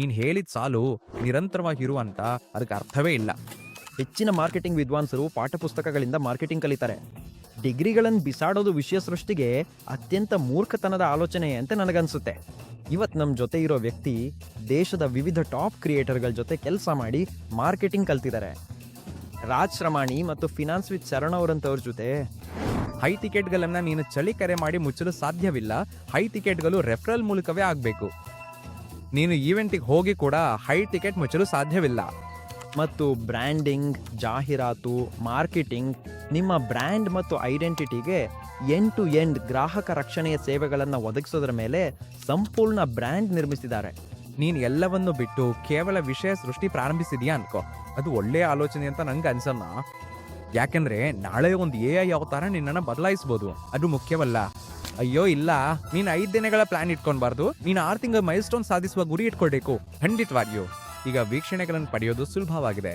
ನೀನ್ ಹೇಳಿದ ಸಾಲು ನಿರಂತರವಾಗಿರು ಅಂತ ಅದಕ್ಕೆ ಅರ್ಥವೇ ಇಲ್ಲ. ಹೆಚ್ಚಿನ ಮಾರ್ಕೆಟಿಂಗ್ ವಿದ್ವಾಂಸರು ಪಾಠಪುಸ್ತಕಗಳಿಂದ ಮಾರ್ಕೆಟಿಂಗ್ ಕಲಿತಾರೆ. ಡಿಗ್ರಿಗಳನ್ನು ಬಿಸಾಡೋದು ವಿಷಯ ಸೃಷ್ಟಿಗೆ ಅತ್ಯಂತ ಮೂರ್ಖತನದ ಆಲೋಚನೆ ಅಂತ ನನಗನ್ಸುತ್ತೆ. ಇವತ್ತು ನಮ್ಮ ಜೊತೆ ಇರೋ ವ್ಯಕ್ತಿ ದೇಶದ ವಿವಿಧ ಟಾಪ್ ಕ್ರಿಯೇಟರ್ಗಳ ಜೊತೆ ಕೆಲಸ ಮಾಡಿ ಮಾರ್ಕೆಟಿಂಗ್ ಕಲ್ತಿದ್ದಾರೆ. ರಾಜ್ ಶ್ರಮಾಣಿ ಮತ್ತು ಫಿನಾನ್ಸ್ ವಿತ್ ಶರಣ್ ಅವರಂತವ್ರ ಜೊತೆ ಹೈ ಟಿಕೆಟ್ಗಳನ್ನ ನೀನು ಚಳಿ ಕರೆ ಮಾಡಿ ಮುಚ್ಚಲು ಸಾಧ್ಯವಿಲ್ಲ. ಹೈ ಟಿಕೆಟ್ಗಳು ರೆಫರಲ್ ಮೂಲಕವೇ ಆಗಬೇಕು. ನೀನು ಈವೆಂಟಿಗೆ ಹೋಗಿ ಕೂಡ ಹೈ ಟಿಕೆಟ್ ಮುಚ್ಚಲು ಸಾಧ್ಯವಿಲ್ಲ. ಮತ್ತು ಬ್ರ್ಯಾಂಡಿಂಗ್, ಜಾಹೀರಾತು, ಮಾರ್ಕೆಟಿಂಗ್, ನಿಮ್ಮ ಬ್ರ್ಯಾಂಡ್ ಮತ್ತು ಐಡೆಂಟಿಟಿಗೆ ಎಂಡ್ ಟು ಎಂಡ್ ಗ್ರಾಹಕ ರಕ್ಷಣೆಯ ಸೇವೆಗಳನ್ನು ಒದಗಿಸೋದ್ರ ಮೇಲೆ ಸಂಪೂರ್ಣ ಬ್ರ್ಯಾಂಡ್ ನಿರ್ಮಿಸಿದ್ದಾರೆ. ನೀನು ಎಲ್ಲವನ್ನು ಬಿಟ್ಟು ಕೇವಲ ವಿಷಯ ಸೃಷ್ಟಿ ಪ್ರಾರಂಭಿಸಿದ್ಯಾ ಅನ್ಕೋ, ಅದು ಒಳ್ಳೆಯ ಆಲೋಚನೆ ಅಂತ ನಂಗೆ ಅನ್ಸಲ್ಲ. ಯಾಕೆಂದ್ರೆ ನಾಳೆ ಒಂದು AI ಅವತಾರ ನಿನ್ನನ್ನು ಬದಲಾಯಿಸ್ಬೋದು, ಅದು ಮುಖ್ಯವಲ್ಲ. ಅಯ್ಯೋ ಇಲ್ಲ, ನೀನು 5 ದಿನಗಳ ಪ್ಲಾನ್ ಇಟ್ಕೊಳ್ಬಾರ್ದು, ನೀನು 6 ತಿಂಗಳ ಮೈಲ್ ಸ್ಟೋನ್ ಸಾಧಿಸುವ ಗುರಿ ಇಟ್ಕೊಳ್ಬೇಕು. ಖಂಡಿತವಾಗಿಯೂ ಈಗ ವೀಕ್ಷಣೆಗಳನ್ನು ಪಡೆಯೋದು ಸುಲಭವಾಗಿದೆ,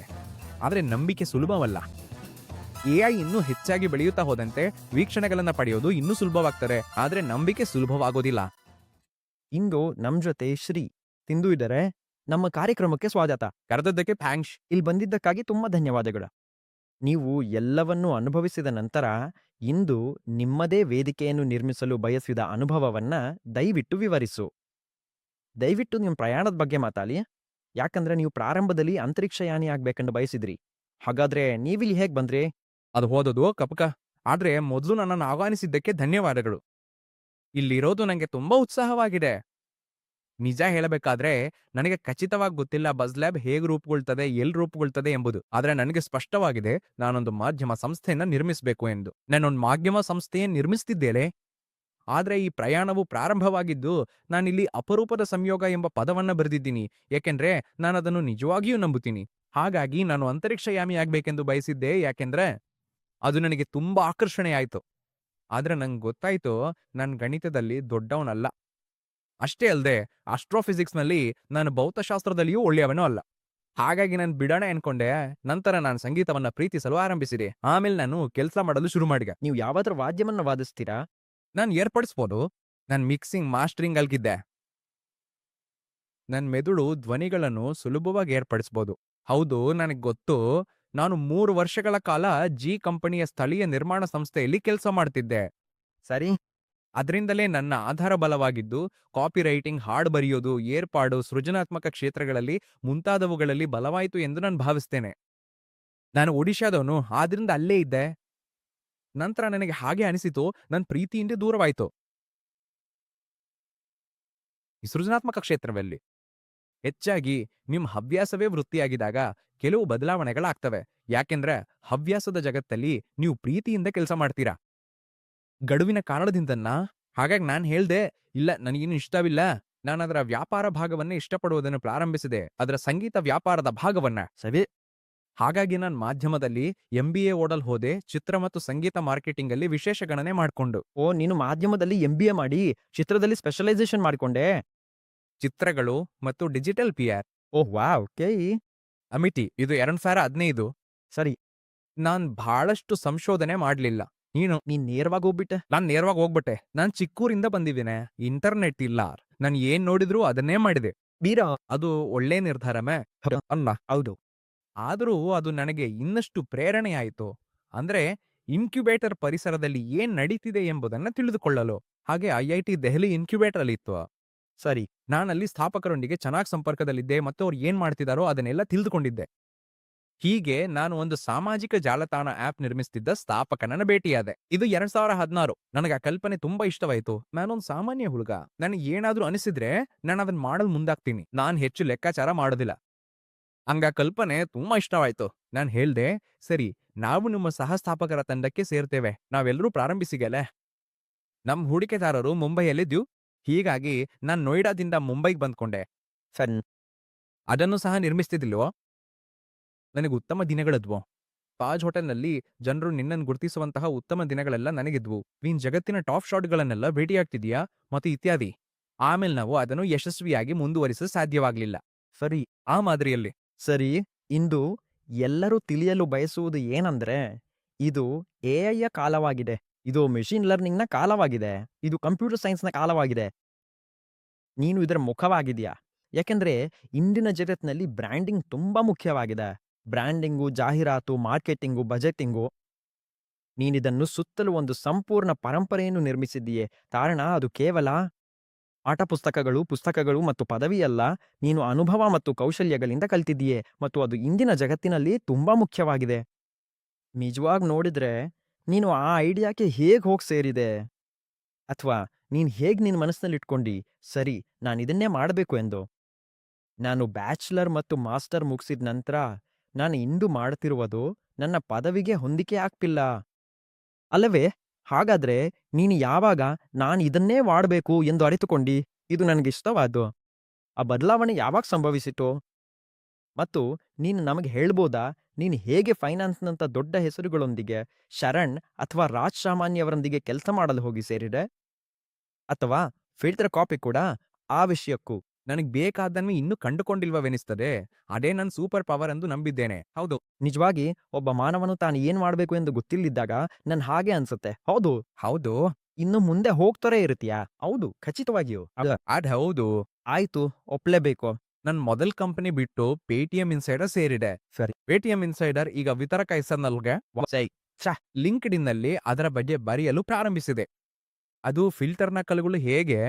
ಆದರೆ ನಂಬಿಕೆ ಸುಲಭವಲ್ಲ. AI ಇನ್ನೂ ಹೆಚ್ಚಾಗಿ ಬೆಳೆಯುತ್ತಾ ಹೋದಂತೆ ವೀಕ್ಷಣೆಗಳನ್ನು ಪಡೆಯೋದು ಇನ್ನೂ ಸುಲಭವಾಗ್ತದೆ, ಆದರೆ ನಂಬಿಕೆ ಸುಲಭವಾಗೋದಿಲ್ಲ. ಇಂದು ನಮ್ಮ ಜೊತೆ ಶ್ರೀ ತಿಂದು ಇದ್ದಾರೆ. ನಮ್ಮ ಕಾರ್ಯಕ್ರಮಕ್ಕೆ ಸ್ವಾಗತ. ಕರೆದದ್ದಕ್ಕೆ ಥ್ಯಾಂಕ್ಸ್. ಇಲ್ಲಿ ಬಂದಿದ್ದಕ್ಕಾಗಿ ತುಂಬಾ ಧನ್ಯವಾದಗಳು. ನೀವು ಎಲ್ಲವನ್ನೂ ಅನುಭವಿಸಿದ ನಂತರ ಇಂದು ನಿಮ್ಮದೇ ವೇದಿಕೆಯನ್ನು ನಿರ್ಮಿಸಲು ಬಯಸಿದ ಅನುಭವವನ್ನ ದಯವಿಟ್ಟು ವಿವರಿಸು. ದಯವಿಟ್ಟು ನಿಮ್ಮ ಪ್ರಯಾಣದ ಬಗ್ಗೆ ಮಾತಾಡಿ. ಯಾಕಂದ್ರೆ ನೀವು ಪ್ರಾರಂಭದಲ್ಲಿ ಅಂತರಿಕ್ಷಯಾನಿ ಆಗ್ಬೇಕಂದು ಬಯಸಿದ್ರಿ. ಹಾಗಾದ್ರೆ ನೀವಿಲ್ಲಿ ಹೇಗ್ ಬಂದ್ರಿ? ಅದು ಹೋದದು ಕಪಕ. ಆದ್ರೆ ಮೊದಲು ನನ್ನನ್ನು ಆಹ್ವಾನಿಸಿದ್ದಕ್ಕೆ ಧನ್ಯವಾದಗಳು. ಇಲ್ಲಿರೋದು ನನಗೆ ತುಂಬಾ ಉತ್ಸಾಹವಾಗಿದೆ. ನಿಜ ಹೇಳಬೇಕಾದ್ರೆ ನನಗೆ ಖಚಿತವಾಗಿ ಗೊತ್ತಿಲ್ಲ ಬಸ್ ಲ್ಯಾಬ್ ಹೇಗೆ ರೂಪುಗೊಳ್ತದೆ, ಎಲ್ಲಿ ರೂಪುಗೊಳ್ತದೆ ಎಂಬುದು. ಆದ್ರೆ ನನಗೆ ಸ್ಪಷ್ಟವಾಗಿದೆ ನಾನೊಂದು ಮಾಧ್ಯಮ ಸಂಸ್ಥೆಯನ್ನ ನಿರ್ಮಿಸಬೇಕು ಎಂದು. ನಾನೊಂದು ಮಾಧ್ಯಮ ಸಂಸ್ಥೆಯನ್ನು ನಿರ್ಮಿಸ್ತಿದ್ದೇನೆ. ಆದ್ರೆ ಈ ಪ್ರಯಾಣವು ಪ್ರಾರಂಭವಾಗಿದ್ದು ನಾನಿಲ್ಲಿ ಅಪರೂಪದ ಸಂಯೋಗ ಎಂಬ ಪದವನ್ನ ಬರೆದಿದ್ದೀನಿ. ಏಕೆಂದ್ರೆ ನಾನು ಅದನ್ನು ನಿಜವಾಗಿಯೂ ನಂಬುತ್ತೀನಿ. ಹಾಗಾಗಿ ನಾನು ಅಂತರಿಕ್ಷಯಾಮಿ ಆಗ್ಬೇಕೆಂದು ಬಯಸಿದ್ದೆ, ಯಾಕೆಂದ್ರೆ ಅದು ನನಗೆ ತುಂಬಾ ಆಕರ್ಷಣೆ ಆಯ್ತು. ಆದ್ರೆ ನಂಗೆ ಗೊತ್ತಾಯ್ತು ನಾನು ಗಣಿತದಲ್ಲಿ ದೊಡ್ಡವನಲ್ಲ. ಅಷ್ಟೇ ಅಲ್ಲದೆ ಆಸ್ಟ್ರೋಫಿಸಿಕ್ಸ್ನಲ್ಲಿ ನಾನು ಭೌತಶಾಸ್ತ್ರದಲ್ಲಿಯೂ ಒಳ್ಳೆಯವನೂ ಅಲ್ಲ. ಹಾಗಾಗಿ ನಾನು ಬಿಡೋಣ ಅನ್ಕೊಂಡೆ. ನಂತರ ನಾನು ಸಂಗೀತವನ್ನ ಪ್ರೀತಿಸಲು ಆರಂಭಿಸಿದೆ. ಆಮೇಲೆ ನಾನು ಕೆಲಸ ಮಾಡಲು ಶುರು ಮಾಡಿದೆ. ನೀವು ಯಾವಾದ್ರೂ ವಾದ್ಯವನ್ನ ವಾದಿಸ್ತೀರಾ? ನಾನು ಏರ್ಪಡಿಸ್ಬೋದು. ನಾನು ಮಿಕ್ಸಿಂಗ್, ಮಾಸ್ಟರಿಂಗ್ ಅಲ್ಗಿದ್ದೆ. ನನ್ನ ಮೆದುಳು ಧ್ವನಿಗಳನ್ನು ಸುಲಭವಾಗಿ ಏರ್ಪಡಿಸ್ಬೋದು. ಹೌದು, ನನಗೆ ಗೊತ್ತು. ನಾನು 3 ವರ್ಷಗಳ ಕಾಲ ಜಿ ಕಂಪನಿಯ ಸ್ಥಳೀಯ ನಿರ್ಮಾಣ ಸಂಸ್ಥೆಯಲ್ಲಿ ಕೆಲಸ ಮಾಡ್ತಿದ್ದೆ. ಸರಿ. ಅದರಿಂದಲೇ ನನ್ನ ಆಧಾರ ಬಲವಾಗಿದ್ದು ಕಾಪಿ ರೈಟಿಂಗ್, ಹಾಡು ಬರೆಯೋದು, ಏರ್ಪಾಡು, ಸೃಜನಾತ್ಮಕ ಕ್ಷೇತ್ರಗಳಲ್ಲಿ ಮುಂತಾದವುಗಳಲ್ಲಿ ಬಲವಾಯಿತು ಎಂದು ನಾನು ಭಾವಿಸ್ತೇನೆ. ನಾನು ಒಡಿಶಾದವನು, ಆದ್ರಿಂದ ಅಲ್ಲೇ ಇದ್ದೆ. ನಂತರ ನನಗೆ ಹಾಗೆ ಅನಿಸಿತು, ನನ್ನ ಪ್ರೀತಿಯಿಂದ ದೂರವಾಯಿತು ಈ ಸೃಜನಾತ್ಮಕ ಕ್ಷೇತ್ರದಲ್ಲಿ. ಹೆಚ್ಚಾಗಿ ನಿಮ್ಮ ಹವ್ಯಾಸವೇ ವೃತ್ತಿಯಾಗಿದ್ದಾಗ ಕೆಲವು ಬದಲಾವಣೆಗಳಾಗ್ತವೆ. ಯಾಕೆಂದ್ರೆ ಹವ್ಯಾಸದ ಜಗತ್ತಲ್ಲಿ ನೀವು ಪ್ರೀತಿಯಿಂದ ಕೆಲಸ ಮಾಡ್ತೀರಾ, ಗಡುವಿನ ಕಾರಣದಿಂದನ್ನ. ಹಾಗಾಗಿ ನಾನು ಹೇಳ್ದೆ, ಇಲ್ಲ ನನಗೇನು ಇಷ್ಟವಿಲ್ಲ. ನಾನು ಅದರ ವ್ಯಾಪಾರ ಭಾಗವನ್ನೇ ಇಷ್ಟಪಡುವುದನ್ನು ಪ್ರಾರಂಭಿಸಿದೆ, ಅದರ ಸಂಗೀತ ವ್ಯಾಪಾರದ ಭಾಗವನ್ನ. ಸರಿ. ಹಾಗಾಗಿ ನಾನು ಮಾಧ್ಯಮದಲ್ಲಿ MBA ಓಡಲ್ ಹೋದೆ, ಚಿತ್ರ ಮತ್ತು ಸಂಗೀತ ಮಾರ್ಕೆಟಿಂಗ್ ಅಲ್ಲಿ ವಿಶೇಷ ಗಣನೆ ಮಾಡ್ಕೊಂಡು. ಓ, ನೀನು ಮಾಧ್ಯಮದಲ್ಲಿ MBA ಮಾಡಿ ಚಿತ್ರದಲ್ಲಿ ಸ್ಪೆಷಲೈಸೇಷನ್ ಮಾಡಿಕೊಂಡೆ. ಚಿತ್ರಗಳು ಮತ್ತು ಡಿಜಿಟಲ್ PR. ಓಹ್ ವಾವ್, ಓಕೆ. ಅಮಿಟಿ, ಇದು 2015. ಸರಿ. ನಾನ್ ಬಹಳಷ್ಟು ಸಂಶೋಧನೆ ಮಾಡ್ಲಿಲ್ಲ. ನೀನ್ ನೇರವಾಗಿ ಹೋಗ್ಬಿಟ್ಟೆ. ನಾನ್ ನೇರವಾಗಿ ಹೋಗ್ಬಿಟ್ಟೆ. ನಾನ್ ಚಿಕ್ಕೂರಿಂದ ಬಂದಿದ್ದೇನೆ, ಇಂಟರ್ನೆಟ್ ಇಲ್ಲ. ನಾನು ಏನ್ ನೋಡಿದ್ರು ಅದನ್ನೇ ಮಾಡಿದೆ. ಬೀರಾ, ಅದು ಒಳ್ಳೆ ನಿರ್ಧಾರಮೇ ಅಲ್ಲ? ಹೌದು. ಆದರೂ ಅದು ನನಗೆ ಇನ್ನಷ್ಟು ಪ್ರೇರಣೆಯಾಯಿತು. ಅಂದ್ರೆ ಇನ್ಕ್ಯುಬೇಟರ್ ಪರಿಸರದಲ್ಲಿ ಏನ್ ನಡೀತಿದೆ ಎಂಬುದನ್ನ ತಿಳಿದುಕೊಳ್ಳಲು. ಹಾಗೆ IIT ದೆಹಲಿ ಇನ್ಕ್ಯುಬೇಟರ್ ಅಲ್ಲಿ ಇತ್ತು. ಸರಿ. ನಾನಲ್ಲಿ ಸ್ಥಾಪಕರೊಂದಿಗೆ ಚೆನ್ನಾಗಿ ಸಂಪರ್ಕದಲ್ಲಿದ್ದೆ ಮತ್ತು ಅವ್ರು ಏನ್ ಮಾಡ್ತಿದಾರೋ ಅದನ್ನೆಲ್ಲ ತಿಳಿದುಕೊಂಡಿದ್ದೆ. ಹೀಗೆ ನಾನು ಒಂದು ಸಾಮಾಜಿಕ ಜಾಲತಾಣ ಆಪ್ ನಿರ್ಮಿಸ್ತಿದ್ದ ಸ್ಥಾಪಕನನ್ನ ಭೇಟಿಯಾದೆ. ಇದು 2016. ನನಗೆ ಆ ಕಲ್ಪನೆ ತುಂಬಾ ಇಷ್ಟವಾಯಿತು. ನಾನೊಂದು ಸಾಮಾನ್ಯ ಹುಡುಗ, ನನಗೆ ಏನಾದ್ರೂ ಅನಿಸಿದ್ರೆ ನಾನು ಅದನ್ನ ಮಾಡಲು ಮುಂದಾಗ್ತೀನಿ. ನಾನ್ ಹೆಚ್ಚು ಲೆಕ್ಕಾಚಾರ ಮಾಡೋದಿಲ್ಲ. ಹಂಗ ಕಲ್ಪನೆ ತುಂಬಾ ಇಷ್ಟವಾಯ್ತು. ನಾನು ಹೇಳ್ದೆ, ಸರಿ, ನಾವು ನಿಮ್ಮ ಸಹಸ್ಥಾಪಕರ ತಂಡಕ್ಕೆ ಸೇರ್ತೇವೆ, ನಾವೆಲ್ಲರೂ ಪ್ರಾರಂಭಿಸಿಗೆಲೆ. ನಮ್ ಹೂಡಿಕೆದಾರರು ಮುಂಬೈಯಲ್ಲಿದ್ವು. ಹೀಗಾಗಿ ನಾನ್ ನೋಯ್ಡಾದಿಂದ ಮುಂಬೈಗೆ ಬಂದ್ಕೊಂಡೆ. ಸರಿ. ಅದನ್ನು ಸಹ ನಿರ್ಮಿಸ್ತಿದ್ದಿಲ್ವೋ? ನನಗೆ ಉತ್ತಮ ದಿನಗಳಿದ್ವು. ತಾಜ್ ಹೋಟೆಲ್ನಲ್ಲಿ ಜನರು ನಿನ್ನನ್ನು ಗುರುತಿಸುವಂತಹ ಉತ್ತಮ ದಿನಗಳೆಲ್ಲ ನನಗಿದ್ವು. ನೀನ್ ಜಗತ್ತಿನ ಟಾಪ್ ಶಾಟ್ಗಳನ್ನೆಲ್ಲ ಭೇಟಿಯಾಗ್ತಿದೀಯಾ ಮತ್ತು ಇತ್ಯಾದಿ. ಆಮೇಲೆ ನಾವು ಅದನ್ನು ಯಶಸ್ವಿಯಾಗಿ ಮುಂದುವರಿಸಲು ಸಾಧ್ಯವಾಗ್ಲಿಲ್ಲ. ಸರಿ. ಆ ಮಾದರಿಯಲ್ಲಿ. ಸರಿ. ಇಂದು ಎಲ್ಲರೂ ತಿಳಿಯಲು ಬಯಸುವುದು ಏನಂದ್ರೆ, ಇದು AI ಕಾಲವಾಗಿದೆ. ಇದು ಮೆಷಿನ್ ಲರ್ನಿಂಗ್ನ ಕಾಲವಾಗಿದೆ. ಇದು ಕಂಪ್ಯೂಟರ್ ಸೈನ್ಸ್ನ ಕಾಲವಾಗಿದೆ. ನೀನು ಇದರ ಮುಖವಾಗಿದ್ಯಾ. ಯಾಕೆಂದ್ರೆ ಇಂದಿನ ಜಗತ್ತಿನಲ್ಲಿ ಬ್ರ್ಯಾಂಡಿಂಗ್ ತುಂಬಾ ಮುಖ್ಯವಾಗಿದೆ. ಬ್ರ್ಯಾಂಡಿಂಗು, ಜಾಹೀರಾತು, ಮಾರ್ಕೆಟಿಂಗು, ಬಜೆಟಿಂಗು. ನೀನಿದನ್ನು ಸುತ್ತಲೂ ಒಂದು ಸಂಪೂರ್ಣ ಪರಂಪರೆಯನ್ನು ನಿರ್ಮಿಸಿದ್ದೀಯೆ. ಕಾರಣ ಅದು ಕೇವಲ ಪುಸ್ತಕಗಳು ಮತ್ತು ಪದವಿಯಲ್ಲ. ನೀನು ಅನುಭವ ಮತ್ತು ಕೌಶಲ್ಯಗಳಿಂದ ಕಲ್ತಿದ್ದೀಯೆ ಮತ್ತು ಅದು ಇಂದಿನ ಜಗತ್ತಿನಲ್ಲಿ ತುಂಬಾ ಮುಖ್ಯವಾಗಿದೆ. ನಿಜವಾಗಿ ನೋಡಿದ್ರೆ ನೀನು ಆ ಐಡಿಯಾಕ್ಕೆ ಹೇಗ್ ಹೋಗ್ ಸೇರಿದೆ? ಅಥವಾ ನೀನ್ ಹೇಗ್ ನಿನ್ ಮನಸ್ಸಿನಲ್ಲಿ ಇಟ್ಕೊಂಡಿ, ಸರಿ ನಾನಿದನ್ನೇ ಮಾಡಬೇಕು ಎಂದು? ನಾನು ಬ್ಯಾಚುಲರ್ ಮತ್ತು ಮಾಸ್ಟರ್ ಮುಗಿಸಿದ ನಂತರ ನಾನು ಇಂದು ಮಾಡುತ್ತಿರುವುದು ನನ್ನ ಪದವಿಗೆ ಹೊಂದಿಕೆ ಆಗ್ತಿಲ್ಲ ಅಲ್ಲವೇ? ಹಾಗಾದ್ರೆ ನೀನು ಯಾವಾಗ ನಾನು ಇದನ್ನೇ ಮಾಡಬೇಕು ಎಂದು ಅರಿತುಕೊಂಡಿ? ಇದು ನನಗಿಷ್ಟವಾದ್ದು. ಆ ಬದಲಾವಣೆ ಯಾವಾಗ ಸಂಭವಿಸಿತು? ಮತ್ತು ನೀನು ನಮಗೆ ಹೇಳ್ಬೋದಾ, ನೀನು ಹೇಗೆ ಫೈನಾನ್ಸ್‌ನಂಥ ದೊಡ್ಡ ಹೆಸರುಗಳೊಂದಿಗೆ ಶರಣ್ ಅಥವಾ ರಾಜ್ ಸಾಮಾನ್ಯವರೊಂದಿಗೆ ಕೆಲಸ ಮಾಡಲು ಹೋಗಿ ಸೇರಿದೆ? ಅಥವಾ ಫಿಲ್ಟರ್ ಕಾಪಿ ಕೂಡ ಆ ವಿಷಯಕ್ಕೂ? ನನಗ್ ಬೇಕಾದ್ದನ್ನು ಇನ್ನೂ ಕಂಡುಕೊಂಡಿಲ್ವವೆನಿಸ್ತದೆ. ಅದೇ ನನ್ ಸೂಪರ್ ಪವರ್ ಎಂದು ನಂಬಿದ್ದೇನೆ. ಹೌದು. ನಿಜವಾಗಿ ಒಬ್ಬ ಮಾನವನು ತಾನು ಏನ್ ಮಾಡಬೇಕು ಎಂದು ಗೊತ್ತಿಲ್ಲದಿದ್ದಾಗ ನನ್ ಹಾಗೆ ಅನ್ಸುತ್ತೆ. ಹೌದು, ಹೌದು. ಇನ್ನು ಮುಂದೆ ಹೋಗ್ತಾನೆ ಇರ್ತೀಯಾ? ಹೌದು, ಖಚಿತವಾಗಿಯೂ. ಅದ್ ಹೌದು. ಆಯ್ತು, ಒಪ್ಲೇಬೇಕು. ನನ್ ಮೊದಲ್ ಕಂಪನಿ ಬಿಟ್ಟು ಪೇಟಿಎಂ ಇನ್ಸೈಡರ್ ಸೇರಿದೆ. ಸರಿ. ಪೇಟಿಎಂ ಇನ್ಸೈಡರ್ ಈಗ ವಿತರಕ ಹೆಸರಿನಲ್ಗೆ ಸೈ ಲಿಂಕ್ಡ್ಇನ್‌ನಲ್ಲಿ ಅದರ ಬಗ್ಗೆ ಬರೆಯಲು ಪ್ರಾರಂಭಿಸಿದೆ. ಅದು ಫಿಲ್ಟರ್‌ನ ಕಲುಗಳು ಹೇಗೆ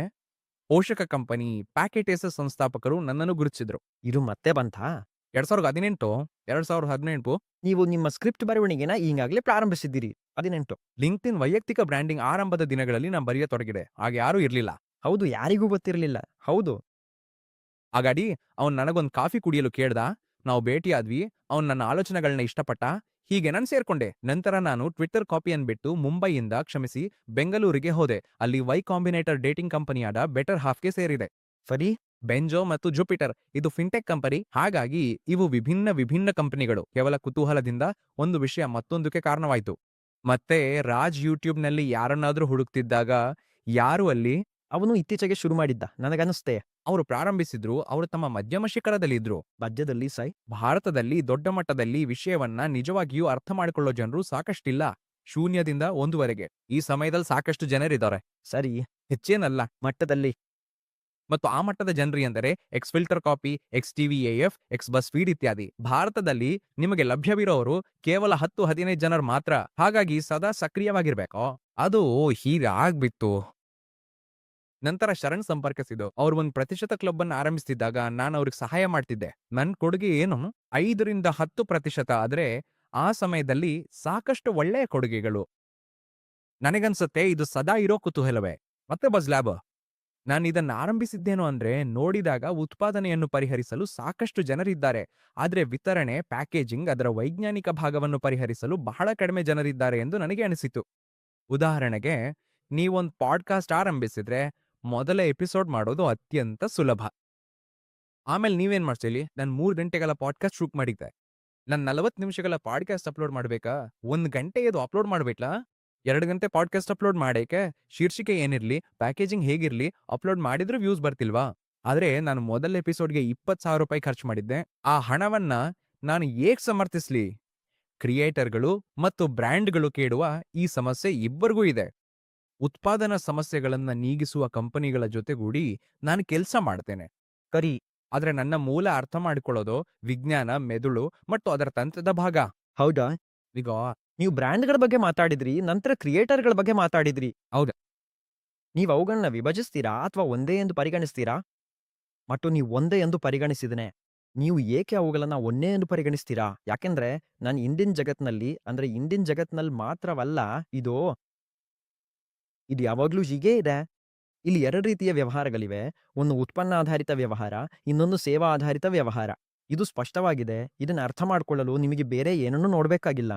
ಪೋಷಕ ಕಂಪನಿ ಪ್ಯಾಕೆಟೇಸ್ ಸಂಸ್ಥಾಪಕರು ನನ್ನನ್ನು ಗುರುತಿಸಿದ್ರು. ಇದು ಮತ್ತೆ ಬಂತಾ? 2018 2018 ನೀವು ನಿಮ್ಮ ಸ್ಕ್ರಿಪ್ಟ್ ಬರವಣಿಗೆನ ಈಗಾಗಲೇ ಪ್ರಾರಂಭಿಸಿದ್ದೀರಿ. 18. ಲಿಂಕ್ಡ್ಇನ್ ವೈಯಕ್ತಿಕ ಬ್ರ್ಯಾಂಡಿಂಗ್ ಆರಂಭದ ದಿನಗಳಲ್ಲಿ ನಾನು ಬರೆಯತೊಡಗಿದೆ. ಆಗ ಯಾರೂ ಇರ್ಲಿಲ್ಲ. ಹೌದು, ಯಾರಿಗೂ ಗೊತ್ತಿರಲಿಲ್ಲ. ಹೌದು. ಆಗಾಡಿ ಅವ್ನು ನನಗೊಂದು ಕಾಫಿ ಕುಡಿಯಲು ಕೇಳ್ದ. ನಾವು ಭೇಟಿಯಾದ್ವಿ. ಅವ್ನು ನನ್ನ ಆಲೋಚನೆಗಳನ್ನ ಇಷ್ಟಪಟ್ಟ. ಹೀಗೆ ನಾನು ಸೇರ್ಕೊಂಡೆ. ನಂತರ ನಾನು ಟ್ವಿಟ್ಟರ್ ಕಾಪಿಯನ್ನು ಬಿಟ್ಟು ಬೆಂಗಳೂರಿಗೆ ಹೋದೆ. ಅಲ್ಲಿ ವೈ ಕಾಂಬಿನೇಟರ್ ಡೇಟಿಂಗ್ ಕಂಪನಿಯಾದ ಬೆಟರ್ ಹಾಫ್‌ಗೆ ಸೇರಿದೆ. ಸರಿ. ಬೆಂಜೋ ಮತ್ತು ಜುಪಿಟರ್ ಇದು ಫಿನ್ಟೆಕ್ ಕಂಪನಿ. ಹಾಗಾಗಿ ಇವು ವಿಭಿನ್ನ ಕಂಪನಿಗಳು. ಕೇವಲ ಕುತೂಹಲದಿಂದ ಒಂದು ವಿಷಯ ಮತ್ತೊಂದಕ್ಕೆ ಕಾರಣವಾಯಿತು. ಮತ್ತೆ ರಾಜ್ ಯೂಟ್ಯೂಬ್‌ನಲ್ಲಿ ಯಾರನ್ನಾದ್ರೂ ಹುಡುಕ್ತಿದ್ದಾಗ ಯಾರು ಅಲ್ಲಿ? ಅವನು ಇತ್ತೀಚೆಗೆ ಶುರು ಮಾಡಿದ್ದ, ನನಗನ್ನಿಸ್ತೆ. ಅವರು ಪ್ರಾರಂಭಿಸಿದ್ರು. ಅವರು ತಮ್ಮ ಮಧ್ಯಮ ಶಿಖರದಲ್ಲಿದ್ರು. ಮಧ್ಯದಲ್ಲಿ ಸೈ. ಭಾರತದಲ್ಲಿ ದೊಡ್ಡ ಮಟ್ಟದಲ್ಲಿ ವಿಷಯವನ್ನ ನಿಜವಾಗಿಯೂ ಅರ್ಥ ಮಾಡಿಕೊಳ್ಳೋ ಜನರು ಸಾಕಷ್ಟಿಲ್ಲ. ಶೂನ್ಯದಿಂದ 1ವರೆಗೆ. ಈ ಸಮಯದಲ್ಲಿ ಸಾಕಷ್ಟು ಜನರಿದ್ದಾರೆ. ಸರಿ. ಹೆಚ್ಚೇನಲ್ಲ. ಮಟ್ಟದಲ್ಲಿ. ಮತ್ತು ಆ ಮಟ್ಟದ ಜನರು ಎಂದರೆ ex FilterCopy, ex TV AF, ex BuzzFeed ಇತ್ಯಾದಿ. ಭಾರತದಲ್ಲಿ ನಿಮಗೆ ಲಭ್ಯವಿರೋರು ಕೇವಲ 10-15 ಜನರು ಮಾತ್ರ. ಹಾಗಾಗಿ ಸದಾ ಸಕ್ರಿಯವಾಗಿರ್ಬೇಕೋ? ಅದು ಹೀಗಾಗ್ಬಿತ್ತು. ನಂತರ ಶರಣ್ ಸಂಪರ್ಕಿಸಿದ್ದು. ಅವ್ರು ಒಂದು ಪ್ರತಿಶತ ಕ್ಲಬ್ ಅನ್ನು ಆರಂಭಿಸ್ತಿದ್ದಾಗ ನಾನು ಅವ್ರಿಗೆ ಸಹಾಯ ಮಾಡ್ತಿದ್ದೆ. ನನ್ ಕೊಡುಗೆ ಏನು? 5-10%. ಆದ್ರೆ ಆ ಸಮಯದಲ್ಲಿ ಸಾಕಷ್ಟು ಒಳ್ಳೆಯ ಕೊಡುಗೆಗಳು. ನನಗನ್ಸುತ್ತೆ ಇದು ಸದಾ ಇರೋ ಕುತೂಹಲವೇ. ಮತ್ತೆ ಬಜ್ ಲ್ಯಾಬ್. ನಾನು ಇದನ್ನ ಆರಂಭಿಸಿದ್ದೇನು ಅಂದ್ರೆ ನೋಡಿದಾಗ ಉತ್ಪಾದನೆಯನ್ನು ಪರಿಹರಿಸಲು ಸಾಕಷ್ಟು ಜನರಿದ್ದಾರೆ. ಆದ್ರೆ ವಿತರಣೆ, ಪ್ಯಾಕೇಜಿಂಗ್, ಅದರ ವೈಜ್ಞಾನಿಕ ಭಾಗವನ್ನು ಪರಿಹರಿಸಲು ಬಹಳ ಕಡಿಮೆ ಜನರಿದ್ದಾರೆ ಎಂದು ನನಗೆ ಅನಿಸಿತು. ಉದಾಹರಣೆಗೆ, ನೀವೊಂದು ಪಾಡ್ಕಾಸ್ಟ್ ಆರಂಭಿಸಿದ್ರೆ ಮೊದಲ ಎಪಿಸೋಡ್ ಮಾಡೋದು ಅತ್ಯಂತ ಸುಲಭ. ಆಮೇಲೆ ನೀವೇನ್ ಮಾಡ್ತೀರಿ? ನಾನು 3 ಗಂಟೆಗಳ ಪಾಡ್ಕಾಸ್ಟ್ ಶೂಟ್ ಮಾಡಿದ್ದೆ. ನಾನು 40 ನಿಮಿಷಗಳ ಪಾಡ್ಕಾಸ್ಟ್ ಅಪ್ಲೋಡ್ ಮಾಡ್ಬೇಕಾ? 1 ಗಂಟೆ ಇದು ಅಪ್ಲೋಡ್ ಮಾಡ್ಬೇಕಲ್ಲ? 2 ಗಂಟೆ ಪಾಡ್ಕಾಸ್ಟ್ ಅಪ್ಲೋಡ್ ಮಾಡೇಕೆ? ಶೀರ್ಷಿಕೆ ಏನಿರ್ಲಿ, ಪ್ಯಾಕೇಜಿಂಗ್ ಹೇಗಿರ್ಲಿ, ಅಪ್ಲೋಡ್ ಮಾಡಿದ್ರೆ ವ್ಯೂಸ್ ಬರ್ತಿಲ್ವಾ? ಆದ್ರೆ ನಾನು ಮೊದಲ ಎಪಿಸೋಡ್ಗೆ ₹20,000 ಖರ್ಚು ಮಾಡಿದ್ದೆ. ಆ ಹಣವನ್ನ ನಾನು ಏಕ್ ಸಮರ್ಥಿಸ್ಲಿ? ಕ್ರಿಯೇಟರ್ಗಳು ಮತ್ತು ಬ್ರ್ಯಾಂಡ್ಗಳು ಕೇಳುವ ಈ ಸಮಸ್ಯೆ ಇಬ್ಬರಿಗೂ ಇದೆ. ಉತ್ಪಾದನಾ ಸಮಸ್ಯೆಗಳನ್ನ ನೀಗಿಸುವ ಕಂಪನಿಗಳ ಜೊತೆಗೂಡಿ ನಾನು ಕೆಲಸ ಮಾಡ್ತೇನೆ. ಸರಿ. ಆದ್ರೆ ನನ್ನ ಮೂಲ ಅರ್ಥ ಮಾಡಿಕೊಳ್ಳೋದು ವಿಜ್ಞಾನ, ಮೆದುಳು ಮತ್ತು ಅದರ ತಂತ್ರದ ಭಾಗ. ಹೌದಾ? ಈಗ ನೀವು ಬ್ರ್ಯಾಂಡ್ಗಳ ಬಗ್ಗೆ ಮಾತಾಡಿದ್ರಿ, ನಂತರ ಕ್ರಿಯೇಟರ್ಗಳ ಬಗ್ಗೆ ಮಾತಾಡಿದ್ರಿ. ಹೌದು. ನೀವು ಅವುಗಳನ್ನ ವಿಭಜಿಸ್ತೀರಾ ಅಥವಾ ಒಂದೇ ಎಂದು ಪರಿಗಣಿಸ್ತೀರಾ? ಮತ್ತು ನೀವು ಒಂದೇ ಎಂದು ಪರಿಗಣಿಸಿದನೆ, ನೀವು ಏಕೆ ಅವುಗಳನ್ನ ಒಂದೇ ಎಂದು ಪರಿಗಣಿಸ್ತೀರಾ? ಯಾಕೆಂದ್ರೆ ನಾನು ಇಂದಿನ ಜಗತ್ನಲ್ಲಿ ಮಾತ್ರವಲ್ಲ, ಇದು ಯಾವಾಗ್ಲೂ ಹೀಗೇ ಇದೆ. ಇಲ್ಲಿ 2 ರೀತಿಯ ವ್ಯವಹಾರಗಳಿವೆ. ಒಂದು ಉತ್ಪನ್ನ ಆಧಾರಿತ ವ್ಯವಹಾರ, ಇನ್ನೊಂದು ಸೇವಾ ಆಧಾರಿತ ವ್ಯವಹಾರ. ಇದು ಸ್ಪಷ್ಟವಾಗಿದೆ. ಇದನ್ನ ಅರ್ಥ ಮಾಡ್ಕೊಳ್ಳಲು ನಿಮಗೆ ಬೇರೆ ಏನನ್ನೂ ನೋಡ್ಬೇಕಾಗಿಲ್ಲ.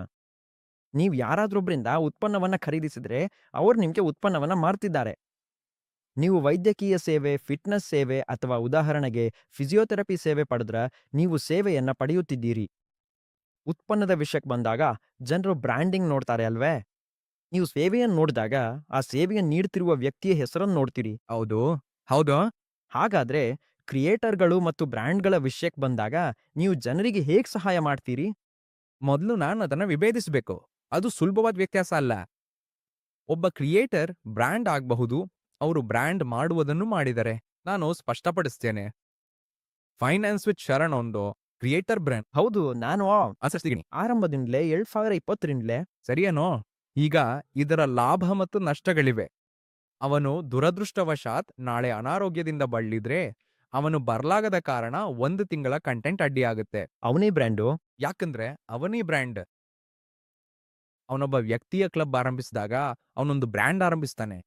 ನೀವು ಯಾರಾದ್ರೊಬ್ರಿಂದ ಉತ್ಪನ್ನವನ್ನ ಖರೀದಿಸಿದ್ರೆ ಅವ್ರು ನಿಮ್ಗೆ ಉತ್ಪನ್ನವನ್ನ ಮಾರ್ತಿದ್ದಾರೆ. ನೀವು ವೈದ್ಯಕೀಯ ಸೇವೆ, ಫಿಟ್ನೆಸ್ ಸೇವೆ ಅಥವಾ ಉದಾಹರಣೆಗೆ ಫಿಸಿಯೋಥೆರಪಿ ಸೇವೆ ಪಡೆದ್ರ ನೀವು ಸೇವೆಯನ್ನ ಪಡೆಯುತ್ತಿದ್ದೀರಿ. ಉತ್ಪನ್ನದ ವಿಷಯಕ್ಕೆ ಬಂದಾಗ ಜನರು ಬ್ರ್ಯಾಂಡಿಂಗ್ ನೋಡ್ತಾರೆ ಅಲ್ವೇ? ನೀವು ಸೇವೆಯನ್ನು ನೋಡಿದಾಗ ಆ ಸೇವೆಯನ್ನು ನೀಡ್ತಿರುವ ವ್ಯಕ್ತಿಯ ಹೆಸರನ್ನು ನೋಡ್ತೀರಿ. ಹೌದು. ಹೌದು. ಹಾಗಾದ್ರೆ ಕ್ರಿಯೇಟರ್ಗಳು ಮತ್ತು ಬ್ರ್ಯಾಂಡ್ಗಳ ವಿಷಯಕ್ಕೆ ಬಂದಾಗ ನೀವು ಜನರಿಗೆ ಹೇಗ್ ಸಹಾಯ ಮಾಡ್ತೀರಿ? ಮೊದಲು ನಾನು ಅದನ್ನ ವಿಭೇದಿಸಬೇಕು. ಅದು ಸುಲಭವಾದ ವ್ಯತ್ಯಾಸ ಅಲ್ಲ. ಒಬ್ಬ ಕ್ರಿಯೇಟರ್ ಬ್ರ್ಯಾಂಡ್ ಆಗಬಹುದು. ಅವರು ಬ್ರ್ಯಾಂಡ್ ಮಾಡುವುದನ್ನು ಮಾಡಿದರೆ. ನಾನು ಸ್ಪಷ್ಟಪಡಿಸ್ತೇನೆ. ಫೈನಾನ್ಸ್ ವಿತ್ ಶರಣ್ ಒಂದು ಕ್ರಿಯೇಟರ್ ಬ್ರ್ಯಾಂಡ್ ಹೌದು, ನಾನು ಆಚರಿಸ್ತೀನಿ. ಆರಂಭದಿಂದಲೇ 2020ರಿಂದಲೇ ಸರಿಯೇನೋ? ಈಗ ಇದರ ಲಾಭ ಮತ್ತು ನಷ್ಟಗಳಿವೆ. ಅವನು ದುರದೃಷ್ಟವಶಾತ್ ನಾಳೆ ಅನಾರೋಗ್ಯದಿಂದ ಬಳಲಿದ್ರೆ ಅವನು ಬರ್ಲಾಗದ ಕಾರಣ 1 ತಿಂಗಳ ಕಂಟೆಂಟ್ ಅಡ್ಡಿಯಾಗುತ್ತೆ. ಅವನೇ ಬ್ರ್ಯಾಂಡು. ಯಾಕಂದ್ರೆ ಅವನೇ ಬ್ರ್ಯಾಂಡ್. ಅವನೊಬ್ಬ ವ್ಯಕ್ತಿಯ ಕ್ಲಬ್ ಆರಂಭಿಸಿದಾಗ ಅವನೊಂದು ಬ್ರ್ಯಾಂಡ್ ಆರಂಭಿಸ್ತಾನೆ.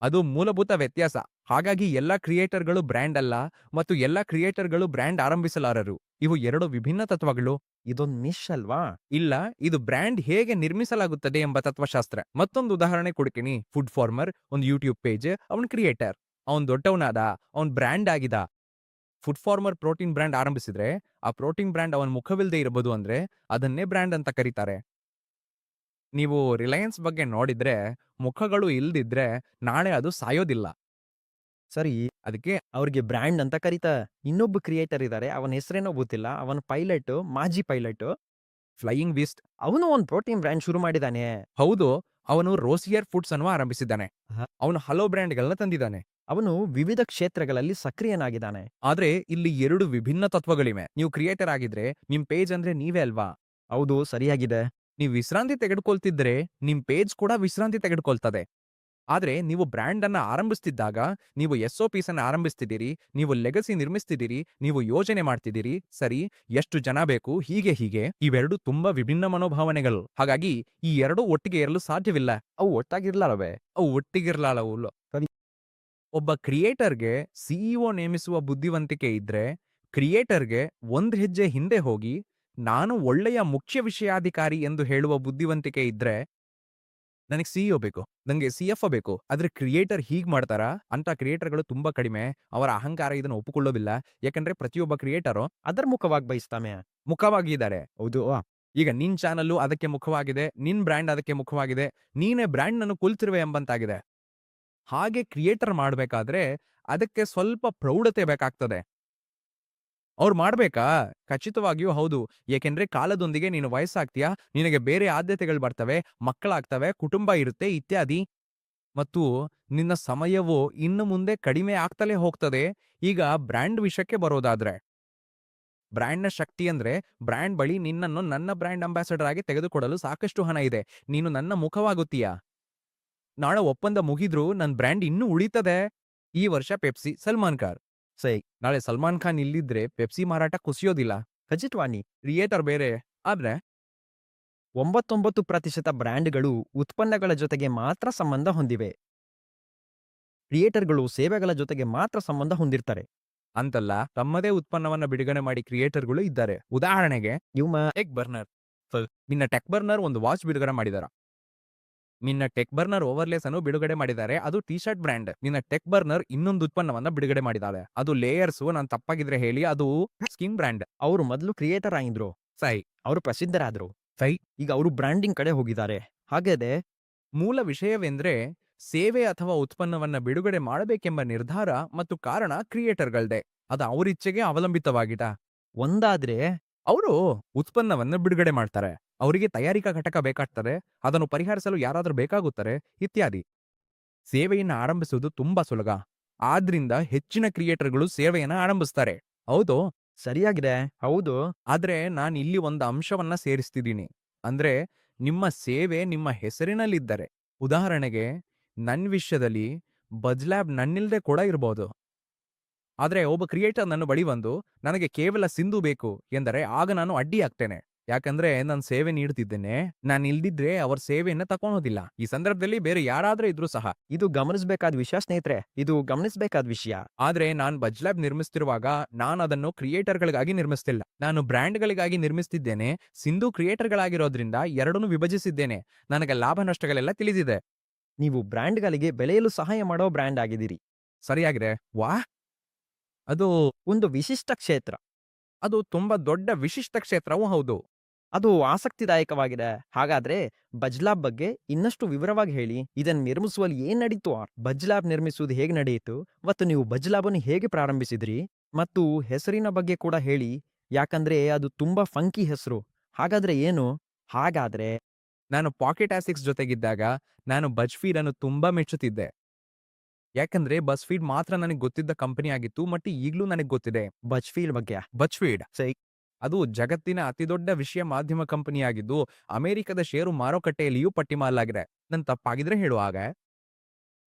ಅದು ಮೂಲಭೂತ ವ್ಯತ್ಯಾಸ. ಹಾಗಾಗಿ ಎಲ್ಲಾ ಕ್ರಿಯೇಟರ್‌ಗಳು ಬ್ರ್ಯಾಂಡ್ ಅಲ್ಲ ಮತ್ತು ಎಲ್ಲಾ ಕ್ರಿಯೇಟರ್‌ಗಳು ಬ್ರ್ಯಾಂಡ್ ಆರಂಭಿಸಲಾರರು. ಇವು 2 ವಿಭಿನ್ನ ತತ್ವಗಳು. ಇದೊಂದು ಮಿಶ್ ಅಲ್ವಾ? ಇಲ್ಲ, ಇದು ಬ್ರ್ಯಾಂಡ್ ಹೇಗೆ ನಿರ್ಮಿಸಲಾಗುತ್ತದೆ ಎಂಬ ತತ್ವಶಾಸ್ತ್ರ. ಮತ್ತೊಂದು ಉದಾಹರಣೆ ಕೊಡ್ತೀನಿ. ಫುಡ್ ಫಾರ್ಮರ್ ಒಂದು ಯೂಟ್ಯೂಬ್ ಪೇಜ್, ಅವನ್ ಕ್ರಿಯೇಟರ್. ಅವನ್ ದೊಡ್ಡವನಾದ, ಅವನ್ ಬ್ರ್ಯಾಂಡ್ ಆಗಿದ. ಫುಡ್ ಫಾರ್ಮರ್ ಪ್ರೋಟೀನ್ ಬ್ರ್ಯಾಂಡ್ ಆರಂಭಿಸಿದ್ರೆ, ಆ ಪ್ರೋಟೀನ್ ಬ್ರ್ಯಾಂಡ್ ಅವನ ಮುಖವಿಲ್ಲದೆ ಇರಬಹುದು ಅಂದ್ರೆ ಅದನ್ನೇ ಬ್ರ್ಯಾಂಡ್ ಅಂತ ಕರೀತಾರೆ. ನೀವು ರಿಲಯನ್ಸ್ ಬಗ್ಗೆ ನೋಡಿದ್ರೆ, ಮುಖಗಳು ಇಲ್ದಿದ್ರೆ ನಾಳೆ ಅದು ಸಾಯೋದಿಲ್ಲ. ಸರಿ, ಅದಕ್ಕೆ ಅವ್ರಿಗೆ ಬ್ರ್ಯಾಂಡ್ ಅಂತ ಕರೀತಾ. ಇನ್ನೊಬ್ಬ ಕ್ರಿಯೇಟರ್ ಇದ್ದಾರೆ, ಅವನ ಹೆಸರೇನೋ ಗೊತ್ತಿಲ್ಲ. ಅವನ ಪೈಲಟ್, ಮಾಜಿ ಪೈಲಟ್. Flying wrist. ಅವನು ಒಂದು ಪ್ರೋಟೀನ್ ಬ್ರ್ಯಾಂಡ್ ಶುರು ಮಾಡಿದಾನೆ. ಹೌದು, ಅವನು ರೋಸಿಯರ್ ಫುಡ್ಸ್ ಅನ್ನು ಆರಂಭಿಸಿದ್ದಾನೆ. ಆಹಾ. ಅವನು ಹಲವು ಬ್ರ್ಯಾಂಡ್ಗಳನ್ನ ತಂದಿದ್ದಾನೆ. ಅವನು ವಿವಿಧ ಕ್ಷೇತ್ರಗಳಲ್ಲಿ ಸಕ್ರಿಯನಾಗಿದ್ದಾನೆ. ಆದ್ರೆ ಇಲ್ಲಿ 2 ವಿಭಿನ್ನ ತತ್ವಗಳಿವೆ. ನೀವು ಕ್ರಿಯೇಟರ್ ಆಗಿದ್ರೆ ನಿಮ್ ಪೇಜ್ ಅಂದ್ರೆ ನೀವೇ ಅಲ್ವಾ? ಹೌದು, ಸರಿಯಾಗಿದೆ. ನೀವು ವಿಶ್ರಾಂತಿ ತೆಗೆದುಕೊಳ್ತಿದ್ರೆ ನಿಮ್ ಪೇಜ್ ಕೂಡ ವಿಶ್ರಾಂತಿ ತೆಗೆದುಕೊಳ್ತದೆ. ಆದ್ರೆ ನೀವು ಬ್ರ್ಯಾಂಡ್ ಅನ್ನ ಆರಂಭಿಸ್ತಿದ್ದಾಗ ನೀವು SOPs ಅನ್ನ ಆರಂಭಿಸ್ತಿದ್ದೀರಿ, ನೀವು ಲೆಗಸಿ ನಿರ್ಮಿಸ್ತಿದ್ದೀರಿ, ನೀವು ಯೋಜನೆ ಮಾಡ್ತಿದ್ದೀರಿ. ಸರಿ, ಎಷ್ಟು ಜನ ಬೇಕು, ಹೀಗೆ. ಇವೆರಡು ತುಂಬಾ ವಿಭಿನ್ನ ಮನೋಭಾವನೆಗಳು. ಹಾಗಾಗಿ ಈ 2 ಒಟ್ಟಿಗೆ ಇರಲು ಸಾಧ್ಯವಿಲ್ಲ. ಅವು ಒಟ್ಟಾಗಿರ್ಲಾರವೆ. ಅವು ಒಟ್ಟಿಗಿರ್ಲಾಲವು. ಸರಿ. ಒಬ್ಬ ಕ್ರಿಯೇಟರ್‌ಗೆ CEO ನೇಮಿಸುವ ಬುದ್ಧಿವಂತಿಕೆ ಇದ್ರೆ, ಕ್ರಿಯೇಟರ್‌ಗೆ ಒಂದ್ ಹೆಜ್ಜೆ ಹಿಂದೆ ಹೋಗಿ ನಾನು ಒಳ್ಳೆಯ ಮುಖ್ಯ ವಿಷಯಾಧಿಕಾರಿ ಎಂದು ಹೇಳುವ ಬುದ್ಧಿವಂತಿಕೆ ಇದ್ರೆ, ನನಗೆ CEO ಬೇಕು, ನಂಗೆ CFO ಬೇಕು. ಆದ್ರೆ ಕ್ರಿಯೇಟರ್ ಹೀಗ್ ಮಾಡ್ತಾರಾ? ಅಂತ ಕ್ರಿಯೇಟರ್‌ಗಳು ತುಂಬಾ ಕಡಿಮೆ. ಅವರ ಅಹಂಕಾರ ಇದನ್ನ ಒಪ್ಪಿಕೊಳ್ಳೋದಿಲ್ಲ. ಯಾಕಂದ್ರೆ ಪ್ರತಿಯೊಬ್ಬ ಕ್ರಿಯೇಟರು ಅದರ್ಮುಖವಾಗಿ ಬಯಸ್ತಾನೆ. ಮುಖವಾಗಿದ್ದಾರೆ. ಹೌದು. ಈಗ ನಿನ್ ಚಾನಲ್ಲು ಅದಕ್ಕೆ ಮುಖವಾಗಿದೆ, ನಿನ್ ಬ್ರ್ಯಾಂಡ್ ಅದಕ್ಕೆ ಮುಖವಾಗಿದೆ, ನೀನೇ ಬ್ರ್ಯಾಂಡ್‌ನನ್ನು ಕೊಲ್ತಿರುವೆ ಎಂಬಂತಾಗಿದೆ. ಹಾಗೆ ಕ್ರಿಯೇಟರ್ ಮಾಡ್ಬೇಕಾದ್ರೆ ಅದಕ್ಕೆ ಸ್ವಲ್ಪ ಪ್ರೌಢತೆ ಬೇಕಾಗ್ತದೆ. ಅವ್ರು ಮಾಡ್ಬೇಕಾ? ಖಚಿತವಾಗಿಯೂ ಹೌದು. ಏಕೆಂದ್ರೆ ಕಾಲದೊಂದಿಗೆ ನೀನು ವಯಸ್ಸಾಗ್ತೀಯಾ, ನಿನಗೆ ಬೇರೆ ಆದ್ಯತೆಗಳು ಬರ್ತವೆ, ಮಕ್ಕಳಾಗ್ತವೆ, ಕುಟುಂಬ ಇರುತ್ತೆ ಇತ್ಯಾದಿ. ಮತ್ತು ನಿನ್ನ ಸಮಯವು ಇನ್ನು ಮುಂದೆ ಕಡಿಮೆ ಆಗ್ತಲೇ ಹೋಗ್ತದೆ. ಈಗ ಬ್ರ್ಯಾಂಡ್ ವಿಷಯಕ್ಕೆ ಬರೋದಾದ್ರೆ, ಬ್ರ್ಯಾಂಡ್‌ನ ಶಕ್ತಿ ಅಂದ್ರೆ ಬ್ರ್ಯಾಂಡ್ ಬಳಿ ನಿನ್ನನ್ನು ನನ್ನ ಬ್ರ್ಯಾಂಡ್ ಅಂಬಾಸಡರ್ ಆಗಿ ತೆಗೆದುಕೊಡಲು ಸಾಕಷ್ಟು ಹಣ ಇದೆ. ನೀನು ನನ್ನ ಮುಖವಾಗುತ್ತೀಯಾ? ನಾಳೆ ಒಪ್ಪಂದ ಮುಗಿದ್ರೂ ನನ್ ಬ್ರ್ಯಾಂಡ್ ಇನ್ನೂ ಉಳಿತದೆ. ಈ ವರ್ಷ ಪೆಪ್ಸಿ, ಸಲ್ಮಾನ್ ಖಾನ್. ಸರಿ. ನಾಳೆ ಸಲ್ಮಾನ್ ಖಾನ್ ಇಲ್ಲಿದ್ರೆ ಪೆಪ್ಸಿ ಮಾರಾಟ ಕುಸಿಯೋದಿಲ್ಲ. ಖಚಿತವಾಣಿ. ಕ್ರಿಯೇಟರ್ ಬೇರೆ. ಆದ್ರೆ 99% ಬ್ರ್ಯಾಂಡ್‌ಗಳು ಉತ್ಪನ್ನಗಳ ಜೊತೆಗೆ ಮಾತ್ರ ಸಂಬಂಧ ಹೊಂದಿವೆ. ಕ್ರಿಯೇಟರ್‌ಗಳು ಸೇವೆಗಳ ಜೊತೆಗೆ ಮಾತ್ರ ಸಂಬಂಧ ಹೊಂದಿರ್ತಾರೆ. ಅಂತಲ್ಲ, ತಮ್ಮದೇ ಉತ್ಪನ್ನವನ್ನ ಬಿಡುಗಡೆ ಮಾಡಿ ಕ್ರಿಯೇಟರ್‌ಗಳು ಇದ್ದಾರೆ. ಉದಾಹರಣೆಗೆ ಇವ್ಮ ಟೆಕ್ ಬರ್ನರ್. ನಿನ್ನ ಟೆಕ್ ಬರ್ನರ್ ಒಂದು ವಾಚ್ ಬಿಡುಗಡೆ ಮಾಡಿದಾರ. ನಿನ್ನ ಟೆಕ್ ಬರ್ನರ್ ಓವರ್ಲೇಸ್ ಅನ್ನು ಬಿಡುಗಡೆ ಮಾಡಿದ್ದಾರೆ. ಅದು ಟಿ ಶರ್ಟ್ ಬ್ರ್ಯಾಂಡ್. ನಿನ್ನ ಟೆಕ್ ಬರ್ನರ್ ಇನ್ನೊಂದು ಉತ್ಪನ್ನವನ್ನ ಬಿಡುಗಡೆ ಮಾಡಿದ್ದಾರೆ. ಅದು ಲೇಯರ್ಸ್. ನಾನು ತಪ್ಪಾಗಿದ್ರೆ ಹೇಳಿ, ಅದು ಸ್ಕಿನ್ ಬ್ರ್ಯಾಂಡ್. ಅವರು ಮೊದಲು ಕ್ರಿಯೇಟರ್ ಆಗಿದ್ರು. ಸೈ. ಅವರು ಪ್ರಸಿದ್ಧರಾದ್ರು. ಸೈ. ಈಗ ಅವರು ಬ್ರ್ಯಾಂಡಿಂಗ್ ಕಡೆ ಹೋಗಿದ್ದಾರೆ. ಹಾಗಾದ್ರೆ ಮೂಲ ವಿಷಯವೆಂದ್ರೆ ಸೇವೆ ಅಥವಾ ಉತ್ಪನ್ನವನ್ನ ಬಿಡುಗಡೆ ಮಾಡಬೇಕೆಂಬ ನಿರ್ಧಾರ ಮತ್ತು ಕಾರಣ ಕ್ರಿಯೇಟರ್‌ಗಳ್ದೇ. ಅದು ಅವರಿಚ್ಛೆಗೆ ಅವಲಂಬಿತವಾಗಿದ. ಒಂದಾದ್ರೆ ಅವರು ಉತ್ಪನ್ನವನ್ನ ಬಿಡುಗಡೆ ಮಾಡ್ತಾರೆ. ಅವರಿಗೆ ತಯಾರಿಕಾ ಘಟಕ ಬೇಕಾಗ್ತದೆ. ಅದನ್ನು ಪರಿಹರಿಸಲು ಯಾರಾದ್ರೂ ಬೇಕಾಗುತ್ತಾರೆ ಇತ್ಯಾದಿ. ಸೇವೆಯನ್ನ ಆರಂಭಿಸುವುದು ತುಂಬಾ ಸುಲಭ. ಆದ್ರಿಂದ ಹೆಚ್ಚಿನ ಕ್ರಿಯೇಟರ್‌ಗಳು ಸೇವೆಯನ್ನ ಆರಂಭಿಸ್ತಾರೆ. ಹೌದು. ಸರಿಯಾಗಿದೆ. ಹೌದು. ಆದ್ರೆ ನಾನು ಇಲ್ಲಿ ಒಂದು ಅಂಶವನ್ನ ಸೇರಿಸ್ತಿದ್ದೀನಿ. ಅಂದ್ರೆ ನಿಮ್ಮ ಸೇವೆ ನಿಮ್ಮ ಹೆಸರಿನಲ್ಲಿದ್ದರೆ. ಉದಾಹರಣೆಗೆ ನನ್ ವಿಷಯದಲ್ಲಿ ಬಜ್ ಲ್ಯಾಬ್ ನನ್ನಿಲ್ದೆ ಕೂಡ ಇರಬಹುದು. ಆದ್ರೆ ಒಬ್ಬ ಕ್ರಿಯೇಟರ್ ನನ್ನ ಬಳಿ ಬಂದು ನನಗೆ ಕೇವಲ ಸಿಂಧು ಬೇಕು ಎಂದರೆ ಆಗ ನಾನು ಅಡ್ಡಿ ಆಗ್ತೇನೆ. ಯಾಕಂದ್ರೆ ನಾನು ಸೇವೆ ನೀಡುತ್ತಿದ್ದೇನೆ. ನಾನು ಇಲ್ದಿದ್ರೆ ಅವರ ಸೇವೆಯನ್ನ ತಕೊಳ್ಳೋದಿಲ್ಲ. ಈ ಸಂದರ್ಭದಲ್ಲಿ ಬೇರೆ ಯಾರಾದ್ರೂ ಇದ್ರೂ ಸಹ. ಇದು ಗಮನಿಸಬೇಕಾದ ವಿಷಯ ಸ್ನೇಹಿತರೆ. ಇದು ಗಮನಿಸಬೇಕಾದ ವಿಷಯ. ಆದ್ರೆ ನಾನು ಬಜ್ ಲ್ಯಾಬ್ ನಿರ್ಮಿಸ್ತಿರುವಾಗ ನಾನು ಅದನ್ನು ಕ್ರಿಯೇಟರ್‌ಗಳಿಗಾಗಿ ನಿರ್ಮಿಸ್ತಿಲ್ಲ. ನಾನು ಬ್ರ್ಯಾಂಡ್‌ಗಳಿಗಾಗಿ ನಿರ್ಮಿಸ್ತಿದ್ದೇನೆ. ಸಿಂಧು ಕ್ರಿಯೇಟರ್‌ಗಳಾಗಿರೋದ್ರಿಂದ ಎರಡನ್ನೂ ವಿಭಜಿಸಿದ್ದೇನೆ. ನನಗೆ ಲಾಭ ನಷ್ಟಗಳೆಲ್ಲ ತಿಳಿದಿದೆ. ನೀವು ಬ್ರ್ಯಾಂಡ್‌ಗಳಿಗೆ ಬೆಳೆಯಲು ಸಹಾಯ ಮಾಡೋ ಬ್ರ್ಯಾಂಡ್ ಆಗಿದ್ದೀರಿ. ಸರಿಯಾಗಿದೆ. ವಾಹ್! ಅದು ಒಂದು ವಿಶಿಷ್ಟ ಕ್ಷೇತ್ರ. ಅದು ತುಂಬಾ ದೊಡ್ಡ ವಿಶಿಷ್ಟ ಕ್ಷೇತ್ರವೂ ಹೌದು. ಅದು ಆಸಕ್ತಿದಾಯಕವಾಗಿದೆ. ಹಾಗಾದ್ರೆ ಬಜ್ ಲ್ಯಾಬ್ ಬಗ್ಗೆ ಇನ್ನಷ್ಟು ವಿವರವಾಗಿ ಹೇಳಿ. ಇದನ್ನು ನಿರ್ಮಿಸುವಲ್ಲಿ ಏನ್ ನಡೀತು? ಬಜ್ ಲ್ಯಾಬ್ ನಿರ್ಮಿಸುವುದು ಹೇಗೆ ನಡೆಯಿತು? ಮತ್ತು ನೀವು ಬಜ್ ಲ್ಯಾಬ್ ಅನ್ನು ಹೇಗೆ ಪ್ರಾರಂಭಿಸಿದ್ರಿ? ಮತ್ತು ಹೆಸರಿನ ಬಗ್ಗೆ ಕೂಡ ಹೇಳಿ. ಯಾಕಂದ್ರೆ ಅದು ತುಂಬಾ ಫಂಕಿ ಹೆಸರು. ಹಾಗಾದ್ರೆ ಏನು? ಹಾಗಾದ್ರೆ ನಾನು ಪಾಕೆಟ್ ಆಸಿಕ್ಸ್ ಜೊತೆಗಿದ್ದಾಗ ನಾನು ಬಜ್ ಫೀಡ್ ಅನ್ನು ತುಂಬಾ ಮೆಚ್ಚುತ್ತಿದ್ದೆ. ಯಾಕಂದ್ರೆ ಬಸ್ ಫೀಡ್ ಮಾತ್ರ ನನಗೆ ಗೊತ್ತಿದ್ದ ಕಂಪನಿ ಆಗಿತ್ತು ಮತ್ತು ಈಗಲೂ ನನಗೆ ಗೊತ್ತಿದೆ. ಬಜ್ ಫೀಲ್ಡ್ ಬಗ್ಗೆ ಬಸ್ ಫೀಡ್ ಸರಿ. ಅದು ಜಗತ್ತಿನ ಅತಿದೊಡ್ಡ ವಿಷಯ ಮಾಧ್ಯಮ ಕಂಪನಿಯಾಗಿದ್ದು ಅಮೆರಿಕದ ಷೇರು ಮಾರುಕಟ್ಟೆಯಲ್ಲಿಯೂ ಪಟ್ಟಿ ಮಾಡಲಾಗಿದೆ. ನನ್ ತಪ್ಪಾಗಿದ್ರೆ ಹೇಳು ಆಗ.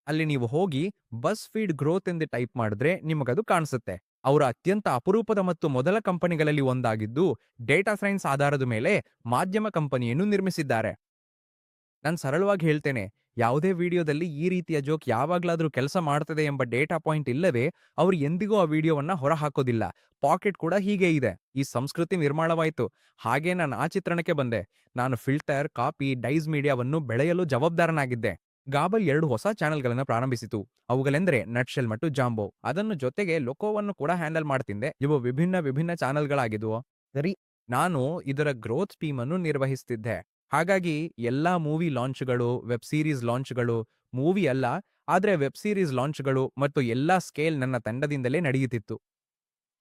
ಅಲ್ಲಿ ನೀವು ಹೋಗಿ ಬಸ್ ಫೀಡ್ ಗ್ರೋತ್ ಎಂದು ಟೈಪ್ ಮಾಡಿದ್ರೆ ನಿಮಗದು ಕಾಣಿಸುತ್ತೆ. ಅವರ ಅತ್ಯಂತ ಅಪರೂಪದ ಮತ್ತು ಮೊದಲ ಕಂಪನಿಗಳಲ್ಲಿ ಒಂದಾಗಿದ್ದು ಡೇಟಾ ಸೈನ್ಸ್ ಆಧಾರದ ಮೇಲೆ ಮಾಧ್ಯಮ ಕಂಪನಿಯನ್ನು ನಿರ್ಮಿಸಿದ್ದಾರೆ. ನಾನು ಸರಳವಾಗಿ ಹೇಳ್ತೇನೆ, ಯಾವುದೇ ವಿಡಿಯೋದಲ್ಲಿ ಈ ರೀತಿಯ ಜೋಕ್ ಯಾವಾಗ್ಲಾದ್ರೂ ಕೆಲಸ ಮಾಡ್ತದೆ ಎಂಬ ಡೇಟಾ ಪಾಯಿಂಟ್ ಇಲ್ಲದೆ ಅವ್ರು ಎಂದಿಗೂ ಆ ವಿಡಿಯೋವನ್ನ ಹೊರ ಹಾಕೋದಿಲ್ಲ. ಪಾಕೆಟ್ ಕೂಡ ಹೀಗೆ ಇದೆ. ಈ ಸಂಸ್ಕೃತಿ ನಿರ್ಮಾಣವಾಯಿತು. ಹಾಗೆ ನಾನು ಆ ಚಿತ್ರಣಕ್ಕೆ ಬಂದೆ. ನಾನು ಫಿಲ್ಟರ್, ಕಾಪಿ, ಡೈಸ್ ಮೀಡಿಯಾವನ್ನು ಬೆಳೆಯಲು ಜವಾಬ್ದಾರನಾಗಿದ್ದೆ. ಗಾಬಲ್ 2 ಹೊಸ ಚಾನೆಲ್ಗಳನ್ನು ಪ್ರಾರಂಭಿಸಿತು. ಅವುಗಳೆಂದರೆ ನಟ್ಶೆಲ್ ಮತ್ತು ಜಾಂಬೋ. ಅದನ್ನು ಜೊತೆಗೆ ಲೊಕೋವನ್ನು ಕೂಡ ಹ್ಯಾಂಡಲ್ ಮಾಡ್ತಿದ್ದೆ. ಇವು ವಿಭಿನ್ನ ಚಾನೆಲ್ಗಳಾಗಿದ್ವು. ಸರಿ. ನಾನು ಇದರ ಗ್ರೋತ್ ಟೀಮ್ ಅನ್ನು ನಿರ್ವಹಿಸ್ತಿದ್ದೆ. ಹಾಗಾಗಿ ಎಲ್ಲಾ ಮೂವಿ ಲಾಂಚ್‌ಗಳು, ವೆಬ್ ಸೀರೀಸ್ ಲಾಂಚ್‌ಗಳು, ಮೂವಿ ಅಲ್ಲ, ಆದ್ರೆ ವೆಬ್ ಸೀರೀಸ್ ಲಾಂಚ್‌ಗಳು ಮತ್ತು ಎಲ್ಲಾ ಸ್ಕೇಲ್ ನನ್ನ ತಂಡದಿಂದಲೇ ನಡೆಯುತ್ತಿತ್ತು.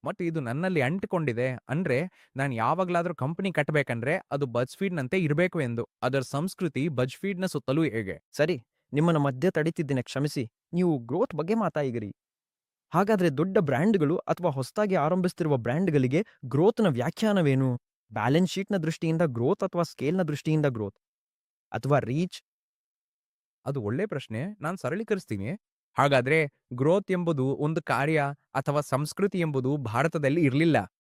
ಮತ್ತು ಇದು ನನ್ನಲ್ಲಿ ಅಂಟಿಕೊಂಡಿದೆ. ಅಂದ್ರೆ ನಾನು ಯಾವಾಗ್ಲಾದ್ರೂ ಕಂಪನಿ ಕಟ್ಟಬೇಕಂದ್ರೆ ಅದು ಬಜ್‌ಫೀಡ್‌ನಂತೆ ಇರಬೇಕು ಎಂದು. ಅದರ ಸಂಸ್ಕೃತಿ ಬಜ್‌ಫೀಡ್‌ನ ಸುತ್ತಲೂ ಹೇಗೆ? ಸರಿ, ನಿಮ್ಮನ್ನ ಮಧ್ಯ ತಡೀತಿದ್ದೇನೆ, ಕ್ಷಮಿಸಿ. ನೀವು ಗ್ರೋತ್ ಬಗ್ಗೆ ಮಾತಾಡಿದಿರಿ. ಹಾಗಾದ್ರೆ ದೊಡ್ಡ ಬ್ರ್ಯಾಂಡ್ಗಳು ಅಥವಾ ಹೊಸದಾಗಿ ಆರಂಭಿಸ್ತಿರುವ ಬ್ರ್ಯಾಂಡ್ಗಳಿಗೆ ಗ್ರೋತ್‌ನ ವ್ಯಾಖ್ಯಾನವೇನು? ಬ್ಯಾಲೆನ್ಸ್ ಶೀಟ್‌ನ ದೃಷ್ಟಿಯಿಂದ ಗ್ರೋತ್ ಅಥವಾ ಸ್ಕೇಲ್‌ನ ದೃಷ್ಟಿಯಿಂದ ಗ್ರೋತ್? ಅಥವಾ ರೀಚ್? ಅದು ಒಳ್ಳೆ ಪ್ರಶ್ನೆ. ನಾನು ಸರಳೀಕರಿಸ್ತೀನಿ. ಹಾಗಾದ್ರೆ ಗ್ರೋತ್ ಎಂಬುದು ಒಂದು ಕಾರ್ಯ ಅಥವಾ ಸಂಸ್ಕೃತಿ ಎಂಬುದು ಭಾರತದಲ್ಲಿ ಇರ್ಲಿಲ್ಲ.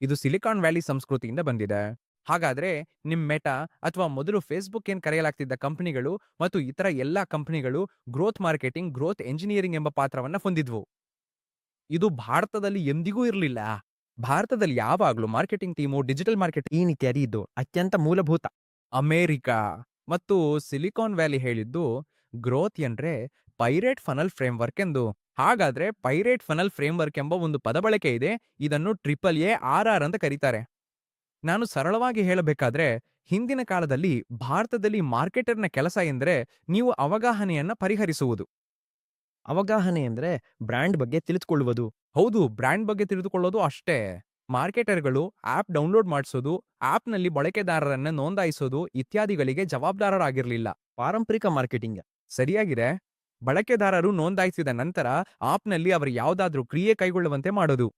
ಇದು ಸಿಲಿಕಾನ್ ವ್ಯಾಲಿ ಸಂಸ್ಕೃತಿಯಿಂದ ಬಂದಿದೆ. ಹಾಗಾದ್ರೆ ನಿಮ್ ಮೆಟಾ ಅಥವಾ ಮೊದಲು ಫೇಸ್‌ಬುಕ್ ಏನ್ ಕರೆಯಲಾಗ್ತಿದ್ದ ಕಂಪನಿಗಳು ಮತ್ತು ಇತರ ಎಲ್ಲಾ ಕಂಪನಿಗಳು ಗ್ರೋತ್ ಮಾರ್ಕೆಟಿಂಗ್, ಗ್ರೋತ್ ಎಂಜಿನಿಯರಿಂಗ್ ಎಂಬ ಪಾತ್ರವನ್ನ ಹೊಂದಿದ್ವು. ಇದು ಭಾರತದಲ್ಲಿ ಎಂದಿಗೂ ಇರ್ಲಿಲ್ಲ. ಭಾರತದಲ್ಲಿ ಯಾವಾಗ್ಲೂ ಮಾರ್ಕೆಟಿಂಗ್ ಟೀಮು, ಡಿಜಿಟಲ್ ಮಾರ್ಕೆಟಿಂಗ್ ಈ ನೀತಿ ಅರಿಯಿದ್ದು ಅತ್ಯಂತ ಮೂಲಭೂತ. ಅಮೇರಿಕಾ ಮತ್ತು ಸಿಲಿಕಾನ್ ವ್ಯಾಲಿ ಹೇಳಿದ್ದು ಗ್ರೋತ್ ಎಂದ್ರೆ ಪೈರೇಟ್ ಫನಲ್ ಫ್ರೇಮ್‌ವರ್ಕ್ ಎಂದು. ಹಾಗಾದ್ರೆ ಪೈರೇಟ್ ಫನಲ್ ಫ್ರೇಮ್‌ವರ್ಕ್ ಎಂಬ ಒಂದು ಪದ ಬಳಕೆ ಇದೆ. ಇದನ್ನು ಟ್ರಿಪಲ್ ಎ ಆರ್ ಆರ್ ಅಂತ ಕರೀತಾರೆ. ನಾನು ಸರಳವಾಗಿ ಹೇಳಬೇಕಾದ್ರೆ ಹಿಂದಿನ ಕಾಲದಲ್ಲಿ ಭಾರತದಲ್ಲಿ ಮಾರ್ಕೆಟರ್‌ನ ಕೆಲಸ ಎಂದರೆ ನೀವು ಅವಗಾಹನೆಯನ್ನ ಪರಿಹರಿಸುವುದು. ಅವಗಾಹನೆ ಅಂದ್ರೆ ಬ್ರ್ಯಾಂಡ್ ಬಗ್ಗೆ ತಿಳಿದುಕೊಳ್ಳುವುದು. ಹೌದು, ಬ್ರ್ಯಾಂಡ್ ಬಗ್ಗೆ ತಿಳಿದುಕೊಳ್ಳೋದು ಅಷ್ಟೇ. ಮಾರ್ಕೆಟರ್‌ಗಳು ಆಪ್ ಡೌನ್‌ಲೋಡ್ ಮಾಡಿಸೋದು, ಆಪ್‌ನಲ್ಲಿ ಬಳಕೆದಾರರನ್ನ ನೋಂದಾಯಿಸೋದು ಇತ್ಯಾದಿಗಳಿಗೆ ಜವಾಬ್ದಾರರಾಗಿರ್ಲಿಲ್ಲ. ಪಾರಂಪರಿಕ ಮಾರ್ಕೆಟಿಂಗ್. ಸರಿಯಾಗಿದೆ. ಬಳಕೆದಾರರು ನೋಂದಾಯಿಸಿದ ನಂತರ ಆಪ್‌ನಲ್ಲಿ ಅವರು ಯಾವುದಾದ್ರೂ ಕ್ರಿಯೆ ಕೈಗೊಳ್ಳುವಂತೆ ಮಾಡೋದು.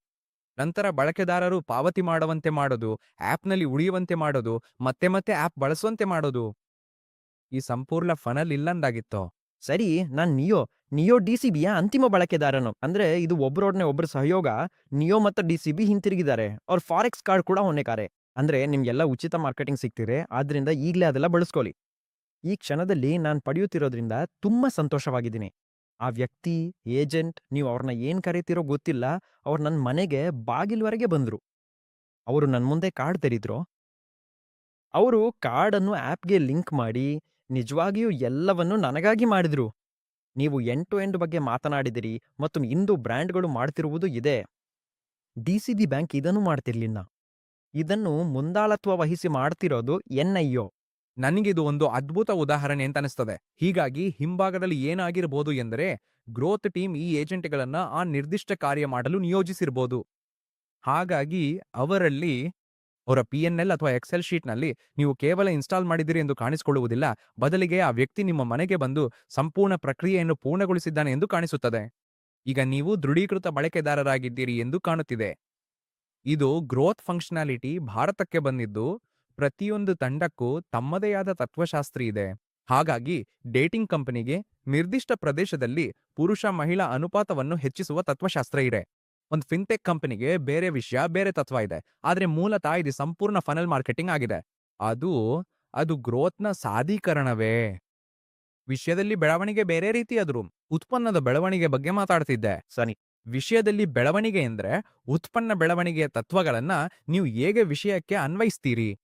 ನಂತರ ಬಳಕೆದಾರರು ಪಾವತಿ ಮಾಡುವಂತೆ ಮಾಡೋದು, ಆಪ್‌ನಲ್ಲಿ ಉಳಿಯುವಂತೆ ಮಾಡೋದು, ಮತ್ತೆ ಆಪ್ ಬಳಸುವಂತೆ ಮಾಡೋದು. ಈ ಸಂಪೂರ್ಣ ಫನಲ್ ಇಲ್ಲಂದಾಗಿತ್ತು. ಸರಿ, ನಾನ್ ನಿಯೋ ಡಿಸಿಬಿಯ ಅಂತಿಮ ಬಳಕೆದಾರನು. ಅಂದ್ರೆ ಇದು ಒಬ್ರೊಡನೆ ಒಬ್ರು ಸಹಯೋಗ. ನಿಯೋ ಮತ್ತು ಡಿಸಿಬಿ ಹಿಂತಿರುಗಿದ್ದಾರೆ. ಅವ್ರ ಫಾರೆಕ್ಸ್ ಕಾರ್ಡ್ ಕೂಡ ಹೊಣೆಕಾರೆ. ಅಂದ್ರೆ ನಿಮ್ಗೆಲ್ಲ ಉಚಿತ ಮಾರ್ಕೆಟಿಂಗ್ ಸಿಗ್ತಿದೆ, ಆದ್ರಿಂದ ಈಗ್ಲೇ ಅದೆಲ್ಲ ಬಳಸ್ಕೊಳ್ಳಿ. ಈ ಕ್ಷಣದಲ್ಲಿ ನಾನು ಪಡೆಯುತ್ತಿರೋದ್ರಿಂದ ತುಂಬಾ ಸಂತೋಷವಾಗಿದ್ದೀನಿ. ಆ ವ್ಯಕ್ತಿ, ಏಜೆಂಟ್, ನೀವು ಅವ್ರನ್ನ ಏನ್ ಕರೀತಿರೋ ಗೊತ್ತಿಲ್ಲ, ಅವ್ರು ನನ್ನ ಮನೆಗೆ ಬಾಗಿಲ್ವರೆಗೆ ಬಂದ್ರು. ಅವರು ನನ್ನ ಮುಂದೆ ಕಾರ್ಡ್ ತೆರೀದ್ರು. ಅವರು ಕಾರ್ಡನ್ನು ಆಪ್‌ಗೆ ಲಿಂಕ್ ಮಾಡಿ ನಿಜವಾಗಿಯೂ ಎಲ್ಲವನ್ನೂ ನನಗಾಗಿ ಮಾಡಿದ್ರು. ನೀವು ಎಂಡ್ ಟು ಎಂಡ್ ಬಗ್ಗೆ ಮಾತನಾಡಿದಿರಿ ಮತ್ತು ಇಂದು ಬ್ರ್ಯಾಂಡ್‌ಗಳು ಮಾಡ್ತಿರುವುದು ಇದೆ. ಡಿಸಿಬಿ ಬ್ಯಾಂಕ್ ಇದನ್ನು ಮಾಡ್ತಿರ್ಲಿಲ್ಲ. ಇದನ್ನು ಮುಂದಾಳತ್ವ ವಹಿಸಿ ಮಾಡ್ತಿರೋದು ಎನ್‌ಐಒ. ನನಗಿದು ಒಂದು ಅದ್ಭುತ ಉದಾಹರಣೆ ಅಂತ ಅನಿಸ್ತದೆ. ಹೀಗಾಗಿ ಹಿಂಭಾಗದಲ್ಲಿ ಏನಾಗಿರಬಹುದು ಎಂದರೆ ಗ್ರೋತ್ ಟೀಮ್ ಈ ಏಜೆಂಟ್‌ಗಳನ್ನ ಆ ನಿರ್ದಿಷ್ಟ ಕಾರ್ಯ ಮಾಡಲು ನಿಯೋಜಿಸಿರ್ಬೋದು. ಹಾಗಾಗಿ ಅವರಲ್ಲಿ ಅವರ ಪಿಎನ್ಎಲ್ ಅಥವಾ ಎಕ್ಸೆಲ್ ಶೀಟ್‌ನಲ್ಲಿ ನೀವು ಕೇವಲ ಇನ್ಸ್ಟಾಲ್ ಮಾಡಿದಿರಿ ಎಂದು ಕಾಣಿಸಿಕೊಳ್ಳುವುದಿಲ್ಲ. ಬದಲಿಗೆ ಆ ವ್ಯಕ್ತಿ ನಿಮ್ಮ ಮನೆಗೆ ಬಂದು ಸಂಪೂರ್ಣ ಪ್ರಕ್ರಿಯೆಯನ್ನು ಪೂರ್ಣಗೊಳಿಸಿದ್ದಾನೆ ಎಂದು ಕಾಣಿಸುತ್ತದೆ. ಈಗ ನೀವು ದೃಢೀಕೃತ ಬಳಕೆದಾರರಾಗಿದ್ದೀರಿ ಎಂದು ಕಾಣುತ್ತಿದೆ. ಇದು ಗ್ರೋತ್ ಫಂಕ್ಷನಾಲಿಟಿ ಭಾರತಕ್ಕೆ ಬಂದಿದ್ದು ಪ್ರತಿಯೊಂದು ತಂಡಕ್ಕೂ ತಮ್ಮದೇ ಆದ ತತ್ವಶಾಸ್ತ್ರ ಇದೆ. ಹಾಗಾಗಿ ಡೇಟಿಂಗ್ ಕಂಪನಿಗೆ ನಿರ್ದಿಷ್ಟ ಪ್ರದೇಶದಲ್ಲಿ ಪುರುಷ-ಮಹಿಳಾ ಅನುಪಾತವನ್ನು ಹೆಚ್ಚಿಸುವ ತತ್ವಶಾಸ್ತ್ರ ಇದೆ. ಒಂದು ಫಿನ್ಟೆಕ್ ಕಂಪನಿಗೆ ಬೇರೆ ವಿಷಯ, ಬೇರೆ ತತ್ವ ಇದೆ. ಆದ್ರೆ ಮೂಲತಃ ಇದು ಸಂಪೂರ್ಣ ಫನಲ್ ಮಾರ್ಕೆಟಿಂಗ್ ಆಗಿದೆ. ಅದು ಅದು ಗ್ರೋತ್‌ನ ಸಾಧೀಕರಣವೇ. ವಿಷಯದಲ್ಲಿ ಬೆಳವಣಿಗೆ ಬೇರೆ ರೀತಿಯಾದ್ರು. ಉತ್ಪನ್ನದ ಬೆಳವಣಿಗೆ ಬಗ್ಗೆ ಮಾತಾಡ್ತಿದ್ದೆ. ಸರಿ. ವಿಷಯದಲ್ಲಿ ಬೆಳವಣಿಗೆ ಎಂದ್ರೆ ಉತ್ಪನ್ನ ಬೆಳವಣಿಗೆಯ ತತ್ವಗಳನ್ನ ನೀವು ಹೇಗೆ ವಿಷಯಕ್ಕೆ ಅನ್ವಯಿಸ್ತೀರಿ.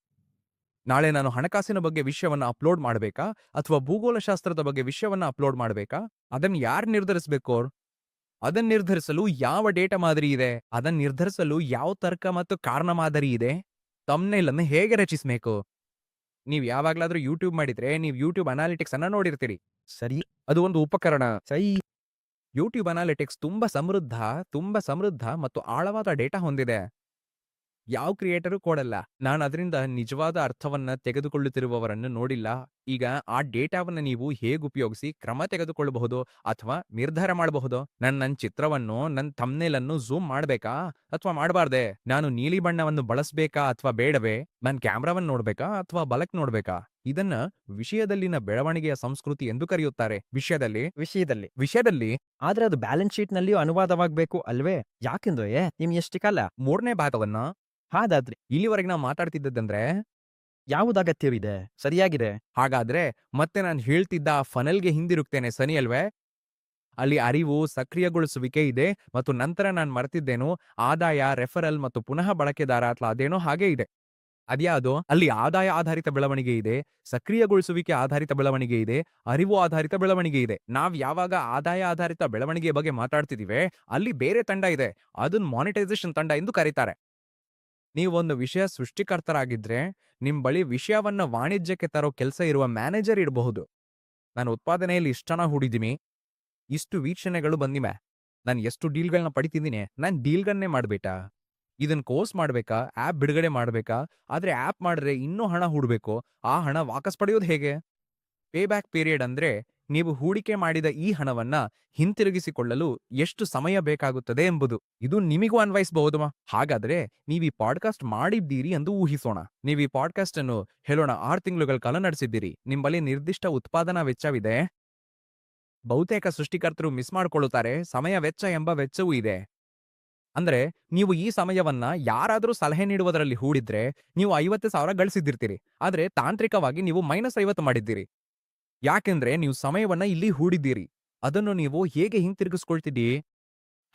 ನಾಳೆ ನಾನು ಹಣಕಾಸಿನ ಬಗ್ಗೆ ವಿಷಯವನ್ನ ಅಪ್ಲೋಡ್ ಮಾಡಬೇಕಾ ಅಥವಾ ಭೂಗೋಳಶಾಸ್ತ್ರದ ಬಗ್ಗೆ ವಿಷಯವನ್ನ ಅಪ್ಲೋಡ್ ಮಾಡಬೇಕಾ? ಅದನ್ನ ಯಾರು ನಿರ್ಧರಿಸಬೇಕು? ಅದನ್ನ ನಿರ್ಧರಿಸಲು ಯಾವ ಡೇಟಾ ಮಾದರಿ ಇದೆ? ಅದನ್ನ ನಿರ್ಧರಿಸಲು ಯಾವ ತರ್ಕ ಮತ್ತು ಕಾರಣ ಮಾದರಿ ಇದೆ? ಥಂಬ್ನೇಲ್ ಅನ್ನು ಹೇಗೆ ರಚಿಸಬೇಕು? ನೀವು ಯಾವಾಗ್ಲಾದ್ರೂ ಯೂಟ್ಯೂಬ್ ಮಾಡಿದ್ರೆ ನೀವು ಯೂಟ್ಯೂಬ್ ಅನಾಲಿಟಿಕ್ಸ್ ಅನ್ನ ನೋಡಿರ್ತೀರಿ. ಸರಿ. ಅದು ಒಂದು ಉಪಕರಣ. ಸೈ. ಯೂಟ್ಯೂಬ್ ಅನಾಲಿಟಿಕ್ಸ್ ತುಂಬಾ ಸಮೃದ್ಧ ಮತ್ತು ಆಳವಾದ ಡೇಟಾ ಹೊಂದಿದೆ. ಯಾವ ಕ್ರಿಯೇಟರು ಕೊಡಲ್ಲ. ನಾನು ಅದರಿಂದ ನಿಜವಾದ ಅರ್ಥವನ್ನ ತೆಗೆದುಕೊಳ್ಳುತ್ತಿರುವವರನ್ನು ನೋಡಿಲ್ಲ. ಈಗ ಆ ಡೇಟಾವನ್ನ ನೀವು ಹೇಗೆ ಉಪಯೋಗಿಸಿ ಕ್ರಮ ತೆಗೆದುಕೊಳ್ಳಬಹುದು ಅಥವಾ ನಿರ್ಧಾರ ಮಾಡಬಹುದು. ನನ್ ಚಿತ್ರವನ್ನು, ನನ್ ಥಂಬ್ನೇಲ್ ಅನ್ನು ಝೂಮ್ ಮಾಡ್ಬೇಕಾ ಅಥವಾ ಮಾಡಬಾರ್ದೇ? ನಾನು ನೀಲಿ ಬಣ್ಣವನ್ನು ಬಳಸಬೇಕಾ ಅಥವಾ ಬೇಡವೇ? ನಾನ್ ಕ್ಯಾಮ್ರಾವನ್ನ ನೋಡ್ಬೇಕಾ ಅಥವಾ ಬಲಕ್ ನೋಡ್ಬೇಕಾ? ಇದನ್ನ ವಿಷಯದಲ್ಲಿನ ಬೆಳವಣಿಗೆಯ ಸಂಸ್ಕೃತಿ ಎಂದು ಕರೆಯುತ್ತಾರೆ. ವಿಷಯದಲ್ಲಿ ವಿಷಯದಲ್ಲಿ ಆದ್ರೆ ಅದು ಬ್ಯಾಲೆನ್ಸ್ ಶೀಟ್ ನಲ್ಲಿಯೂ ಅನುವಾದವಾಗಬೇಕು ಅಲ್ವೇ? ಯಾಕೆಂದ್ರೆ ನಿಮ್ ಎಷ್ಟು ಕಾಲ 3ನೇ ಭಾಗವನ್ನ ಹಾಗಾದ್ರೆ ಇಲ್ಲಿವರೆಗೆ ನಾವು ಮಾತಾಡ್ತಿದ್ದಂದ್ರೆ ಯಾವುದು ಅಗತ್ಯವಿದೆ? ಸರಿಯಾಗಿದೆ. ಹಾಗಾದ್ರೆ ಮತ್ತೆ ನಾನು ಹೇಳ್ತಿದ್ದ ಆ ಫನಲ್ಗೆ ಹಿಂದಿರುಗ್ತೇನೆ, ಸರಿ ಅಲ್ವೇ? ಅಲ್ಲಿ ಅರಿವು, ಸಕ್ರಿಯಗೊಳಿಸುವಿಕೆ ಇದೆ ಮತ್ತು ನಂತರ ನಾನು ಮರೆತಿದ್ದೇನು ಆದಾಯ, ರೆಫರಲ್ ಮತ್ತು ಪುನಃ ಬಳಕೆದಾರ ಅಥವಾ ಅದೇನೋ ಹಾಗೆ ಇದೆ. ಅದ್ಯಾವುದು? ಅಲ್ಲಿ ಆದಾಯ ಆಧಾರಿತ ಬೆಳವಣಿಗೆ ಇದೆ, ಸಕ್ರಿಯಗೊಳಿಸುವಿಕೆ ಆಧಾರಿತ ಬೆಳವಣಿಗೆ ಇದೆ, ಅರಿವು ಆಧಾರಿತ ಬೆಳವಣಿಗೆ ಇದೆ. ನಾವ್ ಯಾವಾಗ ಆದಾಯ ಆಧಾರಿತ ಬೆಳವಣಿಗೆಯ ಬಗ್ಗೆ ಮಾತಾಡ್ತಿದೀವಿ, ಅಲ್ಲಿ ಬೇರೆ ತಂಡ ಇದೆ. ಅದನ್ನ ಮಾನಿಟೈಸೇಷನ್ ತಂಡ ಎಂದು ಕರೀತಾರೆ. ನೀವೊಂದು ವಿಷಯ ಸೃಷ್ಟಿಕರ್ತರಾಗಿದ್ರೆ ನಿಮ್ ಬಳಿ ವಿಷಯವನ್ನ ವಾಣಿಜ್ಯಕ್ಕೆ ತರೋ ಕೆಲಸ ಇರುವ ಮ್ಯಾನೇಜರ್ ಇರಬಹುದು. ನಾನು ಉತ್ಪಾದನೆಯಲ್ಲಿ ಇಷ್ಟನ ಹೂಡಿದ್ದೀನಿ, ಇಷ್ಟು ವೀಕ್ಷಣೆಗಳು ಬಂದಿವೆ, ನಾನು ಎಷ್ಟು ಡೀಲ್ಗಳನ್ನ ಪಡಿತಿದ್ದೀನಿ, ನಾನು ಡೀಲ್ಗನ್ನೇ ಮಾಡ್ಬೇಕಾ? ಇದನ್ ಕೋರ್ಸ್ ಮಾಡ್ಬೇಕಾ? ಆಪ್ ಬಿಡುಗಡೆ ಮಾಡ್ಬೇಕಾ? ಆದ್ರೆ ಆಪ್ ಮಾಡಿದ್ರೆ ಇನ್ನೂ ಹಣ ಹೂಡ್ಬೇಕು. ಆ ಹಣ ವಾಪಸ್ ಪಡೆಯೋದು ಹೇಗೆ? ಪೇ ಬ್ಯಾಕ್ ಪೀರಿಯಡ್ ಅಂದ್ರೆ ನೀವು ಹೂಡಿಕೆ ಮಾಡಿದ ಈ ಹಣವನ್ನ ಹಿಂತಿರುಗಿಸಿಕೊಳ್ಳಲು ಎಷ್ಟು ಸಮಯ ಬೇಕಾಗುತ್ತದೆ ಎಂಬುದು. ಇದು ನಿಮಿಗೂ ಅನ್ವಯಿಸಬಹುದು. ಹಾಗಾದ್ರೆ ನೀವ್ ಈ ಪಾಡ್ಕಾಸ್ಟ್ ಮಾಡಿದ್ದೀರಿ ಎಂದು ಊಹಿಸೋಣ. ನೀವ್ ಈ ಪಾಡ್ಕಾಸ್ಟ್ ಅನ್ನು ಹೇಳೋಣ 6 ತಿಂಗಳುಗಳ ಕಾಲ ನಡೆಸಿದ್ದೀರಿ. ನಿಮ್ ಬಳಿ ನಿರ್ದಿಷ್ಟ ಉತ್ಪಾದನಾ ವೆಚ್ಚವಿದೆ. ಬಹುತೇಕ ಸೃಷ್ಟಿಕರ್ತರು ಮಿಸ್ ಮಾಡ್ಕೊಳ್ಳುತ್ತಾರೆ, ಸಮಯ ವೆಚ್ಚ ಎಂಬ ವೆಚ್ಚವೂ ಇದೆ. ಅಂದ್ರೆ ನೀವು ಈ ಸಮಯವನ್ನ ಯಾರಾದ್ರೂ ಸಲಹೆ ನೀಡುವುದರಲ್ಲಿ ಹೂಡಿದ್ರೆ ನೀವು 50,000 ಗಳಿಸಿದ್ದಿರ್ತೀರಿ. ಆದ್ರೆ ತಾಂತ್ರಿಕವಾಗಿ ನೀವು -50 ಮಾಡಿದ್ದೀರಿ. ಯಾಕೆಂದ್ರೆ ನೀವು ಸಮಯವನ್ನ ಇಲ್ಲಿ ಹೂಡಿದ್ದೀರಿ. ಅದನ್ನು ನೀವು ಹೇಗೆ ಹಿಂತಿರುಗಿಸ್ಕೊಳ್ತಿದ್ದೀ?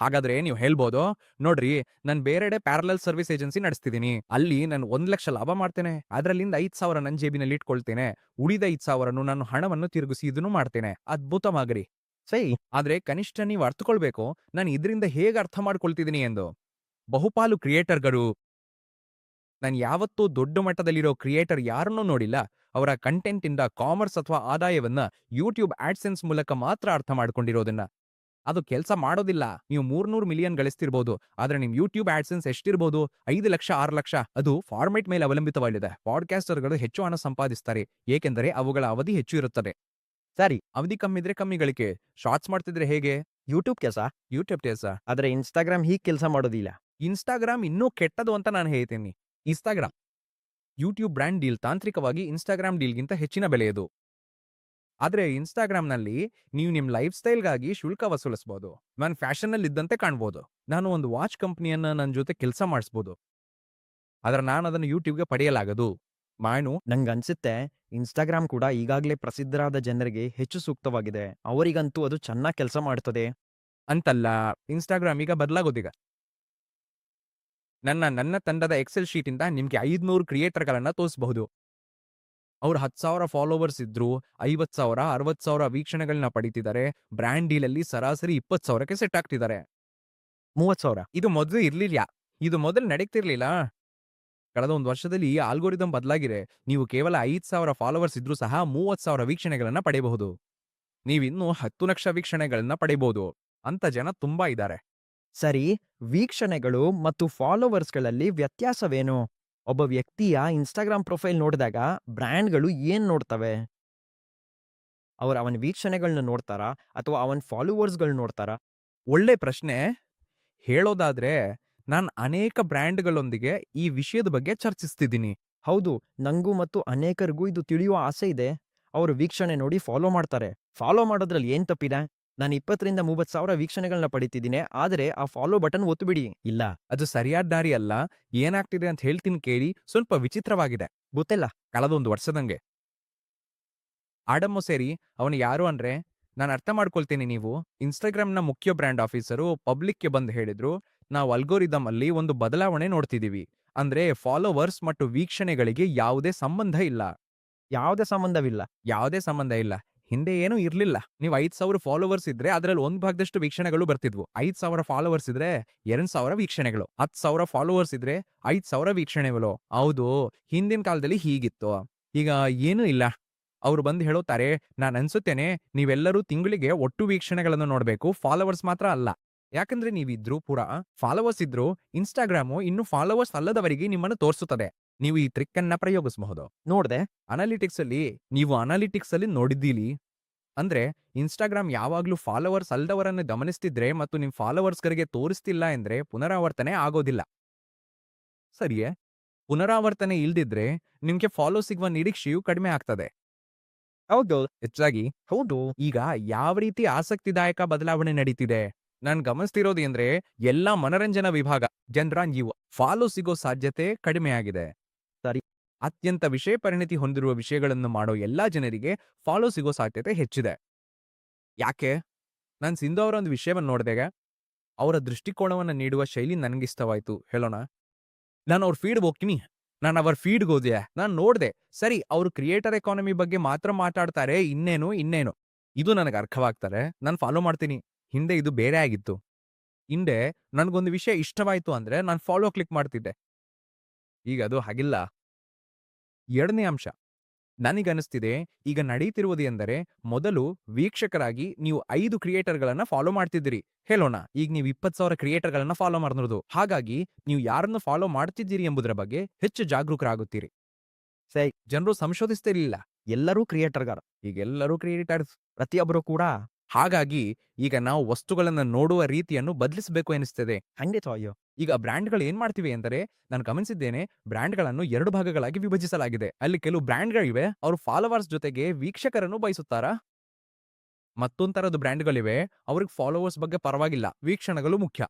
ಹಾಗಾದ್ರೆ ನೀವು ಹೇಳ್ಬೋದು, ನೋಡ್ರಿ ನಾನು ಬೇರೆಡೆ ಪ್ಯಾರಲಲ್ ಸರ್ವಿಸ್ ಏಜೆನ್ಸಿ ನಡೆಸ್ತಿದ್ದೀನಿ. ಅಲ್ಲಿ ನಾನು 1 ಲಕ್ಷ ಲಾಭ ಮಾಡ್ತೇನೆ. ಅದರಲ್ಲಿಂದ 5,000 ನನ್ನ ಜೇಬಿನಲ್ಲಿ ಇಟ್ಕೊಳ್ತೇನೆ. ಉಳಿದ 5,000 ನಾನು ಹಣವನ್ನು ತಿರುಗಿಸಿ ಇದನ್ನು ಮಾಡ್ತೇನೆ. ಅದ್ಭುತವಾಗ್ರಿ. ಸರಿ. ಆದ್ರೆ ಕನಿಷ್ಠ ನೀವು ಅರ್ಥಕೊಳ್ಬೇಕು, ನಾನು ಇದರಿಂದ ಹೇಗೆ ಅರ್ಥ ಮಾಡ್ಕೊಳ್ತಿದ್ದೀನಿ ಎಂದು. ಬಹುಪಾಲು ಕ್ರಿಯೇಟರ್ಗಳು, ನಾನು ಯಾವತ್ತೂ ದೊಡ್ಡ ಮಟ್ಟದಲ್ಲಿರೋ ಕ್ರಿಯೇಟರ್ ಯಾರನ್ನೂ ನೋಡಿಲ್ಲ. ಅವರ ಕಂಟೆಂಟ್ ಇಂದ ಕಾಮರ್ಸ್ ಅಥವಾ ಆದಾಯವನ್ನ ಯೂಟ್ಯೂಬ್ ಆಡ್ಸೆನ್ಸ್ ಮೂಲಕ ಮಾತ್ರ ಅರ್ಥ ಮಾಡ್ಕೊಂಡಿರೋದನ್ನ. ಅದು ಕೆಲಸ ಮಾಡೋದಿಲ್ಲ. ನೀವು 300 ಮಿಲಿಯನ್ ಗಳಿಸ್ತಿರ್ಬೋದು, ಆದ್ರೆ ನಿಮ್ ಯೂಟ್ಯೂಬ್ ಆಡ್ಸೆನ್ಸ್ ಎಷ್ಟಿರ್ಬೋದು? 5 ಲಕ್ಷ, 6 ಲಕ್ಷ. ಅದು ಫಾರ್ಮೆಟ್ ಮೇಲೆ ಅವಲಂಬಿತವಾಗಿದೆ. ಪಾಡ್ಕಾಸ್ಟರ್ಗಳು ಹೆಚ್ಚು ಹಣ ಸಂಪಾದಿಸ್ತಾರೆ, ಏಕೆಂದರೆ ಅವುಗಳ ಅವಧಿ ಹೆಚ್ಚು ಇರುತ್ತದೆ. ಸರಿ. ಅವಧಿ ಕಮ್ಮಿದ್ರೆ ಕಮ್ಮಿ ಗಳಿಕೆ. ಶಾರ್ಟ್ಸ್ ಮಾಡ್ತಿದ್ರೆ ಹೇಗೆ? ಯೂಟ್ಯೂಬ್ ಕೆಲಸ. ಯೂಟ್ಯೂಬ್ ಕೆಲಸ. ಆದ್ರೆ ಇನ್ಸ್ಟಾಗ್ರಾಮ್ ಹೀಗ್ ಕೆಲಸ ಮಾಡೋದಿಲ್ಲ. ಇನ್ಸ್ಟಾಗ್ರಾಮ್ ಇನ್ನೂ ಕೆಟ್ಟದು ಅಂತ ನಾನು ಹೇಳ್ತೀನಿ. ಇನ್ಸ್ಟಾಗ್ರಾಮ್ ಯೂಟ್ಯೂಬ್ ಬ್ರ್ಯಾಂಡ್ ಡೀಲ್ ತಾಂತ್ರಿಕವಾಗಿ ಇನ್ಸ್ಟಾಗ್ರಾಮ್ ಡೀಲ್ಗಿಂತ ಹೆಚ್ಚಿನ ಬೆಲೆಯದು. ಆದ್ರೆ ಇನ್ಸ್ಟಾಗ್ರಾಮ್ನಲ್ಲಿ ನೀವು ನಿಮ್ ಲೈಫ್ ಸ್ಟೈಲ್ಗಾಗಿ ಶುಲ್ಕ ವಸೂಲಿಸಬಹುದು. ನಾನು ಫ್ಯಾಷನ್ನಲ್ಲಿ ಇದ್ದಂತೆ ಕಾಣ್ಬೋದು. ನಾನು ಒಂದು ವಾಚ್ ಕಂಪನಿಯನ್ನ ನನ್ನ ಜೊತೆ ಕೆಲಸ ಮಾಡಿಸ್ಬೋದು. ಆದ್ರೆ ನಾನು ಅದನ್ನು ಯೂಟ್ಯೂಬ್ಗೆ ಪಡೆಯಲಾಗದು. ಮಾನು ನಂಗನ್ಸುತ್ತೆ ಇನ್ಸ್ಟಾಗ್ರಾಮ್ ಕೂಡ ಈಗಾಗಲೇ ಪ್ರಸಿದ್ಧರಾದ ಜನರಿಗೆ ಹೆಚ್ಚು ಸೂಕ್ತವಾಗಿದೆ. ಅವರಿಗಂತೂ ಅದು ಚೆನ್ನಾಗಿ ಕೆಲಸ ಮಾಡ್ತದೆ. ಅಂತಲ್ಲ, ಇನ್ಸ್ಟಾಗ್ರಾಮ್ ಈಗ ಬದಲಾಗೋದೀಗ. ನನ್ನ ತಂಡದ ಎಕ್ಸೆಲ್ ಶೀಟ್ ಇಂದ ನಿಮ್ಗೆ 500 ಕ್ರಿಯೇಟರ್ಗಳನ್ನ ತೋರಿಸಬಹುದು. ಅವ್ರು 10,000 ಫಾಲೋವರ್ಸ್ ಇದ್ರು, 50,000, 60,000 ವೀಕ್ಷಣೆಗಳನ್ನ ಪಡಿತಿದ್ದಾರೆ. ಬ್ರ್ಯಾಂಡ್ ಡೀಲಲ್ಲಿ ಸರಾಸರಿ 20,000ಕ್ಕೆ ಸೆಟ್ ಆಗ್ತಿದ್ದಾರೆ. 30,000. ಇದು ಮೊದಲು ಇರ್ಲಿಲ್ಲ. ಇದು ಮೊದಲು ನಡೀತಿರ್ಲಿಲ್ಲ. ಕಳೆದ 1 ವರ್ಷದಲ್ಲಿ ಈ ಆಲ್ಗೋರಿದಮ್ ಬದಲಾಗಿದೆ. ನೀವು ಕೇವಲ 5,000 ಫಾಲೋವರ್ಸ್ ಇದ್ರೂ ಸಹ 30,000 ವೀಕ್ಷಣೆಗಳನ್ನ ಪಡೆಯಬಹುದು. ನೀವಿನ್ನೂ 10 ಲಕ್ಷ ವೀಕ್ಷಣೆಗಳನ್ನ ಪಡೆಯಬಹುದು. ಅಂತ ಜನ ತುಂಬಾ ಇದ್ದಾರೆ. ಸರಿ, ವೀಕ್ಷಣೆಗಳು ಮತ್ತು ಫಾಲೋವರ್ಸ್ಗಳಲ್ಲಿ ವ್ಯತ್ಯಾಸವೇನು? ಒಬ್ಬ ವ್ಯಕ್ತಿಯ ಇನ್ಸ್ಟಾಗ್ರಾಮ್ ಪ್ರೊಫೈಲ್ ನೋಡಿದಾಗ ಬ್ರ್ಯಾಂಡ್ಗಳು ಏನ್ ನೋಡ್ತವೆ? ಅವನ ವೀಕ್ಷಣೆಗಳನ್ನ ನೋಡ್ತಾರಾ ಅಥವಾ ಅವನ ಫಾಲೋವರ್ಸ್ಗಳು ನೋಡ್ತಾರಾ? ಒಳ್ಳೆ ಪ್ರಶ್ನೆ. ಹೇಳೋದಾದ್ರೆ ನಾನ್ ಅನೇಕ ಬ್ರ್ಯಾಂಡ್ಗಳೊಂದಿಗೆ ಈ ವಿಷಯದ ಬಗ್ಗೆ ಚರ್ಚಿಸ್ತಿದ್ದೀನಿ. ಹೌದು, ನಂಗೂ ಮತ್ತು ಅನೇಕರಿಗೂ ಇದು ತಿಳಿಯುವ ಆಸೆ ಇದೆ. ಅವರು ವೀಕ್ಷಣೆ ನೋಡಿ ಫಾಲೋ ಮಾಡ್ತಾರೆ. ಫಾಲೋ ಮಾಡೋದ್ರಲ್ಲಿ ಏನ್ ತಪ್ಪಿದೆ? ನಾನು 20ರಿಂದ 30,000 ವೀಕ್ಷಣೆಗಳನ್ನ ಪಡಿತಿದ್ದೀನಿ, ಆದರೆ ಆ ಫಾಲೋ ಬಟನ್ ಒತ್ತುಬಿಡಿ. ಇಲ್ಲ, ಅದು ಸರಿಯಾದ ದಾರಿ ಅಲ್ಲ. ಏನಾಗ್ತಿದೆ ಅಂತ ಹೇಳ್ತೀನಿ ಕೇಳಿ. ಸ್ವಲ್ಪ ವಿಚಿತ್ರವಾಗಿದೆ. ಗೊತ್ತಿಲ್ಲ. ಕಳೆದ 1 ವರ್ಷದಂಗೆ ಆಡಮ್ ಮೊಸೇರಿ ಅವನು ಯಾರು ಅಂದ್ರೆ, ನಾನು ಅರ್ಥ ಮಾಡ್ಕೊಳ್ತೀನಿ. ನೀವು ಇನ್ಸ್ಟಾಗ್ರಾಮ್ನ ಮುಖ್ಯ ಬ್ರ್ಯಾಂಡ್ ಆಫೀಸರು ಪಬ್ಲಿಕ್ಗೆ ಬಂದು ಹೇಳಿದ್ರು, ನಾವು ಅಲ್ಗೋರಿದಮ್ ಅಲ್ಲಿ ಒಂದು ಬದಲಾವಣೆ ನೋಡ್ತಿದೀವಿ. ಅಂದ್ರೆ ಫಾಲೋವರ್ಸ್ ಮತ್ತು ವೀಕ್ಷಣೆಗಳಿಗೆ ಯಾವುದೇ ಸಂಬಂಧ ಇಲ್ಲ. ಯಾವುದೇ ಸಂಬಂಧವಿಲ್ಲ. ಯಾವುದೇ ಸಂಬಂಧ ಇಲ್ಲ. ಹಿಂದೆ ಏನೂ ಇರ್ಲಿಲ್ಲ. ನೀವು 5,000 ಫಾಲೋವರ್ಸ್ ಇದ್ರೆ ಅದರಲ್ಲಿ 1 ಭಾಗದಷ್ಟು ವೀಕ್ಷಣೆಗಳು ಬರ್ತಿದ್ವು. 5,000 ಫಾಲೋವರ್ಸ್ ಇದ್ರೆ 2,000 ವೀಕ್ಷಣೆಗಳು. 10,000 ಫಾಲೋವರ್ಸ್ ಇದ್ರೆ 5,000 ವೀಕ್ಷಣೆಗಳು. ಹೌದು, ಹಿಂದಿನ ಕಾಲದಲ್ಲಿ ಹೀಗಿತ್ತು. ಈಗ ಏನೂ ಇಲ್ಲ. ಅವ್ರು ಬಂದು ಹೇಳುತ್ತಾರೆ, ನಾನು ಅನ್ಸುತ್ತೇನೆ ನೀವೆಲ್ಲರೂ ತಿಂಗಳಿಗೆ ಒಟ್ಟು ವೀಕ್ಷಣೆಗಳನ್ನು ನೋಡ್ಬೇಕು, ಫಾಲೋವರ್ಸ್ ಮಾತ್ರ ಅಲ್ಲ. ಯಾಕಂದ್ರೆ ನೀವಿದ್ರೂ ಕೂಡ ಫಾಲೋವರ್ಸ್ ಇದ್ರು ಇನ್ಸ್ಟಾಗ್ರಾಮು ಇನ್ನು ಫಾಲೋವರ್ಸ್ ಅಲ್ಲದವರಿಗೆ ನಿಮ್ಮನ್ನು ತೋರಿಸುತ್ತದೆ. ನೀವು ಈ ಟ್ರಿಕ್ ಅನ್ನ ಪ್ರಯೋಗಿಸಬಹುದು. ನೋಡ್ದೆ. ನೀವು ಅನಾಲಿಟಿಕ್ಸ್ ಅಲ್ಲಿ ನೋಡಿದ್ದೀಲಿ ಅಂದ್ರೆ ಇನ್ಸ್ಟಾಗ್ರಾಮ್ ಯಾವಾಗ್ಲೂ ಫಾಲೋವರ್ಸ್ ಅಲ್ದವರನ್ನು ಗಮನಿಸ್ತಿದ್ರೆ ಮತ್ತು ನಿಮ್ ಫಾಲೋವರ್ಸ್ಗಳಿಗೆ ತೋರಿಸ್ತಿಲ್ಲ ಅಂದ್ರೆ ಪುನರಾವರ್ತನೆ ಆಗೋದಿಲ್ಲ. ಸರಿಯೇ? ಪುನರಾವರ್ತನೆ ಇಲ್ದಿದ್ರೆ ನಿಮ್ಗೆ ಫಾಲೋ ಸಿಗುವ ನಿರೀಕ್ಷೆಯು ಕಡಿಮೆ ಆಗ್ತದೆ. ಹೌದು. ಹೆಚ್ಚಾಗಿ ಹೌದು. ಈಗ ಯಾವ ರೀತಿ ಆಸಕ್ತಿದಾಯಕ ಬದಲಾವಣೆ ನಡೀತಿದೆ ನಾನ್ ಗಮನಿಸ್ತಿರೋದು ಅಂದ್ರೆ ಎಲ್ಲಾ ಮನರಂಜನಾ ವಿಭಾಗ ಜನರ ನೀವು ಫಾಲೋ ಸಿಗೋ ಸಾಧ್ಯತೆ ಕಡಿಮೆ ಆಗಿದೆ. ಸರಿ. ಅತ್ಯಂತ ವಿಷಯ ಪರಿಣಿತಿ ಹೊಂದಿರುವ ವಿಷಯಗಳನ್ನು ಮಾಡೋ ಎಲ್ಲಾ ಜನರಿಗೆ ಫಾಲೋ ಸಿಗೋ ಸಾಧ್ಯತೆ ಹೆಚ್ಚಿದೆ. ಯಾಕೆ? ನಾನ್ ಸಿಂಧು ಅವರ ಒಂದು ವಿಷಯವನ್ನು ನೋಡಿದಾಗ ಅವರ ದೃಷ್ಟಿಕೋನವನ್ನು ನೀಡುವ ಶೈಲಿ ನನಗಿಷ್ಟವಾಯ್ತು ಹೇಳೋಣ. ನಾನು ಅವ್ರ ಫೀಡ್ ಹೋಗ್ತೀನಿ. ನಾನು ಅವರ ಫೀಡ್ಗೆ ಹೋದೆ. ನಾನು ನೋಡ್ದೆ. ಸರಿ, ಅವರು ಕ್ರಿಯೇಟರ್ ಎಕಾನಮಿ ಬಗ್ಗೆ ಮಾತ್ರ ಮಾತಾಡ್ತಾರೆ. ಇನ್ನೇನು. ಇದು ನನಗೆ ಅರ್ಥವಾಗ್ತಾರೆ. ನಾನು ಫಾಲೋ ಮಾಡ್ತೀನಿ. ಹಿಂದೆ ಇದು ಬೇರೆ ಆಗಿತ್ತು. ಹಿಂದೆ ನನಗೊಂದು ವಿಷಯ ಇಷ್ಟವಾಯ್ತು ಅಂದ್ರೆ ನಾನು ಫಾಲೋ ಕ್ಲಿಕ್ ಮಾಡ್ತಿದ್ದೆ. ಈಗ ಅದು ಹಾಗಿಲ್ಲ. ಎರಡನೇ ಅಂಶ. ನನಗನ್ನಿಸ್ತಿದೆ ಈಗ ನಡೀತಿರುವುದು ಎಂದರೆ ಮೊದಲು ವೀಕ್ಷಕರಾಗಿ ನೀವು 5 ಕ್ರಿಯೇಟರ್ಗಳನ್ನ ಫಾಲೋ ಮಾಡ್ತಿದ್ದೀರಿ. ಹೇಳೋಣ, ಈಗ ನೀವು 20,000 ಕ್ರಿಯೇಟರ್ಗಳನ್ನ ಫಾಲೋ ಮಾಡಿರೋದು. ಹಾಗಾಗಿ ನೀವು ಯಾರನ್ನು ಫಾಲೋ ಮಾಡ್ತಿದ್ದೀರಿ ಎಂಬುದರ ಬಗ್ಗೆ ಹೆಚ್ಚು ಜಾಗರೂಕರಾಗುತ್ತೀರಿ. ಸರಿ. ಜನರು ಸಂಶೋಧಿಸ್ತಿರ್ಲಿಲ್ಲ. ಎಲ್ಲರೂ ಕ್ರಿಯೇಟರ್ಗಾರ. ಈಗೆಲ್ಲರೂ ಕ್ರಿಯೇಟರ್ಸ್. ಪ್ರತಿಯೊಬ್ಬರು ಕೂಡ ಹಾಗಾಗಿ ಈಗ ನಾವು ವಸ್ತುಗಳನ್ನ ನೋಡುವ ರೀತಿಯನ್ನು ಬದಲಿಸಬೇಕು ಎನಿಸ್ತದೆ. ಖಂಡಿತ. ಅಯ್ಯೋ. ಈಗ ಬ್ರ್ಯಾಂಡ್ಗಳು ಏನ್ ಮಾಡ್ತಿವೆ ಎಂದರೆ ನಾನು ಗಮನಿಸಿದ್ದೇನೆ, ಬ್ರ್ಯಾಂಡ್ಗಳನ್ನು 2 ಭಾಗಗಳಾಗಿ ವಿಭಜಿಸಲಾಗಿದೆ. ಅಲ್ಲಿ ಕೆಲವು ಬ್ರ್ಯಾಂಡ್ಗಳಿವೆ, ಅವರು ಫಾಲೋವರ್ಸ್ ಜೊತೆಗೆ ವೀಕ್ಷಕರನ್ನು ಬಯಸುತ್ತಾರಾ? ಮತ್ತೊಂದು ತರದ ಬ್ರ್ಯಾಂಡ್ಗಳಿವೆ, ಅವ್ರಿಗೆ ಫಾಲೋವರ್ಸ್ ಬಗ್ಗೆ ಪರವಾಗಿಲ್ಲ, ವೀಕ್ಷಣೆಗಳು ಮುಖ್ಯ.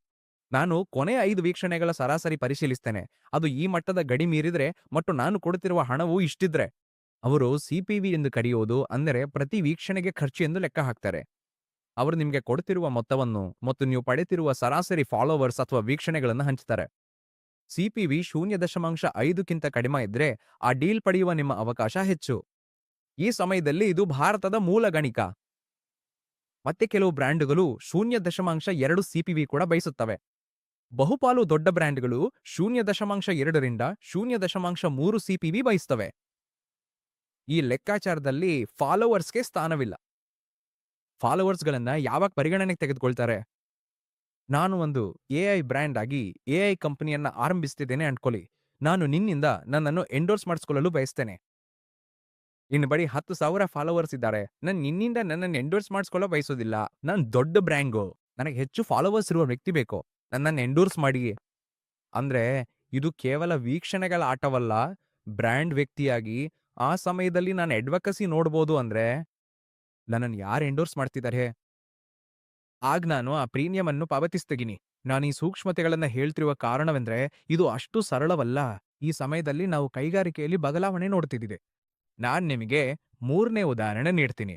ನಾನು ಕೊನೆ 5 ವೀಕ್ಷಣೆಗಳ ಸರಾಸರಿ ಪರಿಶೀಲಿಸ್ತೇನೆ. ಅದು ಈ ಮಟ್ಟದ ಗಡಿ ಮೀರಿದ್ರೆ ಮತ್ತು ನಾನು ಕೊಡುತ್ತಿರುವ ಹಣವು ಇಷ್ಟಿದ್ರೆ ಅವರು ಸಿಪಿವಿ ಎಂದು ಕರೆಯುವುದು, ಅಂದರೆ ಪ್ರತಿ ವೀಕ್ಷಣೆಗೆ ಖರ್ಚು ಎಂದು ಲೆಕ್ಕ ಹಾಕ್ತಾರೆ. ಅವರು ನಿಮಗೆ ಕೊಡುತ್ತಿರುವ ಮೊತ್ತವನ್ನು ಮತ್ತು ನೀವು ಪಡೆಯುತ್ತಿರುವ ಸರಾಸರಿ ಫಾಲೋವರ್ಸ್ ಅಥವಾ ವೀಕ್ಷಣೆಗಳನ್ನು ಹಂಚುತ್ತಾರೆ. ಸಿಪಿವಿ 0.5ಕ್ಕಿಂತ ಕಡಿಮೆ ಇದ್ರೆ ಆ ಡೀಲ್ ಪಡೆಯುವ ನಿಮ್ಮ ಅವಕಾಶ ಹೆಚ್ಚು. ಈ ಸಮಯದಲ್ಲಿ ಇದು ಭಾರತದ ಮೂಲ ಗಣಿಕ. ಮತ್ತೆ ಕೆಲವು ಬ್ರ್ಯಾಂಡ್ಗಳು 0.2 ಸಿಪಿವಿ ಕೂಡ ಬಯಸುತ್ತವೆ. ಬಹುಪಾಲು ದೊಡ್ಡ ಬ್ರ್ಯಾಂಡ್ಗಳು 0.2 ರಿಂದ 0.3 ಸಿಪಿವಿ ಬಯಸ್ತವೆ. ಈ ಲೆಕ್ಕಾಚಾರದಲ್ಲಿ ಫಾಲೋವರ್ಸ್ಗೆ ಸ್ಥಾನವಿಲ್ಲ. ಫಾಲೋವರ್ಸ್ಗಳನ್ನ ಯಾವಾಗ ಪರಿಗಣನೆಗೆ ತೆಗೆದುಕೊಳ್ತಾರೆ? ನಾನು ಒಂದು ಎಐ ಬ್ರ್ಯಾಂಡ್ ಆಗಿ ಎಐ ಕಂಪನಿಯನ್ನ ಆರಂಭಿಸ್ತಿದ್ದೇನೆ ಅನ್ಕೊಳ್ಳಿ. ನಾನು ನಿನ್ನಿಂದ ನನ್ನನ್ನು ಎಂಡೋರ್ಸ್ ಮಾಡಿಸ್ಕೊಳ್ಳಲು ಬಯಸ್ತೇನೆ. ನಿನ್ನ ಬಳಿ 10,000 ಫಾಲೋವರ್ಸ್ ಇದ್ದಾರೆ. ನಾನು ನಿನ್ನಿಂದ ನನ್ನನ್ನು ಎಂಡೋರ್ಸ್ ಮಾಡಿಸ್ಕೊಳ್ಳೋ ಬಯಸೋದಿಲ್ಲ. ನಾನು ದೊಡ್ಡ ಬ್ರ್ಯಾಂಡು. ನನಗೆ ಹೆಚ್ಚು ಫಾಲೋವರ್ಸ್ ಇರುವ ವ್ಯಕ್ತಿ ಬೇಕು. ನನ್ನನ್ನು ಎಂಡೋರ್ಸ್ ಮಾಡಿ. ಅಂದ್ರೆ ಇದು ಕೇವಲ ವೀಕ್ಷಣೆಗಳ ಆಟವಲ್ಲ. ಬ್ರ್ಯಾಂಡ್ ವ್ಯಕ್ತಿಯಾಗಿ ಆ ಸಮಯದಲ್ಲಿ ನಾನು ಅಡ್ವೊಕಸಿ ನೋಡ್ಬೋದು ಅಂದ್ರೆ ನನ್ನನ್ನು ಯಾರು ಎಂಡೋರ್ಸ್ ಮಾಡ್ತಿದ್ದಾರೆ? ಆಗ ನಾನು ಆ ಪ್ರೀಮಿಯಂ ಅನ್ನು ಪಾವತಿಸ್ತೀನಿ. ನಾನು ಈ ಸೂಕ್ಷ್ಮತೆಗಳನ್ನ ಹೇಳ್ತಿರುವ ಕಾರಣವೆಂದ್ರೆ ಇದು ಅಷ್ಟು ಸರಳವಲ್ಲ. ಈ ಸಮಯದಲ್ಲಿ ನಾವು ಕೈಗಾರಿಕೆಯಲ್ಲಿ ಬದಲಾವಣೆ ನೋಡ್ತಿದ್ದಿದೆ. ನಾನ್ ನಿಮಗೆ 3ನೇ ಉದಾಹರಣೆ ನೀಡ್ತೀನಿ.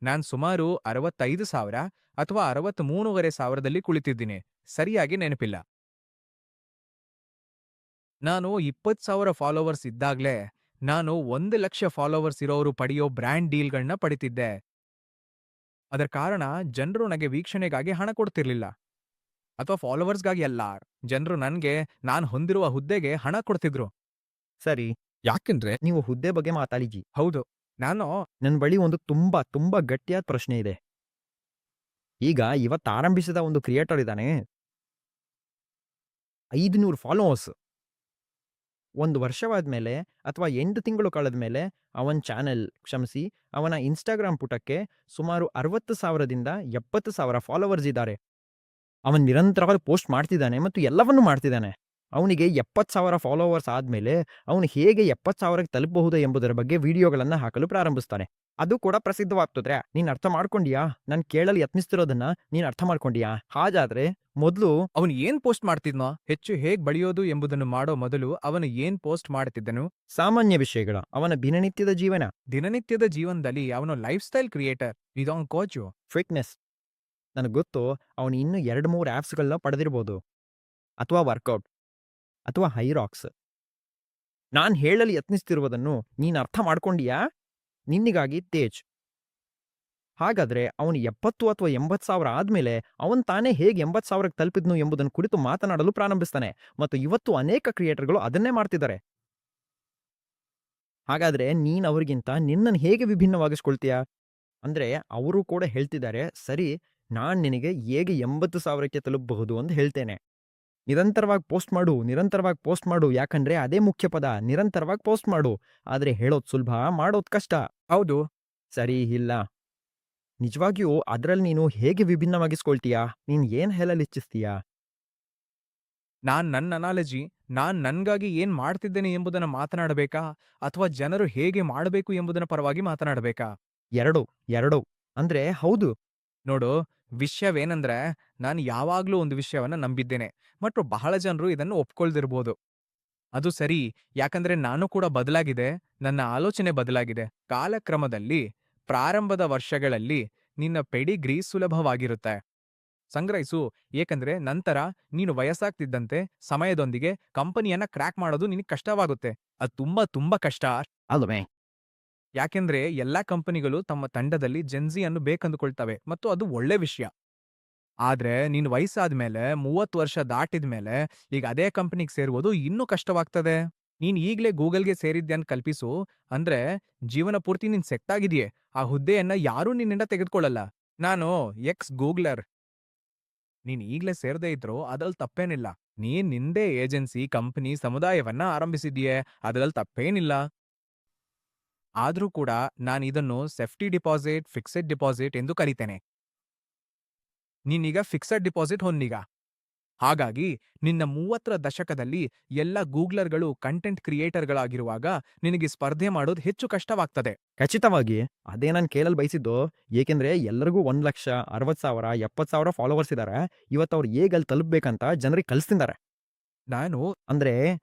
ನಾನ್ ಸುಮಾರು 65,000 ಅಥವಾ 63,500ದಲ್ಲಿ ಕುಳಿತಿದ್ದೀನಿ. ಸರಿಯಾಗಿ ನೆನಪಿಲ್ಲ. ನಾನು 20,000 ಫಾಲೋವರ್ಸ್ ಇದ್ದಾಗ್ಲೇ ನಾನು 1,00,000 ಫಾಲೋವರ್ಸ್ ಇರೋರು ಪಡೆಯೋ ಬ್ರ್ಯಾಂಡ್ ಡೀಲ್ಗಳನ್ನ ಪಡಿತಿದ್ದೆ. ಅದರ ಕಾರಣ ಜನರು ನನಗೆ ವೀಕ್ಷಣೆಗಾಗಿ ಹಣ ಕೊಡ್ತಿರ್ಲಿಲ್ಲ. ಅಥವಾ ಫಾಲೋವರ್ಸ್ಗಾಗಿ ಅಲ್ಲ. ಜನರು ನನ್ಗೆ ನಾನು ಹೊಂದಿರುವ ಹುದ್ದೆಗೆ ಹಣ ಕೊಡ್ತಿದ್ರು. ಸರಿ. ಯಾಕೆಂದ್ರೆ ನೀವು ಹುದ್ದೆ ಬಗ್ಗೆ ಮಾತಾಡಿಜಿ. ಹೌದು, ನಾನು ನನ್ನ ಬಳಿ ಒಂದು ತುಂಬಾ ಗಟ್ಟಿಯಾದ ಪ್ರಶ್ನೆ ಇದೆ. ಈಗ ಇವತ್ತು ಆರಂಭಿಸಿದ ಒಂದು ಕ್ರಿಯೇಟರ್ ಇದ್ದಾನೆ. 500 ಫಾಲೋವರ್ಸ್. 1 ವರ್ಷವಾದ್ಮೇಲೆ ಅಥವಾ 8 ತಿಂಗಳು ಕಳೆದ್ಮೇಲೆ ಅವನ ಇನ್ಸ್ಟಾಗ್ರಾಮ್ ಪುಟಕ್ಕೆ ಸುಮಾರು 60,000ದಿಂದ 70,000 ಫಾಲೋವರ್ಸ್ ಇದ್ದಾರೆ. ಅವನ್ ನಿರಂತರವಾಗಿ ಪೋಸ್ಟ್ ಮಾಡ್ತಿದ್ದಾನೆ ಮತ್ತು ಎಲ್ಲವನ್ನೂ ಮಾಡ್ತಿದ್ದಾನೆ. ಅವನಿಗೆ 70,000 ಫಾಲೋವರ್ಸ್ ಆದ್ಮೇಲೆ ಅವನು ಹೇಗೆ 70,000ಕ್ಕೆ ತಲುಪಬಹುದು ಎಂಬುದರ ಬಗ್ಗೆ ವಿಡಿಯೋಗಳನ್ನ ಹಾಕಲು ಪ್ರಾರಂಭಿಸ್ತಾನೆ. ಅದು ಕೂಡ ಪ್ರಸಿದ್ಧವಾಗ್ತದ್ರೆ ನೀನ್ ಅರ್ಥ ಮಾಡ್ಕೊಂಡಿಯಾ? ನಾನು ಕೇಳಲು ಯತ್ನಿಸ್ತಿರೋದನ್ನ ನೀನ್ ಅರ್ಥ ಮಾಡ್ಕೊಂಡಿಯಾ? ಹಾಗಾದ್ರೆ ಮೊದಲು ಅವನು ಏನ್ ಪೋಸ್ಟ್ ಮಾಡ್ತಿದ್ನೋ, ಹೆಚ್ಚು ಹೇಗ್ ಬೆಳೆಯೋದು ಎಂಬುದನ್ನು ಮಾಡೋ ಮೊದಲು ಅವನು ಏನ್ ಪೋಸ್ಟ್ ಮಾಡ್ತಿದ್ದನು? ಸಾಮಾನ್ಯ ವಿಷಯಗಳ ಅವನ ದಿನನಿತ್ಯದ ಜೀವನ, ದಿನನಿತ್ಯದ ಜೀವನದಲ್ಲಿ ಅವನು ಲೈಫ್ ಸ್ಟೈಲ್ ಕ್ರಿಯೇಟರ್, ಇದೊಂದು ಕೋಚು. ಫಿಟ್ನೆಸ್. ನನಗೆ ಗೊತ್ತು ಅವನು ಇನ್ನೂ 2-3 ಆ್ಯಪ್ಸ್ಗಳನ್ನ ಪಡೆದಿರ್ಬೋದು, ಅಥವಾ ವರ್ಕೌಟ್, ಅಥವಾ ಹೈರಾಕ್ಸ್. ನಾನ್ ಹೇಳಲು ಯತ್ನಿಸ್ತಿರುವುದನ್ನು ನೀನ್ ಅರ್ಥ ಮಾಡ್ಕೊಂಡಿಯಾ? ನಿನ್ನಿಗಾಗಿ ತೇಜ್. ಹಾಗಾದ್ರೆ ಅವನು 70 ಅಥವಾ 80,000 ಆದ್ಮೇಲೆ ಅವನ್ ತಾನೇ ಹೇಗೆ 80,000ಕ್ಕೆ ತಲುಪಿದ್ನು ಎಂಬುದನ್ನು ಕುರಿತು ಮಾತನಾಡಲು ಪ್ರಾರಂಭಿಸ್ತಾನೆ. ಮತ್ತು ಇವತ್ತು ಅನೇಕ ಕ್ರಿಯೇಟರ್ಗಳು ಅದನ್ನೇ ಮಾಡ್ತಿದ್ದಾರೆ. ಹಾಗಾದ್ರೆ ನೀನ್ ಅವರಿಗಿಂತ ನಿನ್ನನ್ನು ಹೇಗೆ ವಿಭಿನ್ನವಾಗಿಸ್ಕೊಳ್ತೀಯಾ? ಅಂದ್ರೆ ಅವರು ಕೂಡ ಹೇಳ್ತಿದ್ದಾರೆ, ಸರಿ ನಾನು ನಿನಗೆ ಹೇಗೆ 80,000ಕ್ಕೆ ತಲುಪಬಹುದು ಅಂತ ಹೇಳ್ತೇನೆ. ನಿರಂತರವಾಗಿ ಪೋಸ್ಟ್ ಮಾಡು, ನಿರಂತರವಾಗಿ ಪೋಸ್ಟ್ ಮಾಡು. ಯಾಕಂದ್ರೆ ಅದೇ ಮುಖ್ಯ ಪದ. ನಿರಂತರವಾಗಿ ಪೋಸ್ಟ್ ಮಾಡು. ಆದ್ರೆ ಹೇಳೋದು ಸುಲಭ, ಮಾಡೋದು ಕಷ್ಟ. ಹೌದು. ಸರಿ, ಇಲ್ಲ. ನಿಜವಾಗಿಯೂ ಅದ್ರಲ್ಲಿ ನೀನು ಹೇಗೆ ವಿಭಿನ್ನವಾಗಿಸ್ಕೊಳ್ತೀಯಾ? ನೀನ್ ಏನ್ ಹೇಳಲು ಇಚ್ಛಿಸ್ತೀಯಾ? ನನ್ನ ಅನಾಲಜಿ, ನನ್ಗಾಗಿ ಏನ್ ಮಾಡ್ತಿದ್ದೇನೆ ಎಂಬುದನ್ನ ಮಾತನಾಡಬೇಕಾ? ಅಥವಾ ಜನರು ಹೇಗೆ ಮಾಡಬೇಕು ಎಂಬುದರ ಪರವಾಗಿ ಮಾತನಾಡಬೇಕಾ? 2 ಅಂದ್ರೆ ಹೌದು. ನೋಡು, ವಿಷಯವೇನಂದ್ರೆ, ನಾನು ಯಾವಾಗ್ಲೂ ಒಂದು ವಿಷಯವನ್ನ ನಂಬಿದ್ದೇನೆ ಮತ್ತು ಬಹಳ ಜನರು ಇದನ್ನು ಒಪ್ಕೊಳ್ದಿರ್ಬೋದು. ಅದು ಸರಿ, ಯಾಕಂದ್ರೆ ನಾನು ಕೂಡ ಬದಲಾಗಿದೆ, ನನ್ನ ಆಲೋಚನೆ ಬದಲಾಗಿದೆ. ಕಾಲಕ್ರಮದಲ್ಲಿ, ಪ್ರಾರಂಭದ ವರ್ಷಗಳಲ್ಲಿ ನಿನ್ನ ಪೆಡಿಗ್ರಿ ಸುಲಭವಾಗಿರುತ್ತೆ. ಸಂಗ್ರಹಿಸು, ಏಕೆಂದ್ರೆ ನಂತರ ನೀನು ವಯಸ್ಸಾಗ್ತಿದ್ದಂತೆ ಸಮಯದೊಂದಿಗೆ ಕಂಪನಿಯನ್ನ ಕ್ರ್ಯಾಕ್ ಮಾಡೋದು ನಿನಗೆ ಕಷ್ಟವಾಗುತ್ತೆ. ಅದು ತುಂಬಾ ತುಂಬಾ ಕಷ್ಟ. ಅಲ್ವೇ? ಯಾಕೆಂದ್ರೆ ಎಲ್ಲಾ ಕಂಪನಿಗಳು ತಮ್ಮ ತಂಡದಲ್ಲಿ ಜೆನ್‌ಜಿ ಅನ್ನು ಬೇಕಂದುಕೊಳ್ತವೆ ಮತ್ತು ಅದು ಒಳ್ಳೆ ವಿಷಯ. ಆದ್ರೆ ನೀನು ವಯಸ್ಸಾದ್ಮೇಲೆ 30 ವರ್ಷ ದಾಟಿದ್ಮೇಲೆ ಈಗ ಅದೇ ಕಂಪನಿಗೆ ಸೇರುವುದು ಇನ್ನೂ ಕಷ್ಟವಾಗ್ತದೆ. ನೀನ್ ಈಗ್ಲೇ ಗೂಗಲ್‌ಗೆ ಸೇರಿದ್ದೆ ಅಂತ ಕಲ್ಪಿಸು. ಅಂದ್ರೆ ಜೀವನ ಪೂರ್ತಿ ನೀನ್ ಸೆಟ್ ಆಗಿದೀಯೆ. ಆ ಹುದ್ದೆಯನ್ನ ಯಾರೂ ನಿನ್ನಿಂದ ತೆಗೆದುಕೊಳ್ಳಲ್ಲ. ನಾನು ಎಕ್ಸ್ ಗೂಗ್ಲರ್. ನೀನ್ ಈಗ್ಲೇ ಸೇರದೇ ಇದ್ರೂ ಅದ್ರಲ್ಲಿ ತಪ್ಪೇನಿಲ್ಲ. ನೀನ್ ನಿಂದೇ ಏಜೆನ್ಸಿ, ಕಂಪನಿ, ಸಮುದಾಯವನ್ನ ಆರಂಭಿಸಿದ್ದೀಯೆ. ಅದ್ರಲ್ಲಿ ತಪ್ಪೇನಿಲ್ಲ. ಆದ್ರೂ ಕೂಡ ನಾನಿದನ್ನು ಸೇಫ್ಟಿ ಡಿಪಾಸಿಟ್, ಫಿಕ್ಸೆಡ್ ಡಿಪಾಸಿಟ್ ಎಂದು ಕರೀತೇನೆ. ನೀನೀಗ ಫಿಕ್ಸೆಡ್ ಡಿಪಾಸಿಟ್ ಹೊಂದೀಗ. ಹಾಗಾಗಿ ನಿನ್ನ 30ರ ದಶಕದಲ್ಲಿ ಎಲ್ಲ ಗೂಗ್ಲರ್ಗಳು ಕಂಟೆಂಟ್ ಕ್ರಿಯೇಟರ್‌ಗಳಾಗಿರುವಾಗ ನಿನಗೆ ಸ್ಪರ್ಧೆ ಮಾಡೋದು ಹೆಚ್ಚು ಕಷ್ಟವಾಗ್ತದೆ. ಖಚಿತವಾಗಿ. ಅದೇ ನಾನು ಕೇಳಲು ಬಯಸಿದ್ದು. ಏಕೆಂದ್ರೆ ಎಲ್ಲರಿಗೂ 1,00,000, 60,000, 70,000 ಫಾಲೋವರ್ಸ್ ಇದಾರೆ. ಇವತ್ತು ಅವ್ರು ಹೇಗೆ ಅಲ್ಲಿ ತಲುಪಬೇಕಂತ ಜನರಿಗೆ ಕಲಿಸ್ತಿದ್ದಾರೆ. ನಾನು ಅಂದ್ರೆ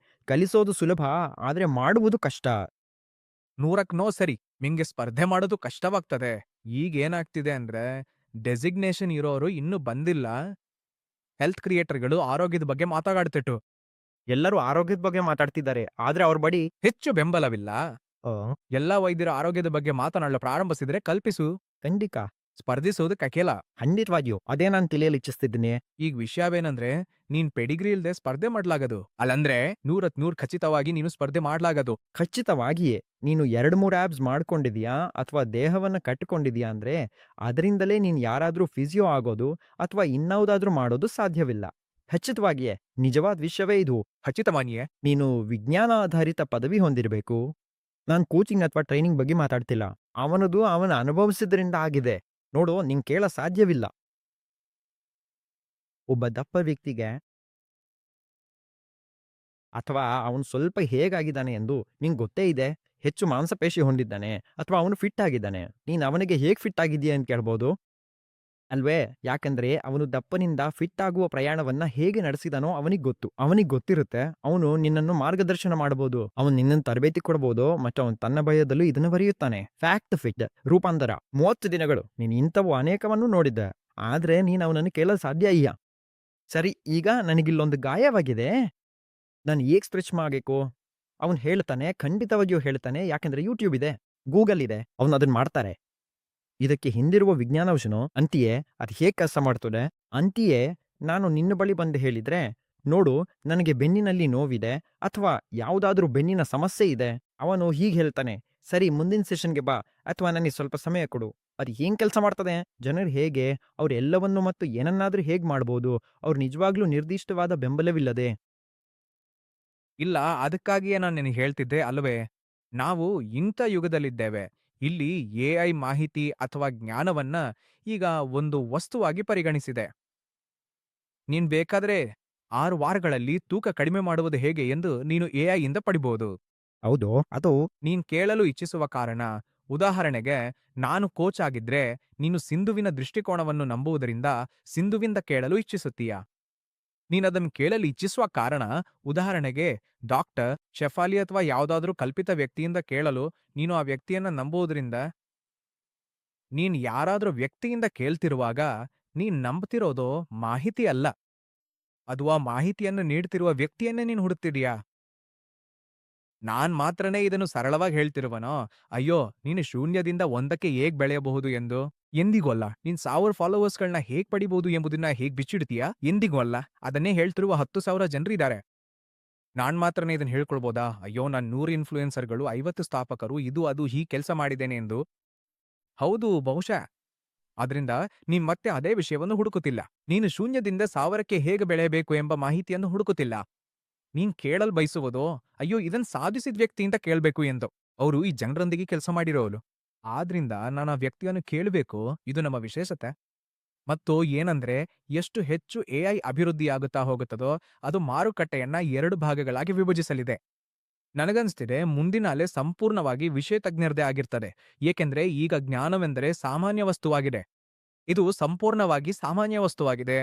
ಕಲಿಸೋದು ಸುಲಭ, ಆದ್ರೆ ಮಾಡುವುದು ಕಷ್ಟ. 100ಕ್ಕೆ ನೋ ಸರಿ. ನಿಂಗೆ ಸ್ಪರ್ಧೆ ಮಾಡೋದು ಕಷ್ಟವಾಗ್ತದೆ. ಈಗೇನಾಗ್ತಿದೆ ಅಂದ್ರೆ, ಡೆಸಿಗ್ನೇಷನ್ ಇರೋರು ಇನ್ನೂ ಬಂದಿಲ್ಲ. ಹೆಲ್ತ್ ಕ್ರಿಯೇಟರ್‌ಗಳು ಆರೋಗ್ಯದ ಬಗ್ಗೆ ಮಾತಾಡ್ತಿಟ್ಟು ಎಲ್ಲರೂ ಆರೋಗ್ಯದ ಬಗ್ಗೆ ಮಾತಾಡ್ತಿದ್ದಾರೆ. ಆದ್ರೆ ಅವ್ರ ಬಳಿ ಹೆಚ್ಚು ಬೆಂಬಲವಿಲ್ಲ. ಆ, ಎಲ್ಲಾ ವೈದ್ಯರು ಆರೋಗ್ಯದ ಬಗ್ಗೆ ಮಾತನಾಡಲು ಪ್ರಾರಂಭಿಸಿದ್ರೆ ಕಲ್ಪಿಸು. ಖಂಡಿತ. ಸ್ಪರ್ಧಿಸೋದಕ್ಕೆ ಅಕೇಲ. ಖಂಡಿತವಾಗಿಯೂ. ಅದೇ ನಾನು ತಿಳಿಯಲು ಇಚ್ಛಿಸ್ತಿದ್ದೀನಿ. ಈಗ ವಿಷಯವೇನಂದ್ರೆ, ನೀನ್ ಪೆಡಿಗ್ರಿ ಇಲ್ದೆ ಸ್ಪರ್ಧೆ ಮಾಡ್ಲಾಗದು. ಅಲ್ಲಂದ್ರೆ 100ಕ್ಕೆ 100 ಖಚಿತವಾಗಿ ನೀನು ಸ್ಪರ್ಧೆ ಮಾಡ್ಲಾಗದು. ಖಚಿತವಾಗಿಯೇ. ನೀನು 2-3 ಆಬ್ಸ್ ಮಾಡ್ಕೊಂಡಿದೀಯಾ ಅಥವಾ ದೇಹವನ್ನ ಕಟ್ಟಿಕೊಂಡಿದೀಯಾ ಅಂದ್ರೆ ಅದರಿಂದಲೇ ನೀನು ಯಾರಾದ್ರೂ ಫಿಸಿಯೋ ಆಗೋದು ಅಥವಾ ಇನ್ನಾವುದಾದ್ರೂ ಮಾಡೋದು ಸಾಧ್ಯವಿಲ್ಲ. ಖಚಿತವಾಗಿಯೇ. ನಿಜವಾದ ವಿಷಯವೇ ಇದು. ಖಚಿತಮಾನಿಯೇ? ನೀನು ವಿಜ್ಞಾನ ಆಧಾರಿತ ಪದವಿ ಹೊಂದಿರಬೇಕು. ನಾನು ಕೋಚಿಂಗ್ ಅಥವಾ ಟ್ರೈನಿಂಗ್ ಬಗ್ಗೆ ಮಾತಾಡ್ತಿಲ್ಲ. ಅವನದು ಅವನ ಅನುಭವಿಸಿದ್ರಿಂದ ಆಗಿದೆ. ನೋಡು, ನಿಂಗೆ ಕೇಳ ಸಾಧ್ಯವಿಲ್ಲ. ಒಬ್ಬ ದಪ್ಪ ವ್ಯಕ್ತಿಗೆ ಅಥವಾ ಅವನು ಸ್ವಲ್ಪ ಹೇಗಾಗಿದ್ದಾನೆ ಎಂದು ನಿಂಗೆ ಗೊತ್ತೇ ಇದೆ. ಹೆಚ್ಚು ಮಾಂಸಪೇಶಿ ಹೊಂದಿದ್ದಾನೆ ಅಥವಾ ಅವನು ಫಿಟ್ ಆಗಿದ್ದಾನೆ. ನೀನು ಅವನಿಗೆ ಹೇಗೆ ಫಿಟ್ ಆಗಿದ್ದೀಯ ಅಂತ ಕೇಳ್ಬೋದು ಅಲ್ವೇ? ಯಾಕಂದ್ರೆ ಅವನು ದಪ್ಪನಿಂದ ಫಿಟ್ ಆಗುವ ಪ್ರಯಾಣವನ್ನ ಹೇಗೆ ನಡೆಸಿದಾನೋ ಅವನಿಗೆ ಗೊತ್ತು. ಅವನಿಗೆ ಗೊತ್ತಿರುತ್ತೆ. ಅವನು ನಿನ್ನನ್ನು ಮಾರ್ಗದರ್ಶನ ಮಾಡಬಹುದು. ಅವನು ನಿನ್ನನ್ನು ತರಬೇತಿ ಕೊಡಬಹುದು ಮತ್ತು ಅವನು ತನ್ನ ಭಯದಲ್ಲೂ ಇದನ್ನು ಬರೆಯುತ್ತಾನೆ. ಫ್ಯಾಕ್ಟ್ ಫಿಟ್ ರೂಪಾಂತರ 30 ದಿನಗಳು. ನೀನು ಇಂಥವು ಅನೇಕವನ್ನು ನೋಡಿದ್ದೆ. ಆದ್ರೆ ನೀನು ಅವನನ್ನು ಕೇಳಲು ಸಾಧ್ಯ ಇಲ್ಲ. ಸರಿ, ಈಗ ನನಗಿಲ್ಲೊಂದು ಗಾಯವಾಗಿದೆ. ನಾನು ಹೇಗೆ ಸ್ಟ್ರೆಚ್ ಮಾಡಬೇಕು? ಅವನು ಹೇಳ್ತಾನೆ, ಖಂಡಿತವಾಗಿಯೂ ಹೇಳ್ತಾನೆ. ಯಾಕಂದ್ರೆ ಯೂಟ್ಯೂಬ್ ಇದೆ, ಗೂಗಲ್ ಇದೆ. ಅವನು ಅದನ್ನ ಮಾಡ್ತಾರೆ. ಇದಕ್ಕೆ ಹಿಂದಿರುವ ವಿಜ್ಞಾನವಶನು ಅಂತೆಯೇ ಅದು ಹೇಗೆ ಕೆಲಸ ಮಾಡ್ತದೆ ಅಂತೆಯೇ ನಾನು ನಿನ್ನ ಬಳಿ ಬಂದು ಹೇಳಿದ್ರೆ, ನೋಡು, ನನಗೆ ಬೆನ್ನಿನಲ್ಲಿ ನೋವಿದೆ ಅಥವಾ ಯಾವುದಾದ್ರೂ ಬೆನ್ನಿನ ಸಮಸ್ಯೆ ಇದೆ. ಅವನು ಹೀಗೆ ಹೇಳ್ತಾನೆ, ಸರಿ ಮುಂದಿನ ಸೆಷನ್ಗೆ ಬಾ ಅಥವಾ ನನಗೆ ಸ್ವಲ್ಪ ಸಮಯ ಕೊಡು. ಅದು ಏನ್ ಕೆಲಸ ಮಾಡ್ತದೆ? ಜನರು ಹೇಗೆ ಅವ್ರು ಎಲ್ಲವನ್ನು ಮತ್ತು ಏನನ್ನಾದ್ರೂ ಹೇಗೆ ಮಾಡ್ಬೋದು? ಅವ್ರು ನಿಜವಾಗ್ಲೂ ನಿರ್ದಿಷ್ಟವಾದ ಬೆಂಬಲವಿಲ್ಲದೆ. ಇಲ್ಲ, ಅದಕ್ಕಾಗಿಯೇ ನಾನು ನಿನಗೆ ಹೇಳ್ತಿದ್ದೆ ಅಲ್ವೇ? ನಾವು ಇಂಥ ಯುಗದಲ್ಲಿದ್ದೇವೆ. ಇಲ್ಲಿ ಎಐ ಮಾಹಿತಿ ಅಥವಾ ಜ್ಞಾನವನ್ನ ಈಗ ಒಂದು ವಸ್ತುವಾಗಿ ಪರಿಗಣಿಸಿದೆ. ನೀನ್ ಬೇಕಾದ್ರೆ 6 ವಾರಗಳಲ್ಲಿ ತೂಕ ಕಡಿಮೆ ಮಾಡುವುದು ಹೇಗೆ ಎಂದು ನೀನು ಎಐಯಿಂದ ಪಡಿಬಹುದು. ಹೌದು, ಅದು ನೀನ್ ಕೇಳಲು ಇಚ್ಛಿಸುವ ಕಾರಣ, ಉದಾಹರಣೆಗೆ, ನಾನು ಕೋಚ್ ಆಗಿದ್ರೆ ನೀನು ಸಿಂಧುವಿನ ದೃಷ್ಟಿಕೋನವನ್ನು ನಂಬುವುದರಿಂದ ಸಿಂಧುವಿಂದ ಕೇಳಲು ಇಚ್ಛಿಸುತ್ತೀಯ. ನೀನದನ್ನು ಕೇಳಲು ಇಚ್ಛಿಸುವ ಕಾರಣ, ಉದಾಹರಣೆಗೆ ಡಾಕ್ಟರ್, ಶೆಫಾಲಿ ಅಥವಾ ಯಾವುದಾದ್ರೂ ಕಲ್ಪಿತ ವ್ಯಕ್ತಿಯಿಂದ ಕೇಳಲು ನೀನು ಆ ವ್ಯಕ್ತಿಯನ್ನ ನಂಬುವುದರಿಂದ. ನೀನ್ ಯಾರಾದ್ರೂ ವ್ಯಕ್ತಿಯಿಂದ ಕೇಳ್ತಿರುವಾಗ ನೀನ್ ನಂಬ್ತಿರೋದು ಮಾಹಿತಿ ಅಲ್ಲ. ಅದು ಆ ಮಾಹಿತಿಯನ್ನು ನೀಡ್ತಿರುವ ವ್ಯಕ್ತಿಯನ್ನೇ ನೀನು ಹುಡುಕ್ತಿದೀಯಾ? ನಾನ್ ಮಾತ್ರನೇ ಇದನ್ನು ಸರಳವಾಗಿ ಹೇಳ್ತಿರುವನೋ? ಅಯ್ಯೋ, ನೀನು ಶೂನ್ಯದಿಂದ 1ಕ್ಕೆ ಹೇಗ್ ಬೆಳೆಯಬಹುದು ಎಂದು? ಎಂದಿಗೂ ಅಲ್ಲ. ನೀನ್ 1000 ಫಾಲೋವರ್ಸ್‌ಗಳನ್ನ ಹೇಗ್ ಪಡಿಬಹುದು ಎಂಬುದನ್ನ ಹೇಗ್ ಬಿಚ್ಚಿಡ್ತೀಯಾ? ಎಂದಿಗೂ ಅಲ್ಲ. ಅದನ್ನೇ ಹೇಳ್ತಿರುವ 10,000 ಜನರಿದ್ದಾರೆ. ನಾನ್ ಮಾತ್ರನೇ ಇದನ್ನ ಹೇಳ್ಕೊಳ್ಬೋದಾ? ಅಯ್ಯೋ, ನಾನ್ 100 ಇನ್‌ಫ್ಲುಯೆನ್ಸರ್‌ಗಳು, 50 ಸ್ಥಾಪಕರು, ಇದು ಅದು ಹೀಗ್ ಕೆಲ್ಸ ಮಾಡಿದ್ದೇನೆ ಎಂದು. ಹೌದು, ಬಹುಶಃ. ಆದ್ರಿಂದ ನೀನ್ ಮತ್ತೆ ಅದೇ ವಿಷಯವನ್ನು ಹುಡುಕುತ್ತಿಲ್ಲ. ನೀನು ಶೂನ್ಯದಿಂದ ಸಾವಿರಕ್ಕೆ ಹೇಗೆ ಬೆಳೆಯಬೇಕು ಎಂಬ ಮಾಹಿತಿಯನ್ನು ಹುಡುಕುತ್ತಿಲ್ಲ. ನೀನ್ ಕೇಳಲ್ ಬಯಸುವುದು, ಅಯ್ಯೋ ಇದನ್ ಸಾಧಿಸಿದ ವ್ಯಕ್ತಿಯಿಂದ ಕೇಳ್ಬೇಕು ಎಂದು. ಅವರು ಈ ಜನರೊಂದಿಗೆ ಕೆಲಸ ಮಾಡಿರೋರು. ಆದ್ರಿಂದ ನಾನು ಆ ವ್ಯಕ್ತಿಯನ್ನು ಕೇಳಬೇಕು, ಇದು ನಮ್ಮ ವಿಶೇಷತೆ. ಮತ್ತು ಏನಂದ್ರೆ, ಎಷ್ಟು ಹೆಚ್ಚು ಎಐ ಅಭಿವೃದ್ಧಿಯಾಗುತ್ತಾ ಹೋಗುತ್ತದೋ, ಅದು ಮಾರುಕಟ್ಟೆಯನ್ನ 2 ಭಾಗಗಳಾಗಿ ವಿಭಜಿಸಲಿದೆ. ನನಗನ್ಸ್ತಿದೆ ಮುಂದಿನ ಅಲೆ ಸಂಪೂರ್ಣವಾಗಿ ವಿಷಯ ತಜ್ಞರದೇ ಆಗಿರ್ತದೆ. ಏಕೆಂದ್ರೆ ಈಗ ಜ್ಞಾನವೆಂದರೆ ಸಾಮಾನ್ಯ ವಸ್ತುವಾಗಿದೆ. ಇದು ಸಂಪೂರ್ಣವಾಗಿ ಸಾಮಾನ್ಯ ವಸ್ತುವಾಗಿದೆ.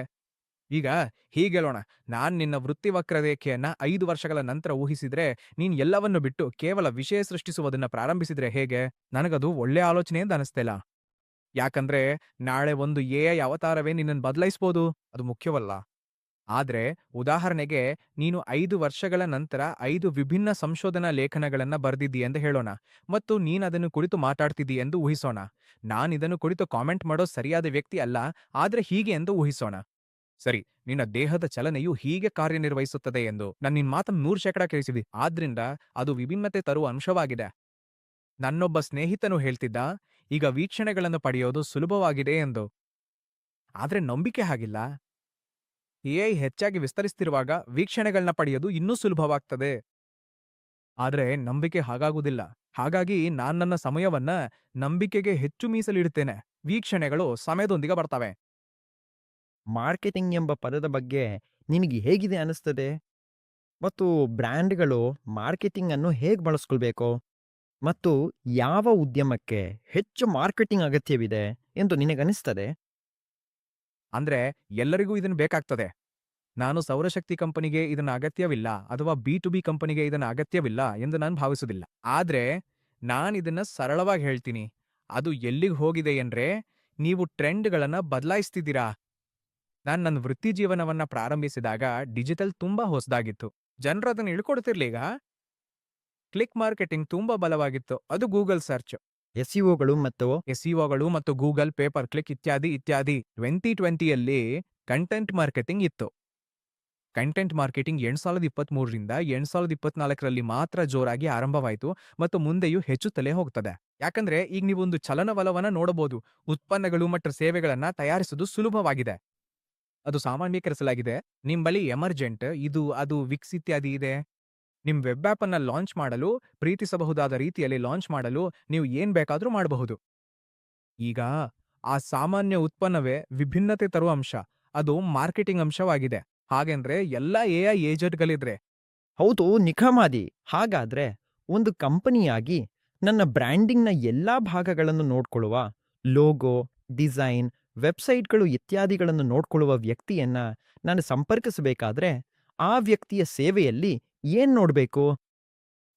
ಈಗ ಹೀಗೇಳೋಣ, ನಾನ್ ನಿನ್ನ ವೃತ್ತಿ ವಕ್ರರೇಖೆಯನ್ನ 5 ವರ್ಷಗಳ ನಂತರ ಊಹಿಸಿದ್ರೆ, ನೀನ್ ಎಲ್ಲವನ್ನು ಬಿಟ್ಟು ಕೇವಲ ವಿಷಯ ಸೃಷ್ಟಿಸುವುದನ್ನ ಪ್ರಾರಂಭಿಸಿದ್ರೆ ಹೇಗೆ? ನನಗದು ಒಳ್ಳೆ ಆಲೋಚನೆ ಅಂತ ಅನಿಸ್ತಿಲ್ಲ. ಯಾಕಂದ್ರೆ ನಾಳೆ ಒಂದು ಎಐ ಅವತಾರವೇ ನಿನ್ನನ್ನು ಬದಲಾಯಿಸ್ಬೋದು. ಅದು ಮುಖ್ಯವಲ್ಲ. ಆದ್ರೆ ಉದಾಹರಣೆಗೆ ನೀನು 5 ವರ್ಷಗಳ ನಂತರ 5 ವಿಭಿನ್ನ ಸಂಶೋಧನಾ ಲೇಖನಗಳನ್ನ ಬರೆದಿದ್ದೀ ಎಂದು ಹೇಳೋಣ, ಮತ್ತು ನೀನದನ್ನು ಕುರಿತು ಮಾತಾಡ್ತಿದ್ದೀ ಎಂದು ಊಹಿಸೋಣ. ನಾನಿದನ್ನು ಕುರಿತು ಕಾಮೆಂಟ್ ಮಾಡೋ ಸರಿಯಾದ ವ್ಯಕ್ತಿ ಅಲ್ಲ, ಆದ್ರೆ ಹೀಗೆ ಎಂದು ಊಹಿಸೋಣ. ಸರಿ, ನಿನ್ನ ದೇಹದ ಚಲನೆಯು ಹೀಗೆ ಕಾರ್ಯನಿರ್ವಹಿಸುತ್ತದೆ ಎಂದು ನಾನು ನಿನ್ ಮಾತನ್ನು 100% ಕೇಳಿಸಿದಿ. ಆದ್ರಿಂದ ಅದು ವಿಭಿನ್ನತೆ ತರುವ ಅಂಶವಾಗಿದೆ. ನನ್ನೊಬ್ಬ ಸ್ನೇಹಿತನು ಹೇಳ್ತಿದ್ದ, ಈಗ ವೀಕ್ಷಣೆಗಳನ್ನು ಪಡೆಯೋದು ಸುಲಭವಾಗಿದೆ ಎಂದು. ಆದ್ರೆ ನಂಬಿಕೆ ಹಾಗಿಲ್ಲ. ಎಐ ಹೆಚ್ಚಾಗಿ ವಿಸ್ತರಿಸ್ತಿರುವಾಗ ವೀಕ್ಷಣೆಗಳನ್ನ ಪಡೆಯೋದು ಇನ್ನೂ ಸುಲಭವಾಗ್ತದೆ. ಆದ್ರೆ ನಂಬಿಕೆ ಹಾಗಾಗುವುದಿಲ್ಲ. ಹಾಗಾಗಿ ನಾನ್ ನನ್ನ ಸಮಯವನ್ನ ನಂಬಿಕೆಗೆ ಹೆಚ್ಚು ಮೀಸಲಿಡುತ್ತೇನೆ. ವೀಕ್ಷಣೆಗಳು ಸಮಯದೊಂದಿಗೆ ಬರ್ತವೆ. ಮಾರ್ಕೆಟಿಂಗ್ ಎಂಬ ಪದದ ಬಗ್ಗೆ ನಿನಗೆ ಹೇಗಿದೆ ಅನಿಸ್ತದೆ? ಮತ್ತು ಬ್ರ್ಯಾಂಡ್‌ಗಳು ಮಾರ್ಕೆಟಿಂಗ್ ಅನ್ನು ಹೇಗೆ ಬಳಸ್ಕೊಳ್ಬೇಕು? ಮತ್ತು ಯಾವ ಉದ್ಯಮಕ್ಕೆ ಹೆಚ್ಚು ಮಾರ್ಕೆಟಿಂಗ್ ಅಗತ್ಯವಿದೆ ಎಂದು ನಿನಗನಿಸ್ತದೆ? ಅಂದ್ರೆ ಎಲ್ಲರಿಗೂ ಇದನ್ನ ಬೇಕಾಗ್ತದೆ. ನಾನು ಸೌರಶಕ್ತಿ ಕಂಪನಿಗೆ ಇದನ್ನ ಅಗತ್ಯವಿಲ್ಲ ಅಥವಾ ಬಿ2ಬಿ ಕಂಪನಿಗೆ ಇದನ್ನ ಅಗತ್ಯವಿಲ್ಲ ಎಂದು ನಾನು ಭಾವಿಸುವುದಿಲ್ಲ. ಆದ್ರೆ ನಾನಿದನ್ನ ಸರಳವಾಗಿ ಹೇಳ್ತೀನಿ. ಅದು ಎಲ್ಲಿಗೆ ಹೋಗಿದೆ ಅಂದ್ರೆ, ನೀವು ಟ್ರೆಂಡ್‌ಗಳನ್ನ ಬದಲಾಯಿಸ್ತಿದ್ದೀರಾ. ನಾನ್ ನನ್ನ ವೃತ್ತಿ ಜೀವನವನ್ನ ಪ್ರಾರಂಭಿಸಿದಾಗ ಡಿಜಿಟಲ್ ತುಂಬಾ ಹೊಸದಾಗಿತ್ತು. ಜನರು ಅದನ್ನ ಇಳ್ಕೊಡ್ತಿರ್ಲೀಗ. ಕ್ಲಿಕ್ ಮಾರ್ಕೆಟಿಂಗ್ ತುಂಬಾ ಬಲವಾಗಿತ್ತು. ಅದು ಗೂಗಲ್ ಸರ್ಚ್, ಎಸ್‌ಇಒಗಳು ಮತ್ತು ಎಸ್ಇಒಗಳು ಮತ್ತು ಗೂಗಲ್ ಪೇಪರ್ ಕ್ಲಿಕ್ ಇತ್ಯಾದಿ ಇತ್ಯಾದಿ. 2020ಯಲ್ಲಿ ಕಂಟೆಂಟ್ ಮಾರ್ಕೆಟಿಂಗ್ ಇತ್ತು. ಕಂಟೆಂಟ್ ಮಾರ್ಕೆಟಿಂಗ್ 2023ರಿಂದ 2024ರಲ್ಲಿ ಮಾತ್ರ ಜೋರಾಗಿ ಆರಂಭವಾಯಿತು ಮತ್ತು ಮುಂದೆಯೂ ಹೆಚ್ಚುತ್ತಲೇ ಹೋಗ್ತದೆ. ಯಾಕಂದ್ರೆ ಈಗ ನೀವೊಂದು ಚಲನವಲವನ್ನ ನೋಡಬಹುದು. ಉತ್ಪನ್ನಗಳು ಮತ್ತು ಸೇವೆಗಳನ್ನ ತಯಾರಿಸುವುದು ಸುಲಭವಾಗಿದೆ. ಅದು ಸಾಮಾನ್ಯೀಕರಿಸಲಾಗಿದೆ. ನಿಮ್ ಬಳಿ ಎಮರ್ಜೆಂಟ್, ಇದು ಅದು ವಿಕ್ಸ್ ಇತ್ಯಾದಿ ಇದೆ. ನಿಮ್ ವೆಬ್ ಆಪ್ ಅನ್ನ ಲಾಂಚ್ ಮಾಡಲು, ಪ್ರೀತಿಸಬಹುದಾದ ರೀತಿಯಲ್ಲಿ ಲಾಂಚ್ ಮಾಡಲು ನೀವು ಏನ್ ಬೇಕಾದ್ರೂ ಮಾಡಬಹುದು. ಈಗ ಆ ಸಾಮಾನ್ಯ ಉತ್ಪನ್ನವೇ ವಿಭಿನ್ನತೆ ತರುವ ಅಂಶ. ಅದು ಮಾರ್ಕೆಟಿಂಗ್ ಅಂಶವಾಗಿದೆ. ಹಾಗೆಂದ್ರೆ ಎಲ್ಲಾ ಎಐ ಏಜೆಂಟ್‌ಗಳಿದ್ರೆ ಹೌದು, ನಿಖಮಾದಿ. ಹಾಗಾದ್ರೆ ಒಂದು ಕಂಪನಿಯಾಗಿ ನನ್ನ ಬ್ರ್ಯಾಂಡಿಂಗ್‌ನ ಎಲ್ಲಾ ಭಾಗಗಳನ್ನು ನೋಡ್ಕೊಳ್ಳುವ ಲೋಗೋ, ಡಿಸೈನ್, ವೆಬ್‌ಸೈಟ್‌ಗಳು ಇತ್ಯಾದಿಗಳನ್ನು ನೋಡ್ಕೊಳ್ಳುವ ವ್ಯಕ್ತಿಯನ್ನ ನಾನು ಸಂಪರ್ಕಿಸಬೇಕಾದ್ರೆ ಆ ವ್ಯಕ್ತಿಯ ಸೇವೆಯಲ್ಲಿ ಏನ್ ನೋಡ್ಬೇಕು?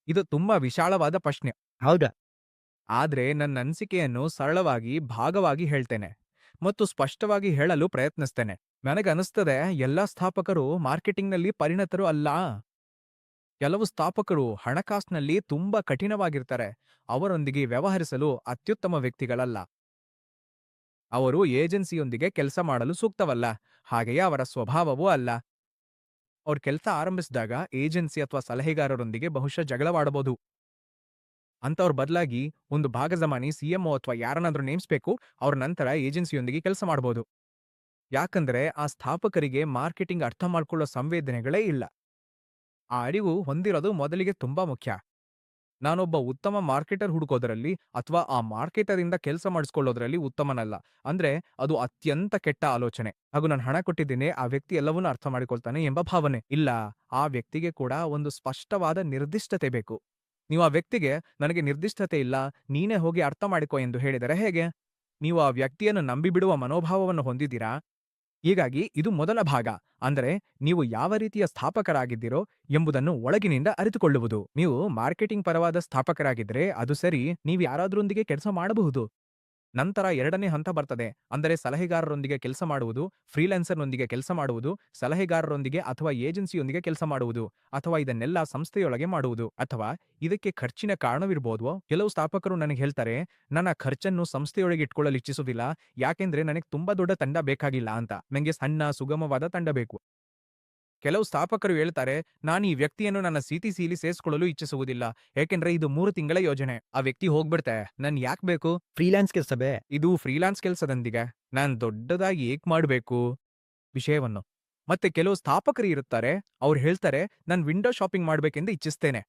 ಇದು ತುಂಬಾ ವಿಶಾಲವಾದ ಪ್ರಶ್ನೆ. ಹೌದಾ? ಆದ್ರೆ ನನ್ನ ಅನಿಸಿಕೆಯನ್ನು ಸರಳವಾಗಿ, ಭಾಗವಾಗಿ ಹೇಳ್ತೇನೆ ಮತ್ತು ಸ್ಪಷ್ಟವಾಗಿ ಹೇಳಲು ಪ್ರಯತ್ನಿಸ್ತೇನೆ. ನನಗನಿಸ್ತದೆ ಎಲ್ಲಾ ಸ್ಥಾಪಕರು ಮಾರ್ಕೆಟಿಂಗ್‌ನಲ್ಲಿ ಪರಿಣತರು ಅಲ್ಲ. ಕೆಲವು ಸ್ಥಾಪಕರು ಹಣಕಾಸಿನಲ್ಲಿ ತುಂಬಾ ಕಠಿಣವಾಗಿರ್ತಾರೆ. ಅವರೊಂದಿಗೆ ವ್ಯವಹರಿಸಲು ಅತ್ಯುತ್ತಮ ವ್ಯಕ್ತಿಗಳಲ್ಲ. ಅವರು ಏಜೆನ್ಸಿಯೊಂದಿಗೆ ಕೆಲಸ ಮಾಡಲು ಸೂಕ್ತವಲ್ಲ. ಹಾಗೆಯೇ ಅವರ ಸ್ವಭಾವವೂ ಅಲ್ಲ. ಅವ್ರ ಕೆಲಸ ಆರಂಭಿಸಿದಾಗ ಏಜೆನ್ಸಿ ಅಥವಾ ಸಲಹೆಗಾರರೊಂದಿಗೆ ಬಹುಶಃ ಜಗಳವಾಡಬಹುದು. ಅಂತವ್ರ ಬದಲಾಗಿ ಒಂದು ಭಾಗಜಮಾನಿ ಸಿಎಂಒ ಅಥವಾ ಯಾರನ್ನಾದ್ರೂ ನೇಮಿಸ್ಬೇಕು. ಅವ್ರ ನಂತರ ಏಜೆನ್ಸಿಯೊಂದಿಗೆ ಕೆಲಸ ಮಾಡಬಹುದು. ಯಾಕಂದ್ರೆ ಆ ಸ್ಥಾಪಕರಿಗೆ ಮಾರ್ಕೆಟಿಂಗ್ ಅರ್ಥ ಮಾಡ್ಕೊಳ್ಳೋ ಸಂವೇದನೆಗಳೇ ಇಲ್ಲ. ಆ ಅರಿವು ಹೊಂದಿರೋದು ಮೊದಲಿಗೆ ತುಂಬಾ ಮುಖ್ಯ. ನಾನೊಬ್ಬ ಉತ್ತಮ ಮಾರ್ಕೆಟರ್ ಹುಡುಕೋದರಲ್ಲಿ ಅಥವಾ ಆ ಮಾರ್ಕೆಟರಿಂದ ಕೆಲಸ ಮಾಡಿಸ್ಕೊಳ್ಳೋದ್ರಲ್ಲಿ ಉತ್ತಮನಲ್ಲ. ಅಂದ್ರೆ ಅದು ಅತ್ಯಂತ ಕೆಟ್ಟ ಆಲೋಚನೆ. ಹಾಗೂ ನಾನು ಹಣ ಕೊಟ್ಟಿದ್ದೇನೆ, ಆ ವ್ಯಕ್ತಿ ಎಲ್ಲವನ್ನೂ ಅರ್ಥ ಮಾಡಿಕೊಳ್ತಾನೆ ಎಂಬ ಭಾವನೆ. ಇಲ್ಲ, ಆ ವ್ಯಕ್ತಿಗೆ ಕೂಡ ಒಂದು ಸ್ಪಷ್ಟವಾದ ನಿರ್ದಿಷ್ಟತೆ ಬೇಕು. ನೀವು ಆ ವ್ಯಕ್ತಿಗೆ ನನಗೆ ನಿರ್ದಿಷ್ಟತೆ ಇಲ್ಲ, ನೀನೇ ಹೋಗಿ ಅರ್ಥ ಮಾಡಿಕೊ ಎಂದು ಹೇಳಿದರೆ ಹೇಗೆ? ನೀವು ಆ ವ್ಯಕ್ತಿಯನ್ನು ನಂಬಿಬಿಡುವ ಮನೋಭಾವವನ್ನು ಹೊಂದಿದ್ದೀರಾ? ಹೀಗಾಗಿ ಇದು ಮೊದಲ ಭಾಗ. ಅಂದರೆ ನೀವು ಯಾವ ರೀತಿಯ ಸ್ಥಾಪಕರಾಗಿದ್ದೀರೋ ಎಂಬುದನ್ನು ಒಳಗಿನಿಂದ ಅರಿತುಕೊಳ್ಳುವುದು. ನೀವು ಮಾರ್ಕೆಟಿಂಗ್ ಪರವಾದ ಸ್ಥಾಪಕರಾಗಿದ್ರೆ ಅದು ಸರಿ, ನೀವು ಯಾರಾದ್ರೊಂದಿಗೆ ಕೆಲಸ ಮಾಡಬಹುದು. ನಂತರ ಎರಡನೇ ಹಂತ ಬರ್ತದೆ. ಅಂದರೆ ಸಲಹೆಗಾರರೊಂದಿಗೆ ಕೆಲಸ ಮಾಡುವುದು, ಫ್ರೀಲಾನ್ಸರ್‌ನೊಂದಿಗೆ ಕೆಲಸ ಮಾಡುವುದು, ಸಲಹೆಗಾರರೊಂದಿಗೆ ಅಥವಾ ಏಜೆನ್ಸಿಯೊಂದಿಗೆ ಕೆಲಸ ಮಾಡುವುದು, ಅಥವಾ ಇದನ್ನೆಲ್ಲ ಸಂಸ್ಥೆಯೊಳಗೆ ಮಾಡುವುದು. ಅಥವಾ ಇದಕ್ಕೆ ಖರ್ಚಿನ ಕಾರಣವಿರಬಹುದು. ಕೆಲವು ಸ್ಥಾಪಕರು ನನಗೆ ಹೇಳ್ತಾರೆ, ನನ್ನ ಖರ್ಚನ್ನು ಸಂಸ್ಥೆಯೊಳಗೆ ಇಟ್ಕೊಳ್ಳಲು ಇಚ್ಛಿಸುವುದಿಲ್ಲ, ಯಾಕೆಂದ್ರೆ ನನಗೆ ತುಂಬಾ ದೊಡ್ಡ ತಂಡ ಬೇಕಾಗಿಲ್ಲ ಅಂತ. ನಂಗೆ ಸಣ್ಣ ಸುಗಮವಾದ ತಂಡ ಬೇಕು. ಕೆಲವು ಸ್ಥಾಪಕರು ಹೇಳ್ತಾರೆ, ನಾನು ಈ ವ್ಯಕ್ತಿಯನ್ನು ನನ್ನ ಸಿಟಿಸಿಲಿ ಸೇರಿಸಿಕೊಳ್ಳಲು ಇಚ್ಛಿಸುವುದಿಲ್ಲ. ಏಕೆಂದ್ರೆ ಇದು 3 ತಿಂಗಳ ಯೋಜನೆ. ಆ ವ್ಯಕ್ತಿ ಹೋಗ್ಬಿಡ್ತೆ. ನನ್ ಯಾಕ್ ಬೇಕು? ಫ್ರೀಲಾನ್ಸ್ ಕೆಲಸವೇ. ಇದು ಫ್ರೀಲಾನ್ಸ್ ಕೆಲ್ಸದೊಂದಿಗೆ ನಾನ್ ದೊಡ್ಡದಾಗಿ ಏಕ್ ಮಾಡ್ಬೇಕು ವಿಷಯವನ್ನು. ಮತ್ತೆ ಕೆಲವು ಸ್ಥಾಪಕರು ಇರುತ್ತಾರೆ, ಅವ್ರು ಹೇಳ್ತಾರೆ, ನಾನ್ ವಿಂಡೋ ಶಾಪಿಂಗ್ ಮಾಡ್ಬೇಕೆಂದು ಇಚ್ಛಿಸ್ತೇನೆ.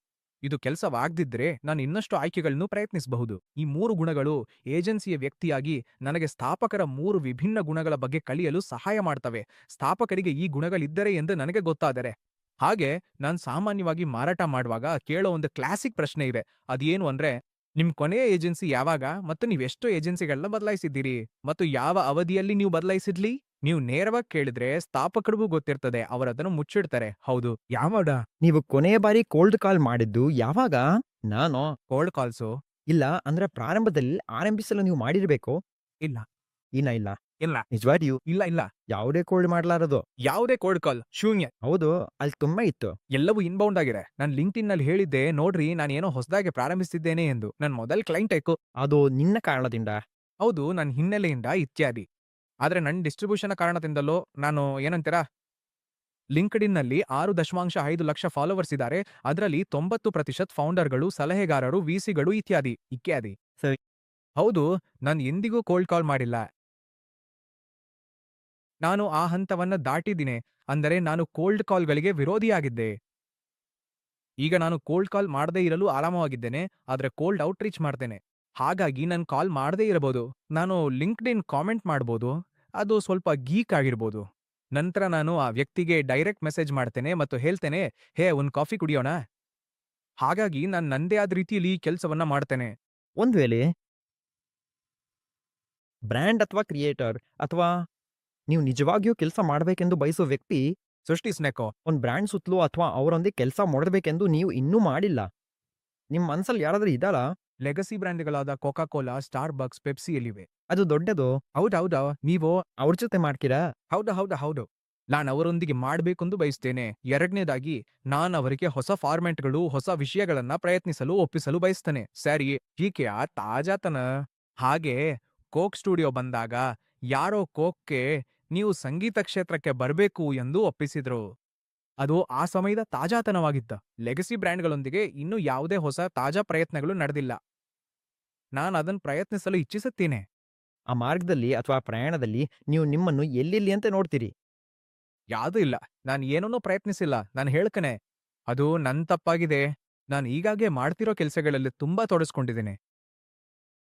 ಇದು ಕೆಲಸವಾಗದಿದ್ರೆ ನಾನು ಇನ್ನಷ್ಟು ಆಯ್ಕೆಗಳನ್ನು ಪ್ರಯತ್ನಿಸಬಹುದು. ಈ 3 ಗುಣಗಳು ಏಜೆನ್ಸಿಯ ವ್ಯಕ್ತಿಯಾಗಿ ನನಗೆ ಸ್ಥಾಪಕರ 3 ವಿಭಿನ್ನ ಗುಣಗಳ ಬಗ್ಗೆ ಕಲಿಯಲು ಸಹಾಯ ಮಾಡ್ತವೆ. ಸ್ಥಾಪಕರಿಗೆ ಈ ಗುಣಗಳಿದ್ದರೆ ಎಂದು ನನಗೆ ಗೊತ್ತಾದರೆ. ಹಾಗೆ ನಾನ್ ಸಾಮಾನ್ಯವಾಗಿ ಮಾರಾಟ ಮಾಡುವಾಗ ಕೇಳೋ ಒಂದು ಕ್ಲಾಸಿಕ್ ಪ್ರಶ್ನೆ ಇದೆ. ಅದೇನು ಅಂದ್ರೆ, ನಿಮ್ ಕೊನೆಯ ಏಜೆನ್ಸಿ ಯಾವಾಗ ಮತ್ತು ನೀವೆಷ್ಟು ಏಜೆನ್ಸಿಗಳನ್ನ ಬದಲಾಯಿಸಿದ್ದೀರಿ ಮತ್ತು ಯಾವ ಅವಧಿಯಲ್ಲಿ ನೀವು ಬದಲಾಯಿಸಿದ್ಲಿ? ನೀವು ನೇರವಾಗಿ ಕೇಳಿದ್ರೆ ಸ್ಥಾಪಕರಿಗೂ ಗೊತ್ತಿರ್ತದೆ, ಅವರದನ್ನು ಮುಚ್ಚಿಡ್ತಾರೆ. ಹೌದು, ಯಾವಾಗ? ನೀವು ಕೊನೆಯ ಬಾರಿ ಕೋಲ್ಡ್ ಕಾಲ್ ಮಾಡಿದ್ದು ಯಾವಾಗ? ನಾನು ಕೋಲ್ಡ್ ಕಾಲ್ಸು? ಇಲ್ಲ ಅಂದ್ರೆ ಪ್ರಾರಂಭದಲ್ಲಿ ಆರಂಭಿಸಲು ನೀವು ಮಾಡಿರ್ಬೇಕು. ಇಲ್ಲ ಇಲ್ಲ ಇಲ್ಲ ನಿಜವಾಗಿಯೂ ಇಲ್ಲ ಇಲ್ಲ ಯಾವುದೇ ಕೋಲ್ಡ್ ಮಾಡ್ಲಾರದು. ಯಾವುದೇ ಕೋಲ್ಡ್ ಕಾಲ್ ಶೂನ್ಯ. ಹೌದು, ಅಲ್ಲಿ ತುಂಬಾ ಇತ್ತು. ಎಲ್ಲವೂ ಇನ್ಬೌಂಡ್ ಆಗಿದೆ. ನಾನು ಲಿಂಕ್ಡ್ಇನ್ ನಲ್ಲಿ ಹೇಳಿದ್ದೆ, ನೋಡ್ರಿ ನಾನೇನೋ ಹೊಸದಾಗಿ ಪ್ರಾರಂಭಿಸಿದ್ದೇನೆ ಎಂದು. ನನ್ನ ಮೊದಲ ಕ್ಲೈಂಟ್ ಆಯ್ತು. ಅದು ನಿನ್ನ ಕಾರಣದಿಂದ. ಹೌದು, ನನ್ನ ಹಿನ್ನೆಲೆಯಿಂದ ಇತ್ಯಾದಿ. ಆದ್ರೆ ನನ್ನ ಡಿಸ್ಟ್ರಿಬ್ಯೂಷನ್ ಕಾರಣದಿಂದಲೋ ನಾನು ಏನಂತೀರಾ, ಲಿಂಕ್ಡ್ಇನ್‌ನಲ್ಲಿ 6.5 ಲಕ್ಷ ಫಾಲೋವರ್ಸ್ ಇದ್ದಾರೆ. ಅದರಲ್ಲಿ 90% ಫೌಂಡರ್‌ಗಳು, ಸಲಹೆಗಾರರು, ವಿಸಿಗಳು ಇತ್ಯಾದಿ. ಸರಿ. ಹೌದು, ನಾನು ಎಂದಿಗೂ ಕೋಲ್ಡ್ ಕಾಲ್ ಮಾಡಿಲ್ಲ. ನಾನು ಆ ಹಂತವನ್ನ ದಾಟಿದ್ದೀನಿ. ಅಂದರೆ ನಾನು ಕೋಲ್ಡ್ ಕಾಲ್‌ಗಳಿಗೆ ವಿರೋಧಿಯಾಗಿದ್ದೆ. ಈಗ ನಾನು ಕೋಲ್ಡ್ ಕಾಲ್ ಮಾಡದೇ ಇರಲು ಆರಾಮವಾಗಿದ್ದೇನೆ, ಆದ್ರೆ ಕೋಲ್ಡ್ ಔಟ್‌ರೀಚ್ ಮಾಡ್ತೇನೆ. ಹಾಗಾಗಿ ನಾನು ಕಾಲ್ ಮಾಡದೇ ಇರಬಹುದು. ನಾನು ಲಿಂಕ್ಡ್ಇನ್ ಕಾಮೆಂಟ್ ಮಾಡ್ಬೋದು. ಅದು ಸ್ವಲ್ಪ ಗೀಕ್ ಆಗಿರ್ಬೋದು. ನಂತರ ನಾನು ಆ ವ್ಯಕ್ತಿಗೆ ಡೈರೆಕ್ಟ್ ಮೆಸೇಜ್ ಮಾಡ್ತೇನೆ ಮತ್ತು ಹೇಳ್ತೇನೆ, ಹೇ ಒಂದ್ ಕಾಫಿ ಕುಡಿಯೋಣ? ಹಾಗಾಗಿ ನಾನು ನಂದೇ ಆದ ರೀತಿಯಲ್ಲಿ ಈ ಕೆಲ್ಸವನ್ನ ಮಾಡ್ತೇನೆ. ಒಂದ್ ವೇಳೆ ಬ್ರ್ಯಾಂಡ್ ಅಥವಾ ಕ್ರಿಯೇಟರ್ ಅಥವಾ ನೀವು ನಿಜವಾಗಿಯೂ ಕೆಲಸ ಮಾಡಬೇಕೆಂದು ಬಯಸೋ ವ್ಯಕ್ತಿ ಸೃಷ್ಟಿಸ್ನೇಕೋ. ಒಂದ್ ಬ್ರ್ಯಾಂಡ್ ಸುತ್ತಲೂ ಅಥವಾ ಅವರೊಂದಿಗೆ ಕೆಲಸ ಮಾಡಬೇಕೆಂದು ನೀವು ಇನ್ನೂ ಮಾಡಿಲ್ಲ. ನಿಮ್ ಮನ್ಸಲ್ಲಿ ಯಾರಾದ್ರೂ ಇದ್ದಾರಾ? ಲೆಗಸಿ ಬ್ರ್ಯಾಂಡ್‌ಗಳಾದ ಕೋಕಾ ಕೋಲಾ, ಸ್ಟಾರ್ಬಕ್ಸ್, ಪೆಪ್ಸಿಯಲ್ಲಿವೆ. ಅದು ದೊಡ್ಡದು. ಹೌದೌದಾ, ನೀವು? ಅವ್ರ ಜೊತೆ ಮಾಡ್ತೀರಾ? ಹೌದು. ನಾನು ಅವರೊಂದಿಗೆ ಮಾಡಬೇಕೆಂದು ಬಯಸ್ತೇನೆ. ಎರಡನೇದಾಗಿ, ನಾನು ಅವರಿಗೆ ಹೊಸ ಫಾರ್ಮ್ಯಾಟ್‌ಗಳು, ಹೊಸ ವಿಷಯಗಳನ್ನ ಪ್ರಯತ್ನಿಸಲು ಒಪ್ಪಿಸಲು ಬಯಸ್ತೇನೆ. ಸರಿ, ಹೀಗೆಯಾ ತಾಜಾತನ? ಹಾಗೆ ಕೋಕ್ ಸ್ಟುಡಿಯೋ ಬಂದಾಗ ಯಾರೋ ಕೋಕ್‌ಗೆ ನೀವು ಸಂಗೀತ ಕ್ಷೇತ್ರಕ್ಕೆ ಬರ್ಬೇಕು ಎಂದು ಒಪ್ಪಿಸಿದ್ರು. ಅದು ಆ ಸಮಯದ ತಾಜಾತನವಾಗಿದ್ದ. ಲೆಗಸಿ ಬ್ರ್ಯಾಂಡ್‌ಗಳೊಂದಿಗೆ ಇನ್ನೂ ಯಾವುದೇ ಹೊಸ ತಾಜಾ ಪ್ರಯತ್ನಗಳು ನಡೆದಿಲ್ಲ. ನಾನು ಅದನ್ನು ಪ್ರಯತ್ನಿಸಲು ಇಚ್ಛಿಸುತ್ತೇನೆ. ಆ ಮಾರ್ಗದಲ್ಲಿ ಅಥವಾ ಪ್ರಯಾಣದಲ್ಲಿ ನೀವು ನಿಮ್ಮನ್ನು ಎಲ್ಲೆಲ್ಲಿ ಅಂತ ನೋಡ್ತೀರಿ? ಯಾವ್ದೂ ಇಲ್ಲ. ನಾನು ಏನನ್ನೂ ಪ್ರಯತ್ನಿಸಿಲ್ಲ. ನಾನು ಹೇಳ್ಕನೆ, ಅದು ನನ್ ತಪ್ಪಾಗಿದೆ. ನಾನು ಈಗಾಗ್ಗೆ ಮಾಡ್ತಿರೋ ಕೆಲ್ಸಗಳಲ್ಲಿ ತುಂಬಾ ತೊಡಸ್ಕೊಂಡಿದ್ದೀನಿ.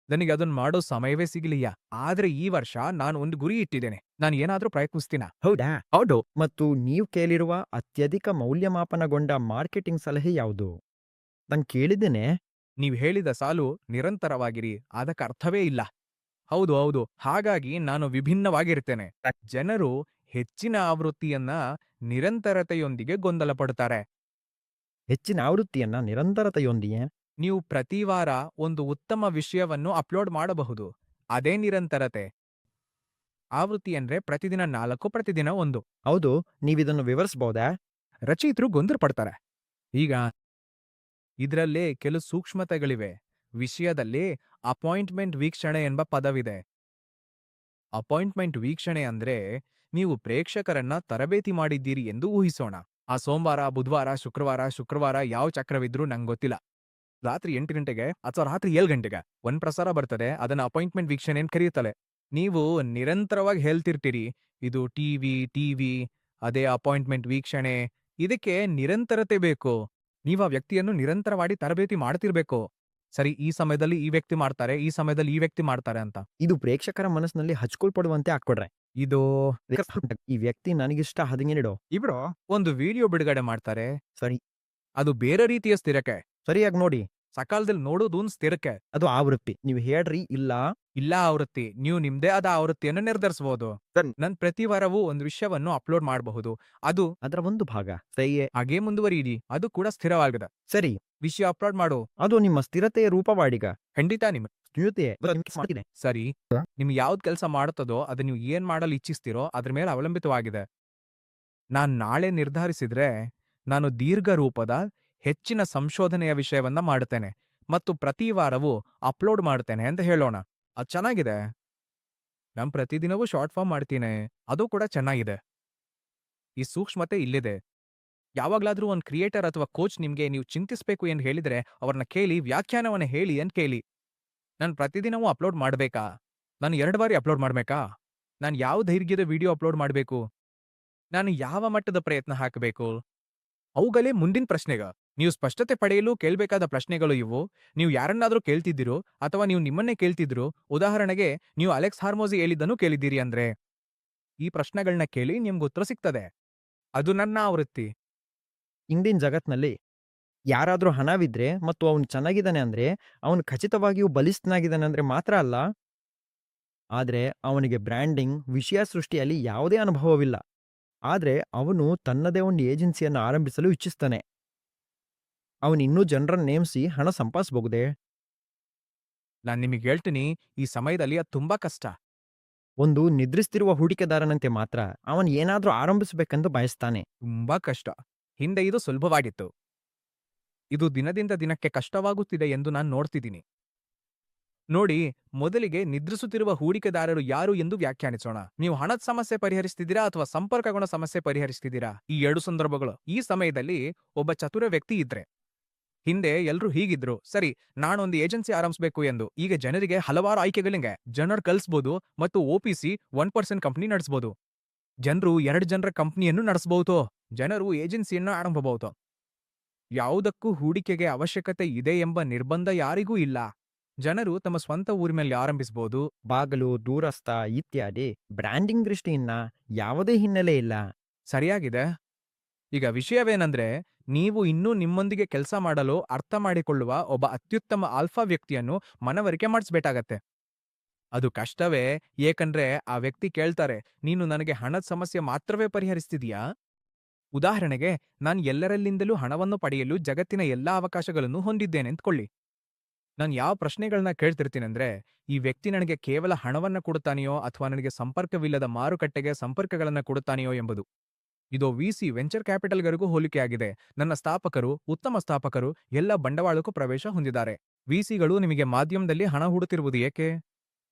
ನನಗೆ ಅದನ್ನ ಮಾಡೋ ಸಮಯವೇ ಸಿಗಲಿಲ್ಲ. ಆದ್ರೆ ಈ ವರ್ಷ ನಾನು ಒಂದು ಗುರಿ ಇಟ್ಟಿದ್ದೇನೆ. ನಾನು ಏನಾದ್ರೂ ಪ್ರಯತ್ನಿಸ್ತೀನ. ಹೌದಾ? ಹೌದು. ಮತ್ತು ನೀವು ಕೇಳಿರುವ ಅತ್ಯಧಿಕ ಮೌಲ್ಯಮಾಪನಗೊಂಡ ಮಾರ್ಕೆಟಿಂಗ್ ಸಲಹೆ ಯಾವುದು? ನಾನು ಕೇಳಿದ್ದೇನೆ. ನೀವ್ ಹೇಳಿದ ಸಾಲು ನಿರಂತರವಾಗಿರಿ. ಅದಕ್ಕೆ ಅರ್ಥವೇ ಇಲ್ಲ. ಹೌದು. ಹಾಗಾಗಿ ನಾನು ವಿಭಿನ್ನವಾಗಿರ್ತೇನೆ. ಜನರು ಹೆಚ್ಚಿನ ಆವೃತ್ತಿಯನ್ನ ನಿರಂತರತೆಯೊಂದಿಗೆ ಗೊಂದಲ ಪಡುತ್ತಾರೆ. ಹೆಚ್ಚಿನ ಆವೃತ್ತಿಯನ್ನ ನಿರಂತರತೆಯೊಂದಿಗೆ. ನೀವು ಪ್ರತಿ ವಾರ ಒಂದು ಉತ್ತಮ ವಿಷಯವನ್ನು ಅಪ್ಲೋಡ್ ಮಾಡಬಹುದು. ಅದೇ ನಿರಂತರತೆ. ಆವೃತ್ತಿ ಅಂದ್ರೆ ಪ್ರತಿದಿನ 4, ಪ್ರತಿದಿನ 1. ಹೌದು, ನೀವಿದನ್ನು ವಿವರಿಸಬಹುದಾ? ರಚಯಿತರು ಗೊಂದಲ ಪಡ್ತಾರೆ. ಈಗ ಇದರಲ್ಲೇ ಕೆಲವು ಸೂಕ್ಷ್ಮತೆಗಳಿವೆ. ವಿಷಯದಲ್ಲಿ ಅಪಾಯಿಂಟ್ಮೆಂಟ್ ವೀಕ್ಷಣೆ ಎಂಬ ಪದವಿದೆ. ಅಪಾಯಿಂಟ್ಮೆಂಟ್ ವೀಕ್ಷಣೆ ಅಂದ್ರೆ ನೀವು ಪ್ರೇಕ್ಷಕರನ್ನ ತರಬೇತಿ ಮಾಡಿದ್ದೀರಿ ಎಂದು ಊಹಿಸೋಣ. ಆ ಸೋಮವಾರ, ಬುಧವಾರ, ಶುಕ್ರವಾರ ಯಾವ ಚಕ್ರವಿದ್ರೂ ನಂಗೊತ್ತಿಲ್ಲ. ರಾತ್ರಿ 8 ಗಂಟೆಗೆ ಅಥವಾ ರಾತ್ರಿ 7 ಗಂಟೆಗೆ ಒಂದ್ ಪ್ರಸಾರ ಬರ್ತದೆ. ಅದನ್ನ ಅಪಾಯಿಂಟ್ಮೆಂಟ್ ವೀಕ್ಷಣೆ ಅಂತ ಕರೆಯುತ್ತಲೆ. ನೀವು ನಿರಂತರವಾಗಿ ಹೇಳ್ತಿರ್ತೀರಿ, ಇದು ಟಿವಿ, ಅದೇ ಅಪಾಯಿಂಟ್ಮೆಂಟ್ ವೀಕ್ಷಣೆ. ಇದಕ್ಕೆ ನಿರಂತರತೆ ಬೇಕು. ನೀವು ಆ ವ್ಯಕ್ತಿಯನ್ನು ನಿರಂತರವಾಗಿ ತರಬೇತಿ ಮಾಡ್ತಿರ್ಬೇಕು. ಸರಿ, ಈ ಸಮಯದಲ್ಲಿ ಈ ವ್ಯಕ್ತಿ ಮಾಡ್ತಾರೆ, ಈ ಸಮಯದಲ್ಲಿ ಈ ವ್ಯಕ್ತಿ ಮಾಡ್ತಾರೆ ಅಂತ. ಇದು ಪ್ರೇಕ್ಷಕರ ಮನಸ್ಸಿನಲ್ಲಿ ಹಚ್ಕೊಳ್ಪಡುವಂತೆ ಹಾಕ್ಕೊಡ್ರೆ. ಇದು ಈ ವ್ಯಕ್ತಿ ನನಗಿಷ್ಟ ಹದಿನೇನಿಡು. ಇಬ್ರು ಒಂದು ವಿಡಿಯೋ ಬಿಡುಗಡೆ ಮಾಡ್ತಾರೆ. ಸರಿ. ಅದು ಬೇರೆ ರೀತಿಯ ಸ್ಥಿರಕ್ಕೆ. ಸರಿಯಾಗಿ ನೋಡಿ. ಸಕಾಲದಲ್ಲಿ ನೋಡೋದು ಒಂದು ಸ್ಥಿರಕ್ಕೆ. ಅದು ಆವೃತ್ತಿ. ನೀವು ಹೇಳ್ರಿ ಇಲ್ಲ ಆವೃತ್ತಿ. ನೀವು ನಿಮ್ದೇ ಆದ ಆವೃತ್ತಿಯನ್ನು ನಿರ್ಧರಿಸಬಹುದು. ಸರಿ. ನನ್ ಪ್ರತಿ ವಾರವೂ ಒಂದು ವಿಷಯವನ್ನು ಅಪ್ಲೋಡ್ ಮಾಡಬಹುದು. ಅದು ಅದರ ಒಂದು ಭಾಗ. ಸರಿಯೇ? ಹಾಗೇ ಮುಂದುವರಿಯಿರಿ. ಅದು ಕೂಡ ಸ್ಥಿರವಾಗದ ಸರಿ. ವಿಷಯ ಅಪ್ಲೋಡ್ ಮಾಡು. ಅದು ನಿಮ್ಮ ಸ್ಥಿರತೆಯ ರೂಪವಾಡಿಗ. ಖಂಡಿತ ನಿಮ್ ಸ್ಥಿರತೆ. ಸರಿ. ನಿಮ್ಗೆ ಯಾವ್ದು ಕೆಲಸ ಮಾಡುತ್ತದೋ ಅದು ನೀವು ಏನ್ ಮಾಡಲು ಇಚ್ಛಿಸ್ತೀರೋ ಅದ್ರ ಮೇಲೆ ಅವಲಂಬಿತವಾಗಿದೆ. ನಾನ್ ನಾಳೆ ನಿರ್ಧರಿಸಿದ್ರೆ ನಾನು ದೀರ್ಘ ರೂಪದ ಹೆಚ್ಚಿನ ಸಂಶೋಧನೆಯ ವಿಷಯವನ್ನ ಮಾಡುತ್ತೇನೆ ಮತ್ತು ಪ್ರತಿ ವಾರವೂ ಅಪ್ಲೋಡ್ ಮಾಡ್ತೇನೆ ಅಂತ ಹೇಳೋಣ. ಅದು ಚೆನ್ನಾಗಿದೆ. ನಾನು ಪ್ರತಿದಿನವೂ ಶಾರ್ಟ್ ಫಾರ್ಮ್ ಮಾಡ್ತೀನಿ. ಅದು ಕೂಡ ಚೆನ್ನಾಗಿದೆ. ಈ ಸೂಕ್ಷ್ಮತೆ ಇಲ್ಲಿದೆ. ಯಾವಾಗ್ಲಾದ್ರೂ ಒಂದು ಕ್ರಿಯೇಟರ್ ಅಥವಾ ಕೋಚ್ ನಿಮ್ಗೆ ನೀವು ಚಿಂತಿಸಬೇಕು ಎಂದು ಹೇಳಿದ್ರೆ ಅವ್ರನ್ನ ಕೇಳಿ ವ್ಯಾಖ್ಯಾನವನ್ನ ಹೇಳಿ ಅಂತ ಕೇಳಿ. ನಾನು ಪ್ರತಿದಿನವೂ ಅಪ್ಲೋಡ್ ಮಾಡ್ಬೇಕಾ? ನಾನು 2 ಬಾರಿ ಅಪ್ಲೋಡ್ ಮಾಡ್ಬೇಕಾ? ನಾನು ಯಾವ ದೈರ್ಘ್ಯದ ವಿಡಿಯೋ ಅಪ್ಲೋಡ್ ಮಾಡ್ಬೇಕು? ನಾನು ಯಾವ ಮಟ್ಟದ ಪ್ರಯತ್ನ ಹಾಕಬೇಕು? ಅವುಗಳೇ ಮುಂದಿನ ಪ್ರಶ್ನೆಗ. ನೀವು ಸ್ಪಷ್ಟತೆ ಪಡೆಯಲು ಕೇಳ್ಬೇಕಾದ ಪ್ರಶ್ನೆಗಳು ಇವು. ನೀವು ಯಾರನ್ನಾದ್ರೂ ಕೇಳ್ತಿದ್ದೀರೋ ಅಥವಾ ನೀವು ನಿಮ್ಮನ್ನೇ ಕೇಳ್ತಿದ್ರೋ, ಉದಾಹರಣೆಗೆ ನೀವು ಅಲೆಕ್ಸ್ ಹಾರ್ಮೋಜಿ ಹೇಳಿದ್ದನ್ನು ಕೇಳಿದ್ದೀರಿ ಅಂದ್ರೆ, ಈ ಪ್ರಶ್ನೆಗಳನ್ನ ಕೇಳಿ ನಿಮ್ಗೆ ಉತ್ತರ ಸಿಗ್ತದೆ. ಅದು ನನ್ನ ಆವೃತ್ತಿ. ಇಂದಿನ ಜಗತ್ನಲ್ಲಿ ಯಾರಾದ್ರೂ ಹಣವಿದ್ರೆ ಮತ್ತು ಅವನು ಚೆನ್ನಾಗಿದ್ದಾನೆ ಅಂದ್ರೆ ಅವನು ಖಚಿತವಾಗಿಯೂ ಬಲಿಷ್ಠನಾಗಿದ್ದಾನೆ ಅಂದ್ರೆ ಮಾತ್ರ ಅಲ್ಲ, ಆದ್ರೆ ಅವನಿಗೆ ಬ್ರ್ಯಾಂಡಿಂಗ್, ವಿಷಯ ಸೃಷ್ಟಿಯಲ್ಲಿ ಯಾವುದೇ ಅನುಭವವಿಲ್ಲ. ಆದ್ರೆ ಅವನು ತನ್ನದೇ ಒಂದು ಏಜೆನ್ಸಿಯನ್ನು ಆರಂಭಿಸಲು ಇಚ್ಛಿಸ್ತಾನೆ. ಅವನು ಇನ್ನೂ ಜನರನ್ನು ನೇಮಿಸಿ ಹಣ ಸಂಪಾದಿಸಬಹುದೇ? ನಾನ್ ನಿಮಗೆ ಹೇಳ್ತೀನಿ, ಈ ಸಮಯದಲ್ಲಿ ಅದು ತುಂಬಾ ಕಷ್ಟ. ಒಂದು ನಿದ್ರಿಸ್ತಿರುವ ಹೂಡಿಕೆದಾರನಂತೆ ಮಾತ್ರ ಅವನು ಏನಾದ್ರೂ ಆರಂಭಿಸಬೇಕೆಂದು ಬಯಸ್ತಾನೆ. ತುಂಬಾ ಕಷ್ಟ. ಹಿಂದೆ ಇದು ಸುಲಭವಾಗಿತ್ತು. ಇದು ದಿನದಿಂದ ದಿನಕ್ಕೆ ಕಷ್ಟವಾಗುತ್ತಿದೆ ಎಂದು ನಾನು ನೋಡ್ತಿದ್ದೀನಿ. ನೋಡಿ, ಮೊದಲಿಗೆ ನಿದ್ರಿಸುತ್ತಿರುವ ಹೂಡಿಕೆದಾರರು ಯಾರು ಎಂದು ವ್ಯಾಖ್ಯಾನಿಸೋಣ. ನೀವು ಹಣದ ಸಮಸ್ಯೆ ಪರಿಹರಿಸ್ತಿದ್ದೀರಾ ಅಥವಾ ಸಂಪರ್ಕಗಳ ಸಮಸ್ಯೆ ಪರಿಹರಿಸ್ತಿದ್ದೀರಾ? ಈ 2 ಸಂದರ್ಭಗಳು. ಈ ಸಮಯದಲ್ಲಿ ಒಬ್ಬ ಚತುರ ವ್ಯಕ್ತಿ ಇದ್ರೆ, ಹಿಂದೆ ಎಲ್ರೂ ಹೀಗಿದ್ರು, ಸರಿ ನಾನೊಂದು ಏಜೆನ್ಸಿ ಆರಂಭಿಸಬೇಕು ಎಂದು. ಈಗ ಜನರಿಗೆ ಹಲವಾರು ಆಯ್ಕೆಗಳಿವೆ. ಜನರು ಕಲಿಸ್ಬೋದು ಮತ್ತು ಒಪಿಸಿ 1% ಕಂಪನಿ ನಡೆಸಬಹುದು. ಜನರು 2 ಜನರ ಕಂಪನಿಯನ್ನು ನಡೆಸಬಹುದು. ಜನರು ಏಜೆನ್ಸಿಯನ್ನು ಆರಂಭಬಹುದು. ಯಾವುದಕ್ಕೂ ಹೂಡಿಕೆಗೆ ಅವಶ್ಯಕತೆ ಇದೆ ಎಂಬ ನಿರ್ಬಂಧ ಯಾರಿಗೂ ಇಲ್ಲ. ಜನರು ತಮ್ಮ ಸ್ವಂತ ಊರಿನಲ್ಲಿ ಆರಂಭಿಸಬಹುದು. ಬಾಗಲು, ದೂರಸ್ಥ ಇತ್ಯಾದಿ ಬ್ರ್ಯಾಂಡಿಂಗ್ ದೃಷ್ಟಿಯಿಂದ ಯಾವುದೇ ಹಿನ್ನೆಲೆ ಇಲ್ಲ. ಸರಿಯಾಗಿದೆ. ಈಗ ವಿಷಯವೇನೆಂದ್ರೆ, ನೀವು ಇನ್ನೂ ನಿಮ್ಮೊಂದಿಗೆ ಕೆಲಸ ಮಾಡಲು ಅರ್ಥ ಮಾಡಿಕೊಳ್ಳುವ ಒಬ್ಬ ಅತ್ಯುತ್ತಮ ಆಲ್ಫಾ ವ್ಯಕ್ತಿಯನ್ನು ಮನವರಿಕೆ ಮಾಡಿಸ್ಬೇಕಾಗತ್ತೆ. ಅದು ಕಷ್ಟವೇ, ಏಕಂದ್ರೆ ಆ ವ್ಯಕ್ತಿ ಕೇಳ್ತಾರೆ, ನೀನು ನನಗೆ ಹಣದ ಸಮಸ್ಯೆ ಮಾತ್ರವೇ ಪರಿಹರಿಸ್ತಿದೀಯಾ? ಉದಾಹರಣೆಗೆ, ನಾನು ಎಲ್ಲರಲ್ಲಿಂದಲೂ ಹಣವನ್ನು ಪಡೆಯಲು ಜಗತ್ತಿನ ಎಲ್ಲಾ ಅವಕಾಶಗಳನ್ನು ಹೊಂದಿದ್ದೇನೆ ಅಂದ್ಕೊಳ್ಳಿ. ನಾನು ಯಾವ ಪ್ರಶ್ನೆಗಳನ್ನ ಕೇಳ್ತಿರ್ತೀನಂದ್ರೆ, ಈ ವ್ಯಕ್ತಿ ನನಗೆ ಕೇವಲ ಹಣವನ್ನ ಕೊಡುತ್ತಾನೆಯೋ ಅಥವಾ ನನಗೆ ಸಂಪರ್ಕವಿಲ್ಲದ ಮಾರುಕಟ್ಟೆಗೆ ಸಂಪರ್ಕಗಳನ್ನ ಕೊಡುತ್ತಾನೆಯೋ ಎಂಬುದು. ಇದು ವಿಸಿ ವೆಂಚರ್ ಕ್ಯಾಪಿಟಲ್ಗಳಿಗೂ ಹೋಲಿಕೆಯಾಗಿದೆ. ನನ್ನ ಸ್ಥಾಪಕರು, ಉತ್ತಮ ಸ್ಥಾಪಕರು ಎಲ್ಲ ಬಂಡವಾಳಕ್ಕೂ ಪ್ರವೇಶ ಹೊಂದಿದ್ದಾರೆ. ವಿಸಿಗಳು ನಿಮಗೆ ಮಾಧ್ಯಮದಲ್ಲಿ ಹಣ ಹೂಡುತ್ತಿರುವುದು ಏಕೆ?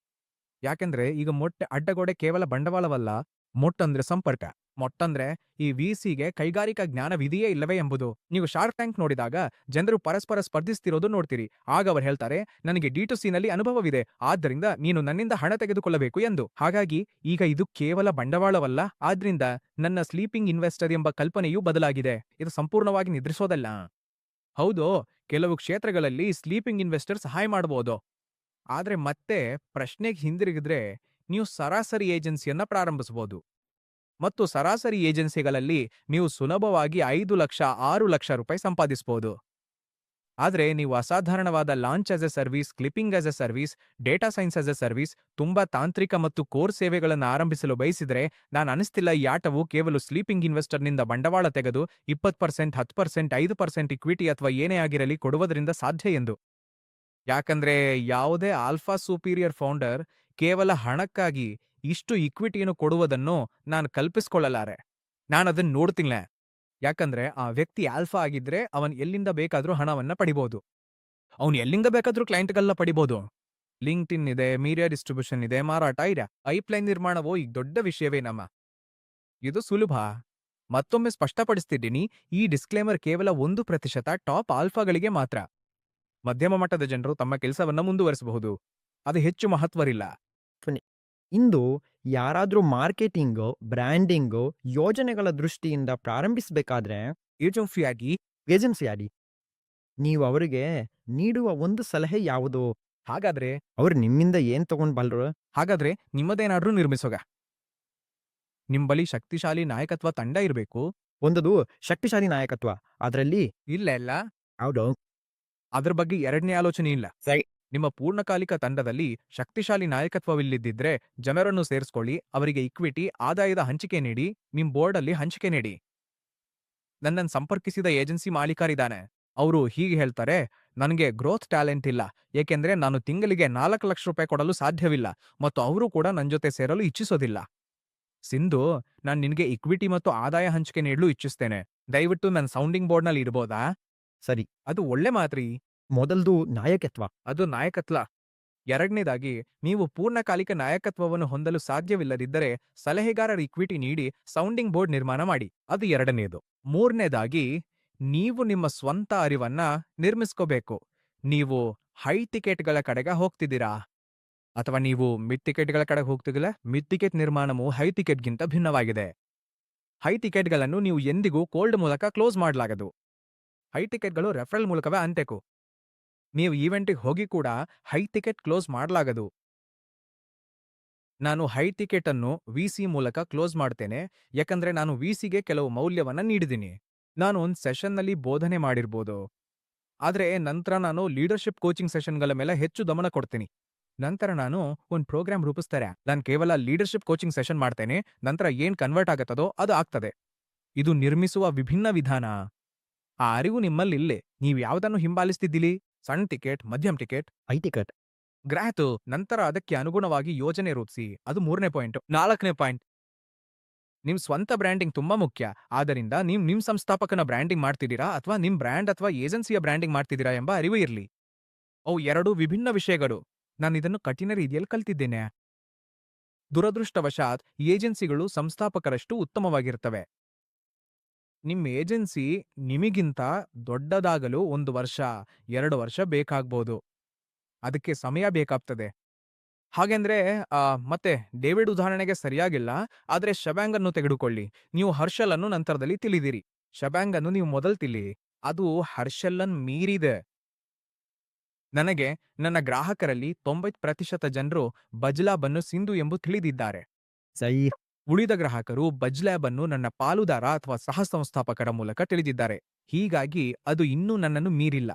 ಯಾಕೆಂದ್ರೆ ಈಗ ಅಡ್ಡಗೋಡೆ ಕೇವಲ ಬಂಡವಾಳವಲ್ಲ, ಮೊಟ್ಟಂದ್ರೆ ಸಂಪರ್ಕ. ಮೊಟ್ಟಂದ್ರೆ ಈ ವಿಸಿಗೆ ಕೈಗಾರಿಕಾ ಜ್ಞಾನವಿದೆಯೇ ಇಲ್ಲವೇ ಎಂಬುದು. ನೀವು ಶಾರ್ಕ್ ಟ್ಯಾಂಕ್ ನೋಡಿದಾಗ ಜನರು ಪರಸ್ಪರ ಸ್ಪರ್ಧಿಸ್ತಿರೋದು ನೋಡ್ತೀರಿ. ಆಗ ಅವರು ಹೇಳ್ತಾರೆ, ನನಗೆ ಡಿ2ಸಿ ನಲ್ಲಿ ಅನುಭವವಿದೆ, ಆದ್ದರಿಂದ ನೀನು ನನ್ನಿಂದ ಹಣ ತೆಗೆದುಕೊಳ್ಳಬೇಕು ಎಂದು. ಹಾಗಾಗಿ ಈಗ ಇದು ಕೇವಲ ಬಂಡವಾಳವಲ್ಲ, ಆದ್ರಿಂದ ನನ್ನ ಸ್ಲೀಪಿಂಗ್ ಇನ್ವೆಸ್ಟರ್ ಎಂಬ ಕಲ್ಪನೆಯೂ ಬದಲಾಗಿದೆ. ಇದು ಸಂಪೂರ್ಣವಾಗಿ ನಿದ್ರಿಸೋದಲ್ಲ. ಹೌದು, ಕೆಲವು ಕ್ಷೇತ್ರಗಳಲ್ಲಿ ಸ್ಲೀಪಿಂಗ್ ಇನ್ವೆಸ್ಟರ್ ಸಹಾಯ ಮಾಡಬಹುದು. ಆದ್ರೆ ಮತ್ತೆ ಪ್ರಶ್ನೆಗೆ ಹಿಂದಿರುಗಿದ್ರೆ, ನೀವು ಸರಾಸರಿ ಏಜೆನ್ಸಿಯನ್ನ ಪ್ರಾರಂಭಿಸಬಹುದು. ಮತ್ತು ಸರಾಸರಿ ಏಜೆನ್ಸಿಗಳಲ್ಲಿ ನೀವು ಸುಲಭವಾಗಿ 5 ಲಕ್ಷ 6 ಲಕ್ಷ ರೂಪಾಯಿ ಸಂಪಾದಿಸಬಹುದು. ಆದ್ರೆ ನೀವು ಅಸಾಧಾರಣವಾದ launch as a service, clipping as a service, data science as a service, ತುಂಬಾ ತಾಂತ್ರಿಕ ಮತ್ತು ಕೋರ್ ಸೇವೆಗಳನ್ನು ಆರಂಭಿಸಲು ಬಯಸಿದ್ರೆ, ನಾನು ಅನಿಸ್ತಿಲ್ಲ ಈ ಆಟವು ಕೇವಲ ಸ್ಲೀಪಿಂಗ್ ಇನ್ವೆಸ್ಟರ್ನಿಂದ ಬಂಡವಾಳ ತೆಗೆದು 20%, 10%, 5% ಇಕ್ವಿಟಿ ಅಥವಾ ಏನೇ ಆಗಿರಲಿ ಕೊಡುವುದರಿಂದ ಸಾಧ್ಯ ಎಂದು. ಯಾಕಂದ್ರೆ ಯಾವುದೇ ಆಲ್ಫಾ ಸೂಪೀರಿಯರ್ ಫೌಂಡರ್ ಕೇವಲ ಹಣಕ್ಕಾಗಿ ಇಷ್ಟು ಇಕ್ವಿಟಿಯನ್ನು ಕೊಡುವುದನ್ನು ನಾನು ಕಲ್ಪಿಸ್ಕೊಳ್ಳಲಾರೆ. ನಾನದನ್ನ ನೋಡ್ತಿಲ್ಲ. ಯಾಕಂದ್ರೆ ಆ ವ್ಯಕ್ತಿ ಆಲ್ಫಾ ಆಗಿದ್ರೆ ಅವನ್ ಎಲ್ಲಿಂದ ಬೇಕಾದ್ರೂ ಹಣವನ್ನ ಪಡಿಬಹುದು. ಅವನು ಎಲ್ಲಿಂದ ಬೇಕಾದ್ರೂ ಕ್ಲೈಂಟ್ಗಳನ್ನ ಪಡಿಬಹುದು. ಲಿಂಕ್ಡ್ಇನ್ ಇದೆ, ಮೀಡಿಯಾ ಡಿಸ್ಟ್ರಿಬ್ಯೂಷನ್ ಇದೆ, ಮಾರಾಟ ಇದೆ. ಪೈಪ್ಲೈನ್ ನಿರ್ಮಾಣವೋ ಈಗ ದೊಡ್ಡ ವಿಷಯವೇನಮ್ಮ. ಇದು ಸುಲಭ. ಮತ್ತೊಮ್ಮೆ ಸ್ಪಷ್ಟಪಡಿಸ್ತಿದ್ದೀನಿ, ಈ ಡಿಸ್ಕ್ಲೇಮರ್ ಕೇವಲ 1% ಟಾಪ್ ಆಲ್ಫಾಗಳಿಗೆ ಮಾತ್ರ. ಮಧ್ಯಮ ಮಟ್ಟದ ಜನರು ತಮ್ಮ ಕೆಲಸವನ್ನ ಮುಂದುವರಿಸಬಹುದು. ಅದು ಹೆಚ್ಚು ಮಹತ್ವರಿಲ್ಲ. ಇಂದು ಯಾರಾದ್ರೂ ಮಾರ್ಕೆಟಿಂಗು, ಬ್ರ್ಯಾಂಡಿಂಗು, ಯೋಜನೆಗಳ ದೃಷ್ಟಿಯಿಂದ ಪ್ರಾರಂಭಿಸಬೇಕಾದ್ರೆ ಏಜೆನ್ಸಿಯಾಗಿ ನೀವು ಅವರಿಗೆ ನೀಡುವ ಒಂದು ಸಲಹೆ ಯಾವುದು? ಹಾಗಾದ್ರೆ ಅವ್ರು ನಿಮ್ಮಿಂದ ಏನ್ ತಗೊಂಡ್ಬಲ್ರು? ಹಾಗಾದ್ರೆ ನಿಮ್ಮದೇನಾದ್ರೂ ನಿರ್ಮಿಸೋಗ. ನಿಮ್ ಬಳಿ ಶಕ್ತಿಶಾಲಿ ನಾಯಕತ್ವ ತಂಡ ಇರಬೇಕು. ಒಂದದು ಶಕ್ತಿಶಾಲಿ ನಾಯಕತ್ವ, ಅದರಲ್ಲಿ ಇಲ್ಲ, ಹೌದು, ಅದ್ರ ಬಗ್ಗೆ ಎರಡನೇ ಆಲೋಚನೆ ಇಲ್ಲ. ಸರಿ. ನಿಮ್ಮ ಪೂರ್ಣಕಾಲಿಕ ತಂಡದಲ್ಲಿ ಶಕ್ತಿಶಾಲಿ ನಾಯಕತ್ವವಿಲ್ಲದಿದ್ರೆ ಜನರನ್ನು ಸೇರಿಸ್ಕೊಳ್ಳಿ, ಅವರಿಗೆ ಇಕ್ವಿಟಿ, ಆದಾಯದ ಹಂಚಿಕೆ ನೀಡಿ, ನಿಮ್ ಬೋರ್ಡ್ ಅಲ್ಲಿ ಹಂಚಿಕೆ ನೀಡಿ. ನನ್ನನ್ನು ಸಂಪರ್ಕಿಸಿದ ಏಜೆನ್ಸಿ ಮಾಲೀಕರಿದ್ದಾನೆ. ಅವರು ಹೀಗೆ ಹೇಳ್ತಾರೆ, ನನಗೆ ಗ್ರೋತ್ ಟ್ಯಾಲೆಂಟ್ ಇಲ್ಲ, ಏಕೆಂದ್ರೆ ನಾನು ತಿಂಗಳಿಗೆ 4 ಲಕ್ಷ ರೂಪಾಯಿ ಕೊಡಲು ಸಾಧ್ಯವಿಲ್ಲ ಮತ್ತು ಅವರು ಕೂಡ ನನ್ನ ಜೊತೆ ಸೇರಲು ಇಚ್ಛಿಸೋದಿಲ್ಲ. ಸಿಂಧು, ನಾನು ನಿನಗೆ ಇಕ್ವಿಟಿ ಮತ್ತು ಆದಾಯ ಹಂಚಿಕೆ ನೀಡಲು ಇಚ್ಛಿಸ್ತೇನೆ. ದಯವಿಟ್ಟು ನನ್ನ ಸೌಂಡಿಂಗ್ ಬೋರ್ಡ್ನಲ್ಲಿ ಇರ್ಬೋದಾ? ಸರಿ. ಅದು ಒಳ್ಳೆ ಮಾತ್ರಿ. ಮೊದಲ್ದು ನಾಯಕತ್ವ. ಅದು ನಾಯಕತ್ವ. ಎರಡನೇದಾಗಿ, ನೀವು ಪೂರ್ಣಕಾಲಿಕ ನಾಯಕತ್ವವನ್ನು ಹೊಂದಲು ಸಾಧ್ಯವಿಲ್ಲದಿದ್ದರೆ ಸಲಹೆಗಾರರ ಇಕ್ವಿಟಿ ನೀಡಿ ಸೌಂಡಿಂಗ್ ಬೋರ್ಡ್ ನಿರ್ಮಾಣ ಮಾಡಿ. ಅದು ಎರಡನೇದು. ಮೂರನೇದಾಗಿ, ನೀವು ನಿಮ್ಮ ಸ್ವಂತ ಅರಿವನ್ನ ನಿರ್ಮಿಸ್ಕೋಬೇಕು. ನೀವು ಹೈ ಟಿಕೆಟ್‌ಗಳ ಕಡೆಗೆ ಹೋಗ್ತಿದ್ದೀರಾ? ಅಥವಾ ನೀವು ಮಿಡ್ ಟಿಕೆಟ್‌ಗಳ ಕಡೆಗೆ ಹೋಗ್ತಿದ್ದೀರಾ? ಮಿಡ್ ಟಿಕೆಟ್ ನಿರ್ಮಾಣವು ಹೈ ಟಿಕೆಟ್‌ಗಿಂತ ಭಿನ್ನವಾಗಿದೆ. ಹೈ ಟಿಕೆಟ್‌ಗಳನ್ನು ನೀವು ಎಂದಿಗೂ ಕೋಲ್ಡ್ ಮೂಲಕ ಕ್ಲೋಸ್ ಮಾಡಲಾಗದು. ಹೈ ಟಿಕೆಟ್‌ಗಳು ರೆಫರಲ್ ಮೂಲಕವೇ ಅನ್ಬೇಕು. ನೀವು ಈವೆಂಟಿಗೆ ಹೋಗಿ ಕೂಡ ಹೈ ಟಿಕೆಟ್ ಕ್ಲೋಸ್ ಮಾಡಲಾಗದು. ನಾನು ಹೈ ಟಿಕೆಟ್ ಅನ್ನು ವಿಸಿ ಮೂಲಕ ಕ್ಲೋಸ್ ಮಾಡ್ತೇನೆ, ಯಾಕಂದ್ರೆ ನಾನು ವಿಸಿಗೆ ಕೆಲವು ಮೌಲ್ಯವನ್ನ ನೀಡಿದ್ದೀನಿ. ನಾನು ಒಂದು ಸೆಷನ್ನಲ್ಲಿ ಬೋಧನೆ ಮಾಡಿರ್ಬೋದು, ಆದ್ರೆ ನಂತರ ನಾನು ಲೀಡರ್‌ಶಿಪ್ ಕೋಚಿಂಗ್ ಸೆಷನ್‌ಗಳ ಮೇಲೆ ಹೆಚ್ಚು ಗಮನ ಕೊಡ್ತೀನಿ. ನಂತರ ನಾನು ಒಂದು ಪ್ರೋಗ್ರಾಮ್ ರೂಪಿಸ್ತಾರೆ. ನಾನು ಕೇವಲ ಲೀಡರ್‌ಶಿಪ್ ಕೋಚಿಂಗ್ ಸೆಷನ್ ಮಾಡ್ತೇನೆ, ನಂತರ ಏನ್ ಕನ್ವರ್ಟ್ ಆಗತ್ತದೋ ಅದು ಆಗ್ತದೆ. ಇದು ನಿರ್ಮಿಸುವ ವಿಭಿನ್ನ ವಿಧಾನ. ಆ ಅರಿವು ನಿಮ್ಮಲ್ಲಿಲ್ಲೇ. ನೀವು ಯಾವುದನ್ನು ಹಿಂಬಾಲಿಸ್ತಿದ್ದೀರಿ? ಸಣ್ಣ ಟಿಕೆಟ್, ಮಧ್ಯಮ ಟಿಕೆಟ್, ಐ ಟಿಕೆಟ್. ಗ್ರಾಹತು. ನಂತರ ಅದಕ್ಕೆ ಅನುಗುಣವಾಗಿ ಯೋಜನೆ ರೂಪಿಸಿ. ಅದು 3ನೇ ಪಾಯಿಂಟ್. 4ನೇ ಪಾಯಿಂಟ್, ನಿಮ್ ಸ್ವಂತ ಬ್ರ್ಯಾಂಡಿಂಗ್ ತುಂಬಾ ಮುಖ್ಯ. ಆದ್ದರಿಂದ ನೀವು ನಿಮ್ ಸಂಸ್ಥಾಪಕನ ಬ್ರ್ಯಾಂಡಿಂಗ್ ಮಾಡ್ತಿದ್ದೀರಾ ಅಥವಾ ನಿಮ್ ಬ್ರ್ಯಾಂಡ್ ಅಥವಾ ಏಜೆನ್ಸಿಯ ಬ್ರ್ಯಾಂಡಿಂಗ್ ಮಾಡ್ತಿದ್ದೀರಾ ಎಂಬ ಅರಿವು ಇರಲಿ. ಅವು ಎರಡು ವಿಭಿನ್ನ ವಿಷಯಗಳು. ನಾನಿದನ್ನು ಕಠಿಣ ರೀತಿಯಲ್ಲಿ ಕಲ್ತಿದ್ದೇನೆ. ದುರದೃಷ್ಟವಶಾತ್ ಏಜೆನ್ಸಿಗಳು ಸಂಸ್ಥಾಪಕರಷ್ಟು ಉತ್ತಮವಾಗಿರ್ತವೆ. ನಿಮ್ ಏಜೆನ್ಸಿ ನಿಮಿಗಿಂತ ದೊಡ್ಡದಾಗಲು 1 ವರ್ಷ, 2 ವರ್ಷ ಬೇಕಾಗ್ಬೋದು. ಅದಕ್ಕೆ ಸಮಯ ಬೇಕಾಗ್ತದೆ. ಹಾಗೆಂದ್ರೆ ಮತ್ತೆ ಡೇವಿಡ್ ಉದಾಹರಣೆಗೆ ಸರಿಯಾಗಿಲ್ಲ, ಆದ್ರೆ ಶೆಬಾಂಗ್ ಅನ್ನು ತೆಗೆದುಕೊಳ್ಳಿ. ನೀವು ಹರ್ಷಲ್ ಅನ್ನು ನಂತರದಲ್ಲಿ ತಿಳಿದಿರಿ. ಶೆಬಾಂಗ್ ಅನ್ನು ನೀವು ಮೊದಲು ತಿಳಿ. ಅದು ಹರ್ಷಲ್ ಅನ್ನು ಮೀರಿದೆ. ನನಗೆ ನನ್ನ ಗ್ರಾಹಕರಲ್ಲಿ 90% ಜನರು ಬಜ್ಲಾಬ್ ಅನ್ನು ಸಿಂಧು ಎಂದು ತಿಳಿದಿದ್ದಾರೆ. ಸೈ. ಉಳಿದ ಗ್ರಾಹಕರು ಬಜ್ಲಾಬ್ ಅನ್ನು ನನ್ನ ಪಾಲುದಾರ ಅಥವಾ ಸಹ ಸಂಸ್ಥಾಪಕರ ಮೂಲಕ ತಿಳಿದಿದ್ದಾರೆ. ಹೀಗಾಗಿ ಅದು ಇನ್ನೂ ನನ್ನನ್ನು ಮೀರಿಲ್ಲ.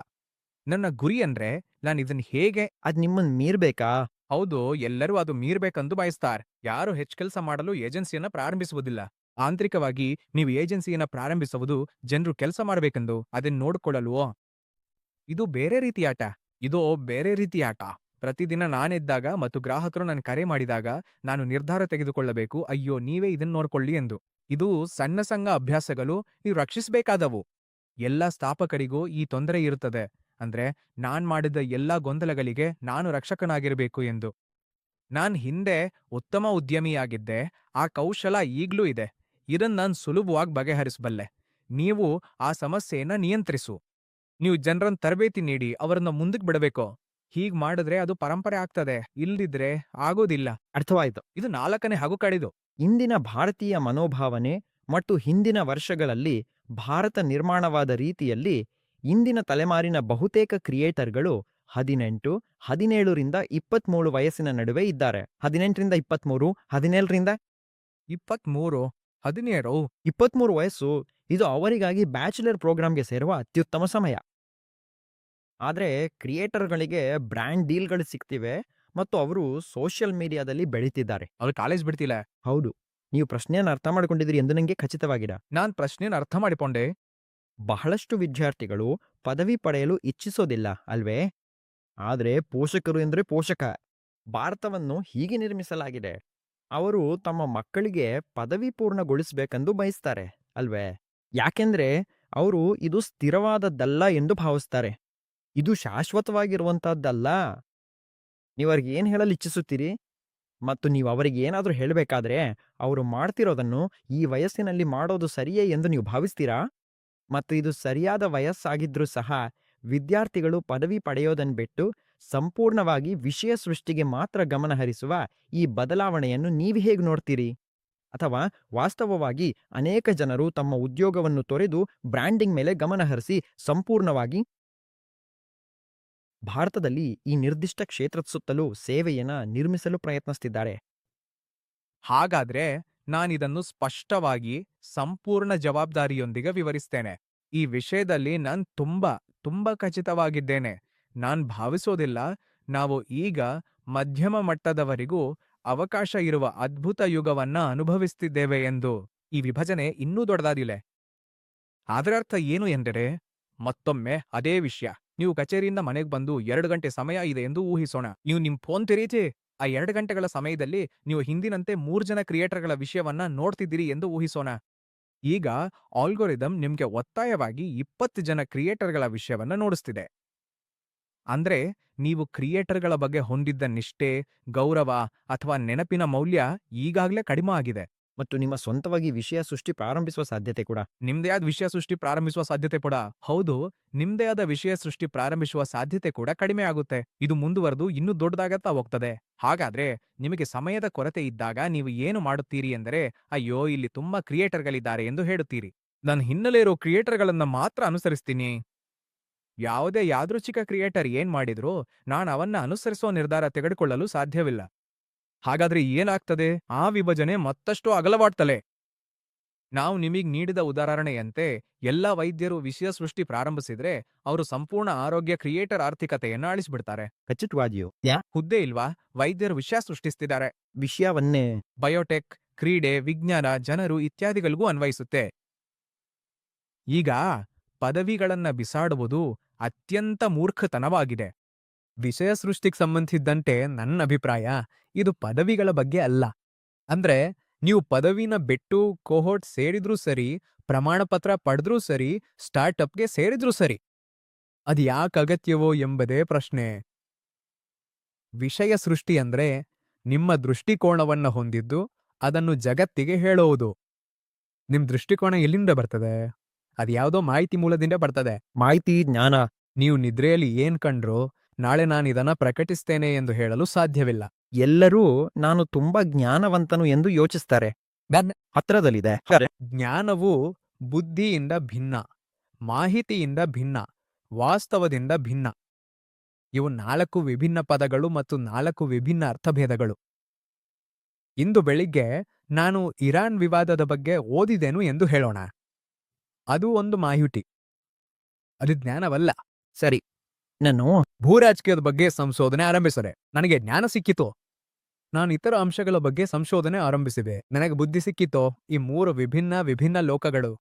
ನನ್ನ ಗುರಿ ಅಂದ್ರೆ ನಾನಿದನ್ನು ಹೇಗೆ ಅದ್ ನಿಮ್ಮನ್ ಮೀರ್ಬೇಕಾ? ಹೌದು, ಎಲ್ಲರೂ ಅದು ಮೀರ್ಬೇಕಂದು ಬಯಸ್ತಾರೆ. ಯಾರು ಹೆಚ್ಚು ಕೆಲಸ ಮಾಡಲು ಏಜೆನ್ಸಿಯನ್ನ ಪ್ರಾರಂಭಿಸುವುದಿಲ್ಲ. ಆಂತರಿಕವಾಗಿ ನೀವು ಏಜೆನ್ಸಿಯನ್ನ ಪ್ರಾರಂಭಿಸುವುದು ಜನರು ಕೆಲಸ ಮಾಡಬೇಕೆಂದು ಅದನ್ನ ನೋಡಿಕೊಳ್ಳಲು. ಇದು ಬೇರೆ ರೀತಿಯ ಆಟ. ಇದು ಬೇರೆ ರೀತಿಯ ಆಟ. ಪ್ರತಿದಿನ ನಾನೆದ್ದಾಗ ಮತ್ತು ಗ್ರಾಹಕರು ನನ್ನ ಕರೆ ಮಾಡಿದಾಗ ನಾನು ನಿರ್ಧಾರ ತೆಗೆದುಕೊಳ್ಳಬೇಕು, ಅಯ್ಯೋ ನೀವೇ ಇದನ್ನ ನೋಡ್ಕೊಳ್ಳಿ ಎಂದು. ಇದು ಸಣ್ಣ ಸಣ್ಣ ಅಭ್ಯಾಸಗಳು ನೀವು ರಕ್ಷಿಸಬೇಕಾದವು. ಎಲ್ಲ ಸ್ಥಾಪಕರಿಗೂ ಈ ತೊಂದರೆ ಇರುತ್ತದೆ. ಅಂದ್ರೆ ನಾನ್ ಮಾಡಿದ ಎಲ್ಲಾ ಗೊಂದಲಗಳಿಗೆ ನಾನು ರಕ್ಷಕನಾಗಿರಬೇಕು ಎಂದು. ನಾನ್ ಹಿಂದೆ ಉತ್ತಮ ಉದ್ಯಮಿಯಾಗಿದ್ದೆ. ಆ ಕೌಶಲ ಈಗ್ಲೂ ಇದೆ. ಇದನ್ನ ನಾನ್ ಸುಲಭವಾಗಿ ಬಗೆಹರಿಸಬಲ್ಲೆ. ನೀವು ಆ ಸಮಸ್ಯೆಯನ್ನ ನಿಯಂತ್ರಿಸು. ನೀವು ಜನರನ್ನ ತರಬೇತಿ ನೀಡಿ ಅವರನ್ನ ಮುಂದಕ್ಕೆ ಬಿಡಬೇಕು. ಹೀಗ್ ಮಾಡಿದ್ರೆ ಅದು ಪರಂಪರೆ ಆಗ್ತದೆ. ಇಲ್ದಿದ್ರೆ ಆಗೋದಿಲ್ಲ. ಅರ್ಥವಾಯ್ತು. ಇದು 4ನೇ ಹಗು ಕಡಿದು. ಇಂದಿನ ಭಾರತೀಯ ಮನೋಭಾವನೆ ಮತ್ತು ಹಿಂದಿನ ವರ್ಷಗಳಲ್ಲಿ ಭಾರತ ನಿರ್ಮಾಣವಾದ ರೀತಿಯಲ್ಲಿ ಇಂದಿನ ತಲೆಮಾರಿನ ಬಹುತೇಕ ಕ್ರಿಯೇಟರ್ಗಳು 18, 17ರಿಂದ 23 ವಯಸ್ಸಿನ ನಡುವೆ ಇದ್ದಾರೆ. 18ರಿಂದ 23, 17ರಿಂದ 23, 17. 23 ವಯಸ್ಸು. ಇದು ಅವರಿಗಾಗಿ ಬ್ಯಾಚುಲರ್ ಪ್ರೋಗ್ರಾಂಗೆ ಸೇರುವ ಅತ್ಯುತ್ತಮ ಸಮಯ. ಆದ್ರೆ ಕ್ರಿಯೇಟರ್ಗಳಿಗೆ ಬ್ರ್ಯಾಂಡ್ ಡೀಲ್ಗಳು ಸಿಗ್ತಿವೆ ಮತ್ತು ಅವರು ಸೋಷಿಯಲ್ ಮೀಡಿಯಾದಲ್ಲಿ ಬೆಳೀತಿದ್ದಾರೆ. ಅವ್ರು ಕಾಲೇಜ್ ಬಿಡ್ತಿಲ್ಲ. ಹೌದು, ನೀವು ಪ್ರಶ್ನೆಯನ್ನು ಅರ್ಥ ಮಾಡಿಕೊಂಡಿದ್ದೀರಿ ಎಂದು ನನಗೆ ಖಚಿತವಾಗಿದೆ. ನಾನ್ ಪ್ರಶ್ನೆನ ಅರ್ಥ ಮಾಡಿಕೊಂಡೆ. ಬಹಳಷ್ಟು ವಿದ್ಯಾರ್ಥಿಗಳು ಪದವಿ ಪಡೆಯಲು ಇಚ್ಛಿಸೋದಿಲ್ಲ ಅಲ್ವೇ? ಆದರೆ ಪೋಷಕರು ಎಂದರೆ ಪೋಷಕ. ಭಾರತವನ್ನು ಹೀಗೆ ನಿರ್ಮಿಸಲಾಗಿದೆ. ಅವರು ತಮ್ಮ ಮಕ್ಕಳಿಗೆ ಪದವಿ ಪೂರ್ಣಗೊಳಿಸಬೇಕೆಂದು ಬಯಸ್ತಾರೆ ಅಲ್ವೇ? ಯಾಕೆಂದ್ರೆ ಅವರು ಇದು ಸ್ಥಿರವಾದದ್ದಲ್ಲ ಎಂದು ಭಾವಿಸ್ತಾರೆ. ಇದು ಶಾಶ್ವತವಾಗಿರುವಂತಹದ್ದಲ್ಲ. ನೀವು ಅವ್ರಿಗೆ ಏನು ಹೇಳಲು ಇಚ್ಛಿಸುತ್ತೀರಿ? ಮತ್ತು ನೀವು ಅವರಿಗೆ ಏನಾದರೂ ಹೇಳಬೇಕಾದ್ರೆ ಅವರು ಮಾಡ್ತಿರೋದನ್ನು ಈ ವಯಸ್ಸಿನಲ್ಲಿ ಮಾಡೋದು ಸರಿಯೇ ಎಂದು ನೀವು ಭಾವಿಸ್ತೀರಾ? ಮತ್ತು ಇದು ಸರಿಯಾದ ವಯಸ್ಸಾಗಿದ್ರೂ ಸಹ ವಿದ್ಯಾರ್ಥಿಗಳು ಪದವಿ ಪಡೆಯೋದನ್ನು ಬಿಟ್ಟು ಸಂಪೂರ್ಣವಾಗಿ ವಿಷಯ ಸೃಷ್ಟಿಗೆ ಮಾತ್ರ ಗಮನ ಹರಿಸುವ ಈ ಬದಲಾವಣೆಯನ್ನು ನೀವು ಹೇಗೆ ನೋಡ್ತೀರಿ? ಅಥವಾ ವಾಸ್ತವವಾಗಿ ಅನೇಕ ಜನರು ತಮ್ಮ ಉದ್ಯೋಗವನ್ನು ತೊರೆದು ಬ್ರ್ಯಾಂಡಿಂಗ್ ಮೇಲೆ ಗಮನ ಹರಿಸಿ ಸಂಪೂರ್ಣವಾಗಿ ಭಾರತದಲ್ಲಿ ಈ ನಿರ್ದಿಷ್ಟ ಕ್ಷೇತ್ರದ ಸುತ್ತಲೂ ಸೇವೆಯನ್ನ ನಿರ್ಮಿಸಲು ಪ್ರಯತ್ನಿಸುತ್ತಿದ್ದಾರೆ. ಹಾಗಾದ್ರೆ ನಾನಿದನ್ನು ಸ್ಪಷ್ಟವಾಗಿ ಸಂಪೂರ್ಣ ಜವಾಬ್ದಾರಿಯೊಂದಿಗೆ ವಿವರಿಸ್ತೇನೆ. ಈ ವಿಷಯದಲ್ಲಿ ನಾನ್ ತುಂಬಾ ಖಚಿತವಾಗಿದ್ದೇನೆ. ನಾನ್ ಭಾವಿಸೋದಿಲ್ಲ ನಾವು ಈಗ ಮಧ್ಯಮ ಮಟ್ಟದವರಿಗೂ ಅವಕಾಶ ಇರುವ ಅದ್ಭುತ ಯುಗವನ್ನ ಅನುಭವಿಸುತ್ತಿದ್ದೇವೆ ಎಂದು. ಈ ವಿಭಜನೆ ಇನ್ನೂ ದೊಡ್ಡದಾದಿಲ್ಲ. ಅದರರ್ಥ ಏನು ಎಂದರೆ, ಮತ್ತೊಮ್ಮೆ ಅದೇ ವಿಷಯ. ನೀವು ಕಚೇರಿಯಿಂದ ಮನೆಗೆ ಬಂದು 2 ಗಂಟೆ ಸಮಯ ಇದೆ ಎಂದು ಊಹಿಸೋಣ. ನೀವು ನಿಮ್ ಫೋನ್ ತೆರೀತಿ. ಆ 2 ಗಂಟೆಗಳ ಸಮಯದಲ್ಲಿ ನೀವು ಹಿಂದಿನಂತೆ 3 ಜನ ಕ್ರಿಯೇಟರ್ಗಳ ವಿಷಯವನ್ನ ನೋಡ್ತಿದ್ದೀರಿ ಎಂದು ಊಹಿಸೋಣ. ಈಗ ಆಲ್ಗೊರಿದಮ್ ನಿಮ್ಗೆ ಒತ್ತಾಯವಾಗಿ 20 ಜನ ಕ್ರಿಯೇಟರ್ಗಳ ವಿಷಯವನ್ನ ನೋಡಿಸ್ತಿದೆ. ಅಂದ್ರೆ ನೀವು ಕ್ರಿಯೇಟರ್ಗಳ ಬಗ್ಗೆ ಹೊಂದಿದ್ದ ನಿಷ್ಠೆ, ಗೌರವ ಅಥವಾ ನೆನಪಿನ ಮೌಲ್ಯ ಈಗಾಗಲೇ ಕಡಿಮೆ ಆಗಿದೆ. ಮತ್ತು ನಿಮ್ಮ ಸ್ವಂತವಾಗಿ ವಿಷಯ ಸೃಷ್ಟಿ ಪ್ರಾರಂಭಿಸುವ ಸಾಧ್ಯತೆ ಕೂಡ. ನಿಮ್ದೇ ಆದ ವಿಷಯ ಸೃಷ್ಟಿ ಪ್ರಾರಂಭಿಸುವ ಸಾಧ್ಯತೆ ಕೂಡ ಹೌದು. ನಿಮ್ದೇ ಆದ ವಿಷಯ ಸೃಷ್ಟಿ ಪ್ರಾರಂಭಿಸುವ ಸಾಧ್ಯತೆ ಕೂಡ ಕಡಿಮೆ ಆಗುತ್ತೆ. ಇದು ಮುಂದುವರೆದು ಇನ್ನೂ ದೊಡ್ಡದಾಗತ್ತಾ ಹೋಗ್ತದೆ. ಹಾಗಾದ್ರೆ ನಿಮಗೆ ಸಮಯದ ಕೊರತೆ ಇದ್ದಾಗ ನೀವು ಏನು ಮಾಡುತ್ತೀರಿ ಎಂದರೆ, ಅಯ್ಯೋ ಇಲ್ಲಿ ತುಂಬಾ ಕ್ರಿಯೇಟರ್ಗಳಿದ್ದಾರೆ ಎಂದು ಹೇಳುತ್ತೀರಿ. ನಾನು ಹಿನ್ನೆಲೆ ಇರೋ ಕ್ರಿಯೇಟರ್ಗಳನ್ನ ಮಾತ್ರ ಅನುಸರಿಸ್ತೀನಿ. ಯಾವುದೇ ಯಾದೃಚ್ಛಿಕ ಕ್ರಿಯೇಟರ್ ಏನ್ ಮಾಡಿದ್ರು ನಾನು ಅವನ್ನ ಅನುಸರಿಸೋ ನಿರ್ಧಾರ ತೆಗೆದುಕೊಳ್ಳಲು ಸಾಧ್ಯವಿಲ್ಲ. ಹಾಗಾದ್ರೆ ಏನಾಗ್ತದೆ? ಆ ವಿಭಜನೆ ಮತ್ತಷ್ಟು ಅಗಲವಾಗ್ತಲೆ. ನಾವು ನಿಮಗ್ ನೀಡಿದ ಉದಾಹರಣೆಯಂತೆ ಎಲ್ಲಾ ವೈದ್ಯರು ವಿಷಯ ಸೃಷ್ಟಿ ಪ್ರಾರಂಭಿಸಿದ್ರೆ ಅವರು ಸಂಪೂರ್ಣ ಆರೋಗ್ಯ ಕ್ರಿಯೇಟರ್ ಆರ್ಥಿಕತೆಯನ್ನು ಅಳಿಸ್ಬಿಡ್ತಾರೆ. ಖಚಿತವಾಗಿಯೂ ಹುದ್ದೆ ಇಲ್ವಾ? ವೈದ್ಯರು ವಿಷಯ ಸೃಷ್ಟಿಸ್ತಿದ್ದಾರೆ. ವಿಷಯವನ್ನೇ ಬಯೋಟೆಕ್, ಕ್ರೀಡೆ, ವಿಜ್ಞಾನ, ಜನರು ಇತ್ಯಾದಿಗಳಿಗೂ ಅನ್ವಯಿಸುತ್ತೆ. ಈಗ ಪದವಿಗಳನ್ನ ಬಿಸಾಡುವುದು ಅತ್ಯಂತ ಮೂರ್ಖತನವಾಗಿದೆ. ವಿಷಯ ಸೃಷ್ಟಿಗೆ ಸಂಬಂಧಿಸಿದ್ದಂತೆ ನನ್ನ ಅಭಿಪ್ರಾಯ ಇದು ಪದವಿಗಳ ಬಗ್ಗೆ ಅಲ್ಲ. ಅಂದ್ರೆ ನೀವು ಪದವಿನ ಬಿಟ್ಟು ಕೋಹೋರ್ಟ್ ಸೇರಿದ್ರೂ ಸರಿ, ಪ್ರಮಾಣ ಪತ್ರ ಪಡೆದ್ರೂ ಸರಿ, ಸ್ಟಾರ್ಟ್ಅಪ್ಗೆ ಸೇರಿದ್ರೂ ಸರಿ. ಅದು ಯಾಕೆ ಅಗತ್ಯವೋ ಎಂಬುದೇ ಪ್ರಶ್ನೆ. ವಿಷಯ ಸೃಷ್ಟಿ ಅಂದ್ರೆ ನಿಮ್ಮ ದೃಷ್ಟಿಕೋನವನ್ನ ಹೊಂದಿದ್ದು ಅದನ್ನು ಜಗತ್ತಿಗೆ ಹೇಳುವುದು. ನಿಮ್ ದೃಷ್ಟಿಕೋನ ಎಲ್ಲಿಂದ ಬರ್ತದೆ? ಅದ್ಯಾವುದೋ ಮಾಹಿತಿ ಮೂಲದಿಂದ ಬರ್ತದೆ. ಮಾಹಿತಿ, ಜ್ಞಾನ. ನೀವು ನಿದ್ರೆಯಲ್ಲಿ ಏನ್ ಕಂಡ್ರೋ ನಾಳೆ ನಾನಿದನ್ನ ಪ್ರಕಟಿಸ್ತೇನೆ ಎಂದು ಹೇಳಲು ಸಾಧ್ಯವಿಲ್ಲ. ಎಲ್ಲರೂ ನಾನು ತುಂಬಾ ಜ್ಞಾನವಂತನು ಎಂದು ಯೋಚಿಸ್ತಾರೆ. ಹತ್ರದಲ್ಲಿದೆ. ಜ್ಞಾನವು ಬುದ್ಧಿಯಿಂದ ಭಿನ್ನ, ಮಾಹಿತಿಯಿಂದ ಭಿನ್ನ, ವಾಸ್ತವದಿಂದ ಭಿನ್ನ. ಇವು 4 ವಿಭಿನ್ನ ಪದಗಳು ಮತ್ತು 4 ವಿಭಿನ್ನ ಅರ್ಥಭೇದಗಳು. ಇಂದು ಬೆಳಿಗ್ಗೆ ನಾನು ಇರಾನ್ ವಿವಾದದ ಬಗ್ಗೆ ಓದಿದೆನು ಎಂದು ಹೇಳೋಣ. ಅದು ಒಂದು ಮಾಹಿತಿ. ಅದು ಜ್ಞಾನವಲ್ಲ. ಸರಿ, ನಾನು ಭೂರಾಜಕೀಯದ ಬಗ್ಗೆ ಸಂಶೋಧನೆ ಆರಂಭಿಸಿದೆ. ನನಗೆ ಜ್ಞಾನ ಸಿಕ್ಕಿತು. ನಾನು ಇತರ ಅಂಶಗಳ ಬಗ್ಗೆ ಸಂಶೋಧನೆ ಆರಂಭಿಸಿದೆ. ನನಗೆ ಬುದ್ಧಿ ಸಿಕ್ಕಿತೋ. ಈ 3 ವಿಭಿನ್ನ ಲೋಕಗಳು.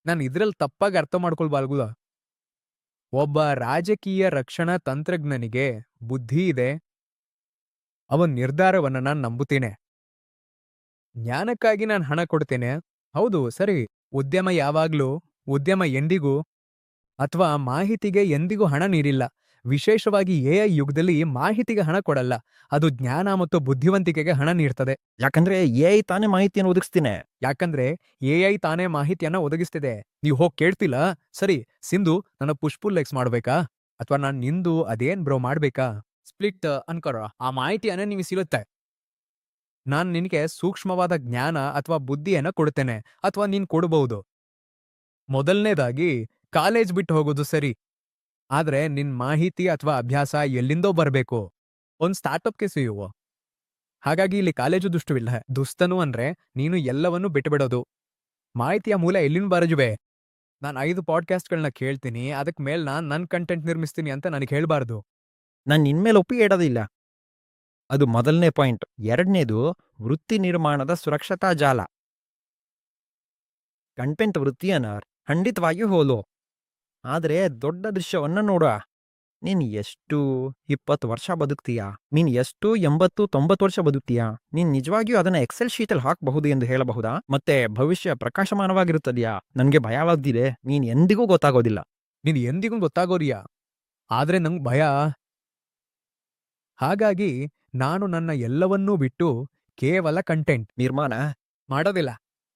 ನಾನು ಇದ್ರಲ್ಲಿ ತಪ್ಪಾಗಿ ಅರ್ಥ ಮಾಡ್ಕೊಳ್ಬಾರ್ಗುದ. ಒಬ್ಬ ರಾಜಕೀಯ ರಕ್ಷಣಾ ತಂತ್ರಜ್ಞನಿಗೆ ಬುದ್ಧಿ ಇದೆ. ಅವನ ನಿರ್ಧಾರವನ್ನ ನಾನು ನಂಬುತ್ತೇನೆ. ಜ್ಞಾನಕ್ಕಾಗಿ ನಾನು ಹಣ ಕೊಡ್ತೇನೆ. ಹೌದು, ಸರಿ. ಉದ್ಯಮ ಎಂದಿಗೂ ಅಥವಾ ಮಾಹಿತಿಗೆ ಎಂದಿಗೂ ಹಣ ನೀಡಿಲ್ಲ. ವಿಶೇಷವಾಗಿ ಎಐ ಯುಗದಲ್ಲಿ ಮಾಹಿತಿಗೆ ಹಣ ಕೊಡಲ್ಲ. ಅದು ಜ್ಞಾನ ಮತ್ತು ಬುದ್ಧಿವಂತಿಕೆಗೆ ಹಣ ನೀಡ್ತದೆ. ಯಾಕಂದ್ರೆ ಎಐ ತಾನೇ ಮಾಹಿತಿಯನ್ನು ಒದಗಿಸ್ತೀನಿ. ಯಾಕಂದ್ರೆ ಎಐ ತಾನೇ ಮಾಹಿತಿಯನ್ನ ಒದಗಿಸ್ತಿದೆ. ನೀವು ಹೋಗಿ ಕೇಳ್ತಿಲ್ಲ, ಸರಿ ಸಿಂಧು ನನ್ನ ಪುಷ್ಪುಲ್ ಲೆಕ್ಸ್ ಮಾಡ್ಬೇಕಾ ಅಥವಾ ನಾನ್ ನಿಂದು ಅದೇನ್ ಬ್ರೋ ಮಾಡ್ಬೇಕಾ? ಸ್ಪ್ಲಿಟ್ ಅನ್ಕೊರ. ಆ ಮಾಹಿತಿಯನ್ನ ನಿಮಗೆ ಸಿಗುತ್ತೆ. ನಾನ್ ನಿನಗೆ ಸೂಕ್ಷ್ಮವಾದ ಜ್ಞಾನ ಅಥವಾ ಬುದ್ಧಿಯನ್ನ ಕೊಡ್ತೇನೆ, ಅಥವಾ ನೀನ್ ಕೊಡಬಹುದು. ಮೊದಲನೇದಾಗಿ ಕಾಲೇಜ್ ಬಿಟ್ಟು ಹೋಗೋದು ಸರಿ. ಆದ್ರೆ ನಿನ್ ಮಾಹಿತಿ ಅಥವಾ ಅಭ್ಯಾಸ ಎಲ್ಲಿಂದೋ ಬರ್ಬೇಕು. ಒಂದ್ ಸ್ಟಾರ್ಟ್ಅಪ್ಗೆ ಸಿಯುವ. ಹಾಗಾಗಿ ಇಲ್ಲಿ ಕಾಲೇಜು ದುಷ್ಟವಿಲ್ಲ. ದುಸ್ತನು ಅಂದ್ರೆ ನೀನು ಎಲ್ಲವನ್ನೂ ಬಿಟ್ಟುಬಿಡೋದು. ಮಾಹಿತಿಯ ಮೂಲ ಎಲ್ಲಿಂದ ಬರಜುವೆ? ನಾನು 5 ಪಾಡ್ಕಾಸ್ಟ್ಗಳನ್ನ ಕೇಳ್ತೀನಿ, ಅದಕ್ ಮೇಲ್ ನಾನ್ ನನ್ ಕಂಟೆಂಟ್ ನಿರ್ಮಿಸ್ತೀನಿ ಅಂತ ನನಗೆ ಹೇಳ್ಬಾರ್ದು. ನಾನು ನಿನ್ಮೇಲೆ ಒಪ್ಪಿಗೆ ಇಡೋದಿಲ್ಲ. ಅದು ಮೊದಲನೇ ಪಾಯಿಂಟ್. ಎರಡನೇದು ವೃತ್ತಿ ನಿರ್ಮಾಣದ ಸುರಕ್ಷತಾ ಜಾಲ. ಕಂಟೆಂಟ್ ವೃತ್ತಿಯನ್ನ ಖಂಡಿತವಾಗಿಯೂ ಹೋಲು. ಆದರೆ ದೊಡ್ಡ ದೃಶ್ಯವನ್ನ ನೋಡುವ. ನೀನ್ ಎಷ್ಟು 20 ವರ್ಷ ಬದುಕ್ತೀಯಾ? ನೀನ್ ಎಷ್ಟು 80-90 ವರ್ಷ ಬದುಕ್ತೀಯಾ? ನೀನ್ ನಿಜವಾಗಿಯೂ ಅದನ್ನ ಎಕ್ಸೆಲ್ ಶೀಟಲ್ಲಿ ಹಾಕಬಹುದು ಎಂದು ಹೇಳಬಹುದಾ? ಮತ್ತೆ ಭವಿಷ್ಯ ಪ್ರಕಾಶಮಾನವಾಗಿರುತ್ತದೆಯಾ? ನನ್ಗೆ ಭಯವಾಗ್ದಿದೆ. ನೀನ್ ಎಂದಿಗೂ ಗೊತ್ತಾಗೋದಿಲ್ಲ. ನೀನ್ ಎಂದಿಗೂ ಗೊತ್ತಾಗೋರಿಯಾ? ಆದ್ರೆ ನಂಗ್ ಭಯ. ಹಾಗಾಗಿ ನಾನು ನನ್ನ ಎಲ್ಲವನ್ನೂ ಬಿಟ್ಟು ಕೇವಲ ಕಂಟೆಂಟ್ ನಿರ್ಮಾಣ ಮಾಡೋದಿಲ್ಲ.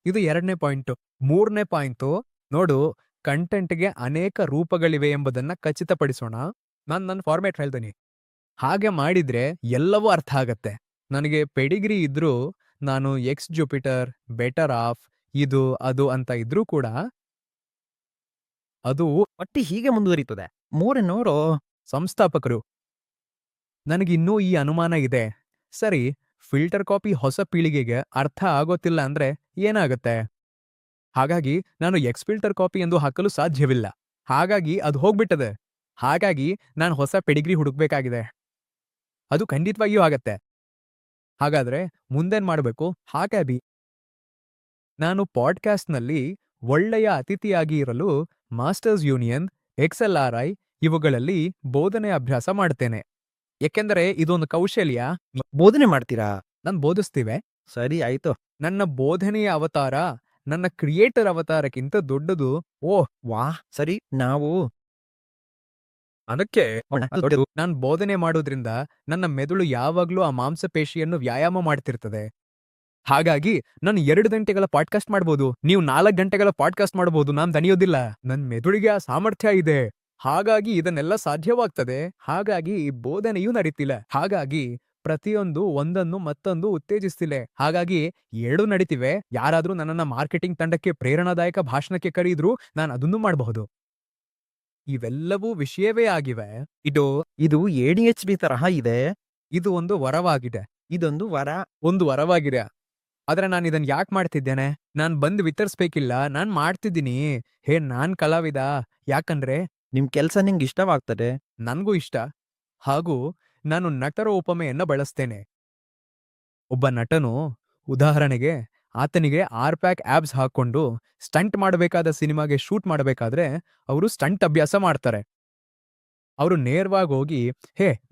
ಇದು 2ನೇ ಪಾಯಿಂಟು. 3ನೇ ಪಾಯಿಂಟು ನೋಡು, ಕಂಟೆಂಟ್ಗೆ ಅನೇಕ ರೂಪಗಳಿವೆ ಎಂಬುದನ್ನ ಖಚಿತಪಡಿಸೋಣ. ನಾನು ನನ್ನ ಫಾರ್ಮ್ಯಾಟ್ ಹೇಳ್ತೀನಿ. ಹಾಗೆ ಮಾಡಿದ್ರೆ ಎಲ್ಲವೂ ಅರ್ಥ ಆಗತ್ತೆ. ನನಗೆ ಪೆಡಿಗ್ರಿ ಇದ್ರೂ, ನಾನು ಎಕ್ಸ್ ಜುಪಿಟರ್, ಬೆಟರ್ ಆಫ್, ಇದು ಅದು ಅಂತ ಇದ್ರೂ ಕೂಡ ಅದು ಒಟ್ಟಿ ಹೀಗೆ ಮುಂದುವರಿತದೆ. ಮೂರನೋರು ಸಂಸ್ಥಾಪಕರು. ನನಗಿನ್ನೂ ಈ ಅನುಮಾನ ಇದೆ. ಸರಿ, ಫಿಲ್ಟರ್ ಕಾಪಿ ಹೊಸ ಪೀಳಿಗೆಗೆ ಅರ್ಥ ಆಗೋತಿಲ್ಲ ಅಂದ್ರೆ ಏನಾಗತ್ತೆ? ಹಾಗಾಗಿ ನಾನು ಎಕ್ಸ್ ಫಿಲ್ಟರ್ ಕಾಪಿ ಎಂದು ಹಾಕಲು ಸಾಧ್ಯವಿಲ್ಲ. ಹಾಗಾಗಿ ಅದು ಹೋಗ್ಬಿಟ್ಟದೆ. ಹಾಗಾಗಿ ನಾನು ಹೊಸ ಪೆಡಿಗ್ರಿ ಹುಡುಕ್ಬೇಕಾಗಿದೆ. ಅದು ಖಂಡಿತವಾಗಿಯೂ ಆಗತ್ತೆ. ಹಾಗಾದ್ರೆ ಮುಂದೇನ್ ಮಾಡಬೇಕು? ಹಾಗಾಗಿ ನಾನು ಪಾಡ್ಕಾಸ್ಟ್ನಲ್ಲಿ ಒಳ್ಳೆಯ ಅತಿಥಿಯಾಗಿ ಇರಲು ಮಾಸ್ಟರ್ಸ್ ಯೂನಿಯನ್, XLRI ಇವುಗಳಲ್ಲಿ ಬೋಧನೆ ಅಭ್ಯಾಸ ಮಾಡ್ತೇನೆ. ಏಕೆಂದರೆ ಇದೊಂದು ಕೌಶಲ್ಯ. ಬೋಧನೆ ಮಾಡ್ತೀರಾ? ನಾನು ಬೋಧಿಸ್ತೀವೆ. ಸರಿ, ಆಯ್ತು. ನನ್ನ ಬೋಧನೆಯ ಅವತಾರ ನನ್ನ ಕ್ರಿಯೇಟರ್ ಅವತಾರಕ್ಕಿಂತ ದೊಡ್ಡದು. ಓ ವಾಹ್, ಸರಿ. ನಾವು ಅದಕ್ಕೆ ದೊಡ್ಡದು. ನಾನ್ ಬೋಧನೆ ಮಾಡೋದ್ರಿಂದ ನನ್ನ ಮೆದುಳು ಯಾವಾಗ್ಲೂ ಆ ಮಾಂಸಪೇಶಿಯನ್ನು ವ್ಯಾಯಾಮ ಮಾಡ್ತಿರ್ತದೆ. ಹಾಗಾಗಿ ನಾನು 2 ಗಂಟೆಗಳ ಪಾಡ್‌ಕಾಸ್ಟ್ ಮಾಡ್ಬೋದು. ನೀವು 4 ಗಂಟೆಗಳ ಪಾಡ್‌ಕಾಸ್ಟ್ ಮಾಡಬಹುದು. ನಾನ್ ದಣಿಯೋದಿಲ್ಲ. ನನ್ ಮೆದುಳಿಗೆ ಆ ಸಾಮರ್ಥ್ಯ ಇದೆ. ಹಾಗಾಗಿ ಇದನ್ನೆಲ್ಲ ಸಾಧ್ಯವಾಗ್ತದೆ. ಹಾಗಾಗಿ ಈ ಬೋಧನೆಯೂ ನಡೀತಿಲ್ಲ. ಹಾಗಾಗಿ ಪ್ರತಿಯೊಂದು ಒಂದನ್ನು ಮತ್ತೊಂದು ಉತ್ತೇಜಿಸ್ತಿಲ್ಲ. ಹಾಗಾಗಿ 2 ನಡೀತಿವೆ. ಯಾರಾದ್ರೂ ನನ್ನನ್ನ ಮಾರ್ಕೆಟಿಂಗ್ ತಂಡಕ್ಕೆ ಪ್ರೇರಣಾದಾಯಕ ಭಾಷಣಕ್ಕೆ ಕರೆಯಿದ್ರು ನಾನು ಅದನ್ನೂ ಮಾಡಬಹುದು. ಇವೆಲ್ಲವೂ ವಿಷಯವೇ ಆಗಿವೆ. ಇದು ADHD ತರಹ ಇದೆ. ಇದು ಒಂದು ವರವಾಗಿದೆ. ಇದೊಂದು ವರ. ಒಂದು ವರವಾಗಿದೆ. ಆದ್ರೆ ನಾನಿದನ್ ಯಾಕ್ ಮಾಡ್ತಿದ್ದೇನೆ? ನಾನ್ ಬಂದ್ ವಿತರಿಸ್ಬೇಕಿಲ್ಲ. ನಾನ್ ಮಾಡ್ತಿದ್ದೀನಿ. ನಾನ್ ಕಲಾವಿದ. ಯಾಕಂದ್ರೆ ನಿಮ್ ಕೆಲ್ಸ ನಿಂಗೆ ಇಷ್ಟವಾಗ್ತದೆ. ನನ್ಗೂ ಇಷ್ಟ. ಹಾಗೂ ನಾನು ನಟರ ಉಪಮೆಯನ್ನ ಬಳಸ್ತೇನೆ. ಒಬ್ಬ ನಟನು ಉದಾಹರಣೆಗೆ ಆತನಿಗೆ 6 ಪ್ಯಾಕ್ ಆಬ್ಸ್ ಹಾಕೊಂಡು ಸ್ಟಂಟ್ ಮಾಡಬೇಕಾದ ಸಿನಿಮಾಗೆ ಶೂಟ್ ಮಾಡಬೇಕಾದ್ರೆ ಅವರು ಸ್ಟಂಟ್ ಅಭ್ಯಾಸ ಮಾಡ್ತಾರೆ. ಅವರು ನೇರವಾಗಿ ಹೋಗಿ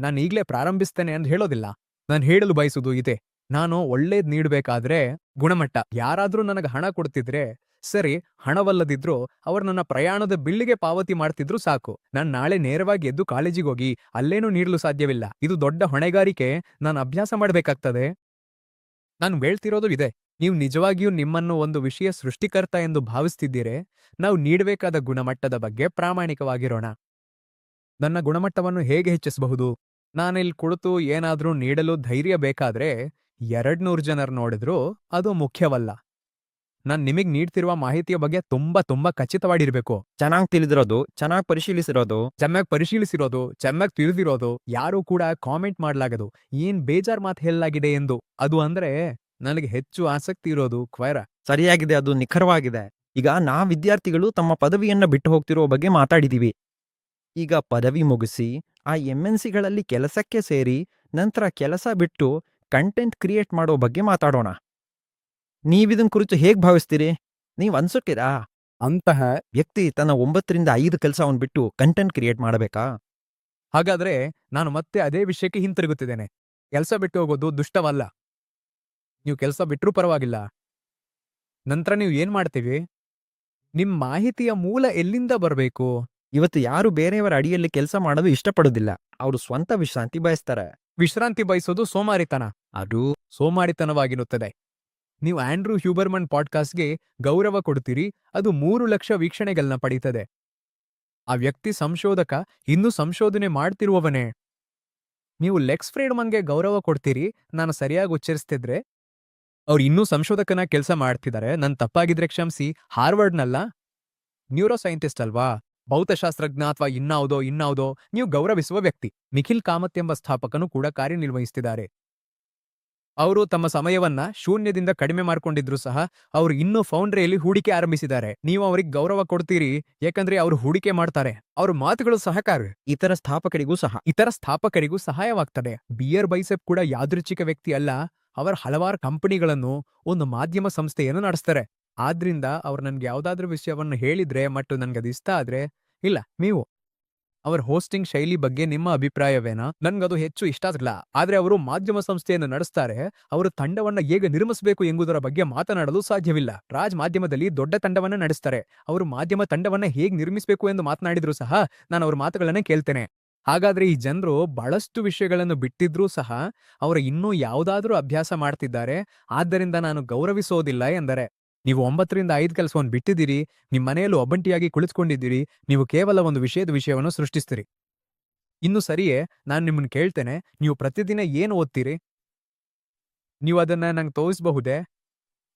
ನಾನು ಈಗ್ಲೇ ಪ್ರಾರಂಭಿಸ್ತೇನೆ ಅಂತ ಹೇಳೋದಿಲ್ಲ. ನಾನು ಹೇಳಲು ಬಯಸುವುದು ಇದೆ. ನಾನು ಒಳ್ಳೇದ್ ನೀಡ್ಬೇಕಾದ್ರೆ ಗುಣಮಟ್ಟ. ಯಾರಾದ್ರೂ ನನಗೆ ಹಣ ಕೊಡ್ತಿದ್ರೆ ಸರಿ, ಹಣವಲ್ಲದಿದ್ರು ಅವರು ನನ್ನ ಪ್ರಯಾಣದ ಬಿಲ್ಲಿಗೆ ಪಾವತಿ ಮಾಡ್ತಿದ್ರು ಸಾಕು. ನಾನ್ ನಾಳೆ ನೇರವಾಗಿ ಎದ್ದು ಕಾಲೇಜಿಗೋಗಿ ಅಲ್ಲೇನೂ ನೀಡಲು ಸಾಧ್ಯವಿಲ್ಲ. ಇದು ದೊಡ್ಡ ಹೊಣೆಗಾರಿಕೆ. ನಾನು ಅಭ್ಯಾಸ ಮಾಡ್ಬೇಕಾಗ್ತದೆ. ನಾನು ಹೇಳ್ತಿರೋದು ಇದೆ. ನೀವು ನಿಜವಾಗಿಯೂ ನಿಮ್ಮನ್ನು ಒಂದು ವಿಷಯ ಸೃಷ್ಟಿಕರ್ತ ಎಂದು ಭಾವಿಸ್ತಿದ್ದೀರೆ. ನಾವು ನೀಡಬೇಕಾದ ಗುಣಮಟ್ಟದ ಬಗ್ಗೆ ಪ್ರಾಮಾಣಿಕವಾಗಿರೋಣ. ನನ್ನ ಗುಣಮಟ್ಟವನ್ನು ಹೇಗೆ ಹೆಚ್ಚಿಸಬಹುದು? ನಾನಿಲ್ಲಿ ಕುಳಿತು ಏನಾದ್ರೂ ನೀಡಲು ಧೈರ್ಯ ಬೇಕಾದ್ರೆ 200 ಜನರು ನೋಡಿದ್ರು ಅದು ಮುಖ್ಯವಲ್ಲ. ನಾನ್ ನಿಮಗ್ ನೀಡ್ತಿರುವ ಮಾಹಿತಿಯ ಬಗ್ಗೆ ತುಂಬಾ ಖಚಿತವಾಗಿರ್ಬೇಕು. ಚೆನ್ನಾಗ್ ತಿಳಿದಿರೋದು, ಚೆನ್ನಾಗ್ ಪರಿಶೀಲಿಸಿರೋದು. ಚೆನ್ನಾಗ್ ಪರಿಶೀಲಿಸಿರೋದು, ಚೆನ್ನಾಗ್ ತಿಳಿದಿರೋದು, ಯಾರೂ ಕೂಡ ಕಾಮೆಂಟ್ ಮಾಡ್ಲಾಗದು ಏನ್ ಬೇಜಾರ್ ಮಾತು ಹೇಳಲಾಗಿದೆ ಎಂದು. ಅದು ಅಂದ್ರೆ ನನಗೆ ಹೆಚ್ಚು ಆಸಕ್ತಿ ಇರೋದು ಕ್ವೈರ. ಸರಿಯಾಗಿದೆ, ಅದು ನಿಖರವಾಗಿದೆ. ಈಗ ವಿದ್ಯಾರ್ಥಿಗಳು ತಮ್ಮ ಪದವಿಯನ್ನ ಬಿಟ್ಟು ಹೋಗ್ತಿರೋ ಬಗ್ಗೆ ಮಾತಾಡಿದೀವಿ. ಈಗ ಪದವಿ ಮುಗಿಸಿ ಆ MNCಗಳಲ್ಲಿ ಕೆಲಸಕ್ಕೆ ಸೇರಿ ನಂತರ ಕೆಲಸ ಬಿಟ್ಟು ಕಂಟೆಂಟ್ ಕ್ರಿಯೇಟ್ ಮಾಡೋ ಬಗ್ಗೆ ಮಾತಾಡೋಣ. ನೀವಿದನ್ ಕುರಿತು ಹೇಗ್ ಭಾವಿಸ್ತೀರಿ? ನೀವ್ ಅನ್ಸುತ್ತೀರಾ ಅಂತಹ ವ್ಯಕ್ತಿ ತನ್ನ 9 ರಿಂದ 5 ಕೆಲಸವನ್ನು ಬಿಟ್ಟು ಕಂಟೆಂಟ್ ಕ್ರಿಯೇಟ್ ಮಾಡಬೇಕಾ? ಹಾಗಾದ್ರೆ ನಾನು ಮತ್ತೆ ಅದೇ ವಿಷಯಕ್ಕೆ ಹಿಂತಿರುಗುತ್ತಿದ್ದೇನೆ. ಕೆಲಸ ಬಿಟ್ಟು ಹೋಗೋದು ದುಷ್ಟವಲ್ಲ. ನೀವು ಕೆಲಸ ಬಿಟ್ರೂ ಪರವಾಗಿಲ್ಲ. ನಂತರ ನೀವು ಏನ್ ಮಾಡ್ತೀವಿ? ನಿಮ್ ಮಾಹಿತಿಯ ಮೂಲ ಎಲ್ಲಿಂದ ಬರಬೇಕು? ಇವತ್ತು ಯಾರು ಬೇರೆಯವರ ಅಡಿಯಲ್ಲಿ ಕೆಲಸ ಮಾಡೋದು ಇಷ್ಟಪಡೋದಿಲ್ಲ. ಅವರು ಸ್ವಂತ ವಿಶ್ರಾಂತಿ ಬಯಸ್ತಾರೆ. ವಿಶ್ರಾಂತಿ ಬಯಸೋದು ಸೋಮಾರಿತನ. ಅದು ಸೋಮಾರಿತನವಾಗಿರುತ್ತದೆ. ನೀವು ಆಂಡ್ರೂ ಹ್ಯೂಬರ್ಮನ್ ಪಾಡ್ಕಾಸ್ಟ್ಗೆ ಗೌರವ ಕೊಡ್ತೀರಿ, ಅದು 3 ಲಕ್ಷ ವೀಕ್ಷಣೆಗಳನ್ನ ಪಡೀತದೆ. ಆ ವ್ಯಕ್ತಿ ಸಂಶೋಧಕ, ಇನ್ನೂ ಸಂಶೋಧನೆ ಮಾಡ್ತಿರುವವನೇ. ನೀವು ಲೆಕ್ಸ್ ಫ್ರೀಡ್ಮನ್ಗೆ ಗೌರವ ಕೊಡ್ತೀರಿ, ನಾನು ಸರಿಯಾಗಿ ಉಚ್ಚರಿಸ್ತಿದ್ರೆ. ಅವ್ರು ಇನ್ನೂ ಸಂಶೋಧಕನ ಕೆಲಸ ಮಾಡ್ತಿದ್ದಾರೆ. ನನ್ ತಪ್ಪಾಗಿದ್ರೆ ಕ್ಷಮಿಸಿ. ಹಾರ್ವರ್ಡ್ನಲ್ಲ, ನ್ಯೂರೋ ಸೈಂಟಿಸ್ಟ್ ಅಲ್ವಾ, ಭೌತಶಾಸ್ತ್ರಜ್ಞ ಅಥವಾ ಇನ್ನಾವುದೋ ನೀವು ಗೌರವಿಸುವ ವ್ಯಕ್ತಿ. ನಿಖಿಲ್ ಕಾಮತ್ ಎಂಬ ಸ್ಥಾಪಕನು ಕೂಡ ಕಾರ್ಯನಿರ್ವಹಿಸುತ್ತಿದ್ದಾರೆ. ಅವರು ತಮ್ಮ ಸಮಯವನ್ನ ಶೂನ್ಯದಿಂದ ಕಡಿಮೆ ಮಾಡ್ಕೊಂಡಿದ್ರು ಸಹ ಅವರು ಇನ್ನೂ ಫೌಂಡ್ರಿಯಲ್ಲಿ ಹೂಡಿಕೆ ಆರಂಭಿಸಿದ್ದಾರೆ. ನೀವು ಅವ್ರಿಗೆ ಗೌರವ ಕೊಡ್ತೀರಿ, ಯಾಕಂದ್ರೆ ಅವರು ಹೂಡಿಕೆ ಮಾಡ್ತಾರೆ. ಅವ್ರ ಮಾತುಗಳು ಸಹಕಾರ ಇತರ ಸ್ಥಾಪಕರಿಗೂ ಸಹಾಯವಾಗ್ತದೆ. ಬಿಯರ್ ಬೈಸೆಪ್ ಕೂಡ ಯಾದೃಚ್ಛಿಕ ವ್ಯಕ್ತಿ ಅಲ್ಲ. ಅವರ ಹಲವಾರು ಕಂಪನಿಗಳನ್ನು, ಒಂದು ಮಾಧ್ಯಮ ಸಂಸ್ಥೆಯನ್ನು ನಡೆಸ್ತಾರೆ. ಆದ್ರಿಂದ ಅವ್ರು ನನ್ಗೆ ಯಾವ್ದಾದ್ರೂ ವಿಷಯವನ್ನು ಹೇಳಿದ್ರೆ ಮತ್ತು ನನ್ಗದು ಇಷ್ಟ ಆದ್ರೆ, ಇಲ್ಲ ನೀವು ಅವರ ಹೋಸ್ಟಿಂಗ್ ಶೈಲಿ ಬಗ್ಗೆ ನಿಮ್ಮ ಅಭಿಪ್ರಾಯವೇನಾ? ನನ್ಗದು ಹೆಚ್ಚು ಇಷ್ಟ ಆಗಿಲ್ಲ. ಆದ್ರೆ ಅವರು ಮಾಧ್ಯಮ ಸಂಸ್ಥೆಯನ್ನು ನಡೆಸ್ತಾರೆ. ಅವರು ತಂಡವನ್ನ ಹೇಗೆ ನಿರ್ಮಿಸಬೇಕು ಎಂಬುದರ ಬಗ್ಗೆ ಮಾತನಾಡಲು ಸಾಧ್ಯವಿಲ್ಲ. ರಾಜ್ ಮಾಧ್ಯಮದಲ್ಲಿ ದೊಡ್ಡ ತಂಡವನ್ನ ನಡೆಸ್ತಾರೆ. ಅವರು ಮಾಧ್ಯಮ ತಂಡವನ್ನ ಹೇಗೆ ನಿರ್ಮಿಸಬೇಕು ಎಂದು ಮಾತನಾಡಿದ್ರು ಸಹ ನಾನು ಅವ್ರ ಮಾತುಗಳನ್ನೇ ಕೇಳ್ತೇನೆ. ಹಾಗಾದ್ರೆ ಈ ಜನರು ಬಹಳಷ್ಟು ವಿಷಯಗಳನ್ನು ಬಿಟ್ಟಿದ್ರೂ ಸಹ ಅವರು ಇನ್ನೂ ಯಾವುದಾದ್ರೂ ಅಭ್ಯಾಸ ಮಾಡ್ತಿದ್ದಾರೆ. ಆದ್ದರಿಂದ ನಾನು ಗೌರವಿಸೋದಿಲ್ಲ ಎಂದರೆ, ನೀವು 9 ರಿಂದ 5 ಕೆಲಸವನ್ನು ಬಿಟ್ಟಿದ್ದೀರಿ. ನಿಮ್ಮ ಮನೆಯಲ್ಲೂ ಒಬ್ಬಂಟಿಯಾಗಿ ಕುಳಿತುಕೊಂಡಿದ್ದೀರಿ. ನೀವು ಕೇವಲ ಒಂದು ವಿಷಯವನ್ನು ಸೃಷ್ಟಿಸ್ತೀರಿ. ಇನ್ನು ಸರಿಯೇ, ನಾನು ನಿಮ್ಮನ್ನು ಕೇಳ್ತೇನೆ, ನೀವು ಪ್ರತಿದಿನ ಏನು ಓದ್ತೀರಿ? ನೀವು ಅದನ್ನ ನಂಗೆ ತೋರಿಸಬಹುದೇ?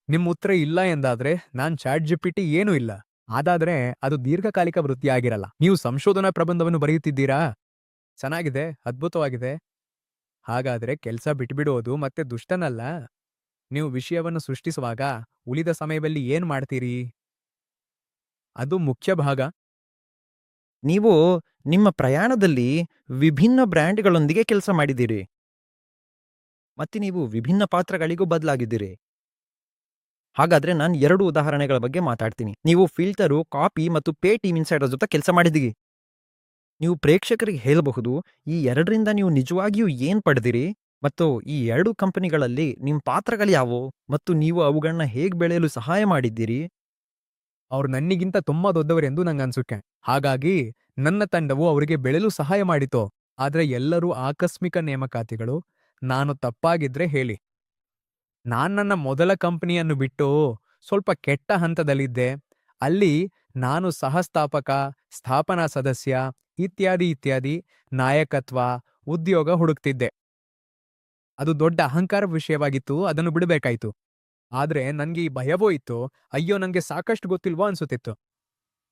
ನಿಮ್ಮ ಉತ್ತರ ಇಲ್ಲ ಎಂದಾದ್ರೆ ನಾನ್ ChatGPT ಏನೂ ಇಲ್ಲ. ಅದಾದ್ರೆ ಅದು ದೀರ್ಘಕಾಲಿಕ ವೃತ್ತಿಯಾಗಿರಲ್ಲ. ನೀವು ಸಂಶೋಧನಾ ಪ್ರಬಂಧವನ್ನು ಬರೆಯುತ್ತಿದ್ದೀರಾ? ಚೆನ್ನಾಗಿದೆ, ಅದ್ಭುತವಾಗಿದೆ. ಹಾಗಾದ್ರೆ ಕೆಲಸ ಬಿಟ್ಬಿಡೋದು ಮತ್ತೆ ದುಷ್ಟನಲ್ಲ. ನೀವು ವಿಷಯವನ್ನು ಸೃಷ್ಟಿಸುವಾಗ ಉಳಿದ ಸಮಯದಲ್ಲಿ ಏನ್ ಮಾಡ್ತೀರಿ? ಅದು ಮುಖ್ಯ ಭಾಗ. ನೀವು ನಿಮ್ಮ ಪ್ರಯಾಣದಲ್ಲಿ ವಿಭಿನ್ನ ಬ್ರ್ಯಾಂಡ್ಗಳೊಂದಿಗೆ ಕೆಲಸ ಮಾಡಿದ್ದೀರಿ. ಮತ್ತೆ ನೀವು ವಿಭಿನ್ನ ಪಾತ್ರಗಳಿಗೂ ಬದಲಾಗಿದ್ದೀರಿ. ಹಾಗಾದ್ರೆ ನಾನು 2 ಉದಾಹರಣೆಗಳ ಬಗ್ಗೆ ಮಾತಾಡ್ತೀನಿ. ನೀವು ಫಿಲ್ಟರು, ಕಾಪಿ ಮತ್ತು ಪೇ ಟೀಮ್ ಇನ್ಸೈಡರ್ ಜೊತೆ ಕೆಲಸ ಮಾಡಿದ್ದೀರಿ. ನೀವು ಪ್ರೇಕ್ಷಕರಿಗೆ ಹೇಳಬಹುದು ಈ 2ರಿಂದ ನೀವು ನಿಜವಾಗಿಯೂ ಏನ್ ಪಡೆದಿರಿ ಮತ್ತು ಈ 2 ಕಂಪನಿಗಳಲ್ಲಿ ನಿಮ್ಮ ಪಾತ್ರಗಳು ಯಾವುವು ಮತ್ತು ನೀವು ಅವುಗಳನ್ನ ಹೇಗೆ ಬೆಳೆಯಲು ಸಹಾಯ ಮಾಡಿದ್ದೀರಿ. ಅವ್ರು ನನ್ನಿಗಿಂತ ತುಂಬಾ ದೊಡ್ಡವರೆಂದು ನಂಗನ್ಸುತ್ತೆ. ಹಾಗಾಗಿ ನನ್ನ ತಂಡವು ಅವರಿಗೆ ಬೆಳೆಯಲು ಸಹಾಯ ಮಾಡಿತು. ಆದ್ರೆ ಎಲ್ಲರೂ ಆಕಸ್ಮಿಕ ನೇಮಕಾತಿಗಳು. ನಾನು ತಪ್ಪಾಗಿದ್ರೆ ಹೇಳಿ. ನನ್ನ ಮೊದಲ ಕಂಪನಿಯನ್ನು ಬಿಟ್ಟು ಸ್ವಲ್ಪ ಕೆಟ್ಟ ಹಂತದಲ್ಲಿದ್ದೆ. ಅಲ್ಲಿ ನಾನು ಸಹಸ್ಥಾಪಕ, ಸ್ಥಾಪನಾ ಸದಸ್ಯ ಇತ್ಯಾದಿ ಇತ್ಯಾದಿ ನಾಯಕತ್ವ, ಉದ್ಯೋಗ ಹುಡುಕ್ತಿದ್ದೆ. ಅದು ದೊಡ್ಡ ಅಹಂಕಾರ ವಿಷಯವಾಗಿತ್ತು, ಅದನ್ನು ಬಿಡಬೇಕಾಯ್ತು. ಆದ್ರೆ ನನ್ಗೆ ಈ ಭಯವೂ ಇತ್ತು. ಅಯ್ಯೋ ನಂಗೆ ಸಾಕಷ್ಟು ಗೊತ್ತಿಲ್ವೋ ಅನ್ಸುತ್ತಿತ್ತು.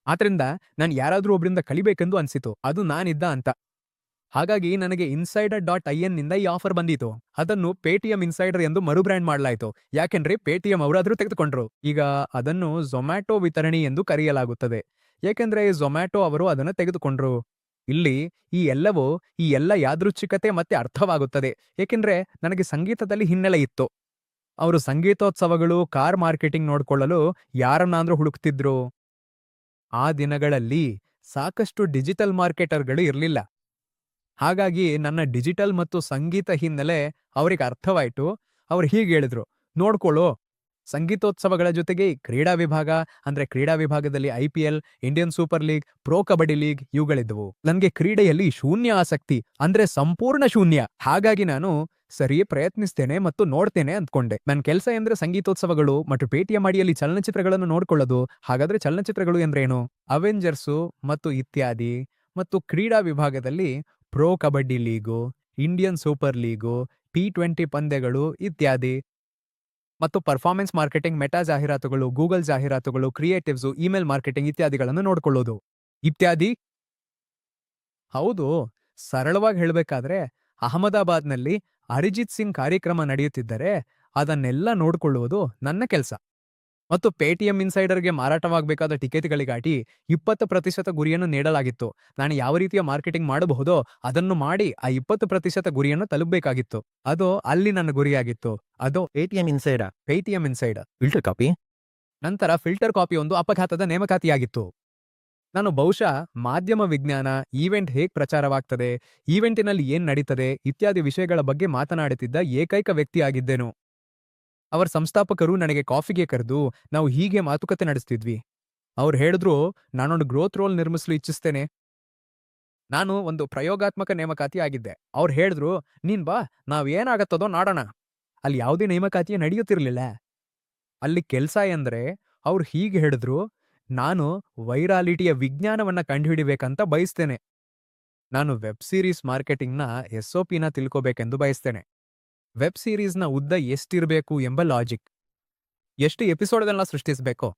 ಆದ್ರಿಂದ ನಾನು ಯಾರಾದ್ರೂ ಒಬ್ರಿಂದ ಕಲಿಬೇಕೆಂದು ಅನ್ಸಿತು. ಅದು ನಾನಿದ್ದ ಅಂತ. ಹಾಗಾಗಿ ನನಗೆ Insider.in ನಿಂದ ಈ ಆಫರ್ ಬಂದಿತು. ಅದನ್ನು ಪೇಟಿಎಂ ಇನ್ಸೈಡರ್ ಎಂದು ಮರುಬ್ರ್ಯಾಂಡ್ ಮಾಡಲಾಯಿತು. ಯಾಕೆಂದ್ರೆ ಪೇಟಿಎಂ ಅವರಾದ್ರೂ ತೆಗೆದುಕೊಂಡ್ರು. ಈಗ ಅದನ್ನು ಝೊಮ್ಯಾಟೊ ವಿತರಣಿ ಎಂದು ಕರೆಯಲಾಗುತ್ತದೆ. ಏಕೆಂದ್ರೆ ಝೊಮ್ಯಾಟೊ ಅವರು ಅದನ್ನು ತೆಗೆದುಕೊಂಡ್ರು. ಇಲ್ಲಿ ಈ ಎಲ್ಲ ಯಾದೃಚ್ಛಿಕತೆ ಮತ್ತೆ ಅರ್ಥವಾಗುತ್ತದೆ. ಏಕೆಂದ್ರೆ ನನಗೆ ಸಂಗೀತದಲ್ಲಿ ಹಿನ್ನೆಲೆ ಇತ್ತು. ಅವರು ಸಂಗೀತೋತ್ಸವಗಳು, ಕಾರ್ ಮಾರ್ಕೆಟಿಂಗ್ ನೋಡ್ಕೊಳ್ಳಲು ಯಾರನ್ನಾದ್ರೂ ಹುಡುಕ್ತಿದ್ರು. ಆ ದಿನಗಳಲ್ಲಿ ಸಾಕಷ್ಟು ಡಿಜಿಟಲ್ ಮಾರ್ಕೆಟರ್ಗಳು ಇರ್ಲಿಲ್ಲ. ಹಾಗಾಗಿ ನನ್ನ ಡಿಜಿಟಲ್ ಮತ್ತು ಸಂಗೀತ ಹಿನ್ನೆಲೆ ಅವರಿಗೆ ಅರ್ಥವಾಯ್ತು. ಅವ್ರು ಹೀಗೆ ಹೇಳಿದ್ರು, ನೋಡ್ಕೊಳ್ಳೋ, ಸಂಗೀತೋತ್ಸವಗಳ ಜೊತೆಗೆ ಈ ಕ್ರೀಡಾ ವಿಭಾಗದಲ್ಲಿ IPL, Indian Super League, pro kabaddi league ಇವುಗಳಿದ್ವು. ನನ್ಗೆ ಕ್ರೀಡೆಯಲ್ಲಿ ಶೂನ್ಯ ಆಸಕ್ತಿ, ಅಂದ್ರೆ ಸಂಪೂರ್ಣ ಶೂನ್ಯ. ಹಾಗಾಗಿ ನಾನು ಸರಿ ಪ್ರಯತ್ನಿಸ್ತೇನೆ ಮತ್ತು ನೋಡ್ತೇನೆ ಅಂದ್ಕೊಂಡೆ. ನನ್ನ ಕೆಲಸ ಎಂದ್ರೆ ಸಂಗೀತೋತ್ಸವಗಳು ಮತ್ತು ಪೇಟಿಎಂ ಅಡಿಯಲ್ಲಿ ಚಲನಚಿತ್ರಗಳನ್ನು ನೋಡ್ಕೊಳ್ಳೋದು. ಹಾಗಾದ್ರೆ ಚಲನಚಿತ್ರಗಳು ಎಂದ್ರೇನು? ಅವೆಂಜರ್ಸು ಮತ್ತು ಇತ್ಯಾದಿ. ಮತ್ತು ಕ್ರೀಡಾ ವಿಭಾಗದಲ್ಲಿ pro Kabaddi league, Indian super league, T20 ಪಂದ್ಯಗಳು ಇತ್ಯಾದಿ. ಮತ್ತು ಪರ್ಫಾರ್ಮೆನ್ಸ್ ಮಾರ್ಕೆಟಿಂಗ್, ಮೆಟಾ ಜಾಹೀರಾತುಗಳು, ಗೂಗಲ್ ಜಾಹೀರಾತುಗಳು, ಕ್ರಿಯೇಟಿವ್ಸು, ಇಮೇಲ್ ಮಾರ್ಕೆಟಿಂಗ್ ಇತ್ಯಾದಿಗಳನ್ನು ನೋಡ್ಕೊಳ್ಳೋದು. ಇತ್ಯಾದಿ. ಹೌದು, ಸರಳವಾಗಿ ಹೇಳಬೇಕಾದ್ರೆ ಅಹಮದಾಬಾದ್ನಲ್ಲಿ ಅರಿಜಿತ್ ಸಿಂಗ್ ಕಾರ್ಯಕ್ರಮ ನಡೆಯುತ್ತಿದ್ದರೆ ಅದನ್ನೆಲ್ಲ ನೋಡ್ಕೊಳ್ಳುವುದು ನನ್ನ ಕೆಲಸ. ಮತ್ತು ಪೇಟಿಎಂ ಇನ್ಸೈಡರ್ಗೆ ಮಾರಾಟವಾಗಬೇಕಾದ ಟಿಕೆಟ್ಗಳಿಗಾಗಿ 20% ಗುರಿಯನ್ನು ನೀಡಲಾಗಿತ್ತು. ನಾನು ಯಾವ ರೀತಿಯ ಮಾರ್ಕೆಟಿಂಗ್ ಮಾಡಬಹುದೋ ಅದನ್ನು ಮಾಡಿ ಆ 20% ಗುರಿಯನ್ನು ತಲುಪಬೇಕಾಗಿತ್ತು. ಅದು ಅಲ್ಲಿ ನನ್ನ ಗುರಿಯಾಗಿತ್ತು. ಅದು Paytm insider, Paytm insider. FilterCopy. ನಂತರ ಫಿಲ್ಟರ್ ಕಾಪಿ ಒಂದು ಅಪಘಾತದ ನೇಮಕಾತಿಯಾಗಿತ್ತು. ನಾನು ಬಹುಶಃ ಮಾಧ್ಯಮ ವಿಜ್ಞಾನ, ಈವೆಂಟ್ ಹೇಗ್ ಪ್ರಚಾರವಾಗ್ತದೆ, ಈವೆಂಟಿನಲ್ಲಿ ಏನ್ ನಡೀತದೆ ಇತ್ಯಾದಿ ವಿಷಯಗಳ ಬಗ್ಗೆ ಮಾತನಾಡುತ್ತಿದ್ದ ಏಕೈಕ ವ್ಯಕ್ತಿಯಾಗಿದ್ದೆನು. ಅವರ ಸಂಸ್ಥಾಪಕರು ನನಗೆ ಕಾಫಿಗೆ ಕರೆದು ನಾವು ಹೀಗೆ ಮಾತುಕತೆ ನಡೆಸ್ತಿದ್ವಿ. ಅವ್ರು ಹೇಳಿದ್ರು, ನಾನೊಂದು ಗ್ರೋತ್ ರೋಲ್ ನಿರ್ಮಿಸಲು ಇಚ್ಛಿಸ್ತೇನೆ. ನಾನು ಒಂದು ಪ್ರಯೋಗಾತ್ಮಕ ನೇಮಕಾತಿ ಆಗಿದ್ದೆ. ಅವ್ರು ಹೇಳಿದ್ರು, ನೀನ್ ಬಾ, ನಾವೇನಾಗತ್ತದೋ ನಾಡೋಣ. ಅಲ್ಲಿ ಯಾವುದೇ ನೇಮಕಾತಿ ನಡೆಯುತ್ತಿರ್ಲಿಲ್ಲ. ಅಲ್ಲಿ ಕೆಲ್ಸ ಎಂದ್ರೆ ಅವ್ರು ಹೀಗೆ ಹೇಳಿದ್ರು, ನಾನು ವೈರಾಲಿಟಿಯ ವಿಜ್ಞಾನವನ್ನ ಕಂಡುಹಿಡಿಬೇಕಂತ ಬಯಸ್ತೇನೆ. ನಾನು ವೆಬ್ ಸೀರೀಸ್ ಮಾರ್ಕೆಟಿಂಗ್ನ SOPನ ತಿಳ್ಕೋಬೇಕೆಂದು ಬಯಸ್ತೇನೆ. ವೆಬ್ ಸೀರೀಸ್ನ ಉದ್ದ ಎಷ್ಟಿರಬೇಕು ಎಂಬ ಲಾಜಿಕ್, ಎಷ್ಟು ಎಪಿಸೋಡ್ಗಳನ್ನ ಸೃಷ್ಟಿಸಬೇಕು,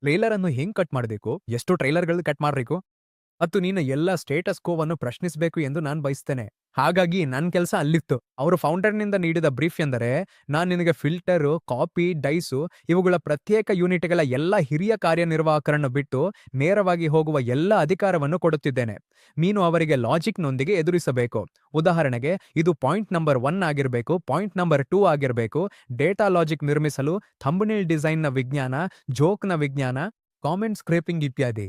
ಟ್ರೈಲರ್ ಅನ್ನು ಹೆಂಗ್ ಕಟ್ ಮಾಡಬೇಕು, ಎಷ್ಟು ಟ್ರೈಲರ್ಗಳು ಕಟ್ ಮಾಡ್ಬೇಕು, ಮತ್ತು ನೀನು ಎಲ್ಲ ಸ್ಟೇಟಸ್ ಕೋವನ್ನು ಪ್ರಶ್ನಿಸಬೇಕು ಎಂದು ನಾನು ಬಯಸ್ತೇನೆ. ಹಾಗಾಗಿ ನನ್ನ ಕೆಲಸ ಅಲ್ಲಿತ್ತು. ಅವರು ಫೌಂಡರ್ನಿಂದ ನೀಡಿದ ಬ್ರೀಫ್ ಎಂದರೆ, ನಾನು ನಿನಗೆ ಫಿಲ್ಟರು, ಕಾಪಿ, ಡೈಸು ಇವುಗಳ ಪ್ರತ್ಯೇಕ ಯೂನಿಟ್ಗಳ ಎಲ್ಲ ಹಿರಿಯ ಕಾರ್ಯನಿರ್ವಾಹಕರನ್ನು ಬಿಟ್ಟು ನೇರವಾಗಿ ಹೋಗುವ ಎಲ್ಲ ಅಧಿಕಾರವನ್ನು ಕೊಡುತ್ತಿದ್ದೇನೆ. ನೀನು ಅವರಿಗೆ ಲಾಜಿಕ್ನೊಂದಿಗೆ ಎದುರಿಸಬೇಕು. ಉದಾಹರಣೆಗೆ, ಇದು ಪಾಯಿಂಟ್ ನಂಬರ್ 1 ಆಗಿರಬೇಕು, ಪಾಯಿಂಟ್ ನಂಬರ್ 2 ಆಗಿರಬೇಕು. ಡೇಟಾ ಲಾಜಿಕ್ ನಿರ್ಮಿಸಲು ಥಂಬ್ನೇಲ್ ಡಿಸೈನ್ನ ವಿಜ್ಞಾನ, ಜೋಕ್ನ ವಿಜ್ಞಾನ, ಕಾಮೆಂಟ್ ಸ್ಕ್ರೇಪಿಂಗ್ ಇತ್ಯಾದಿ.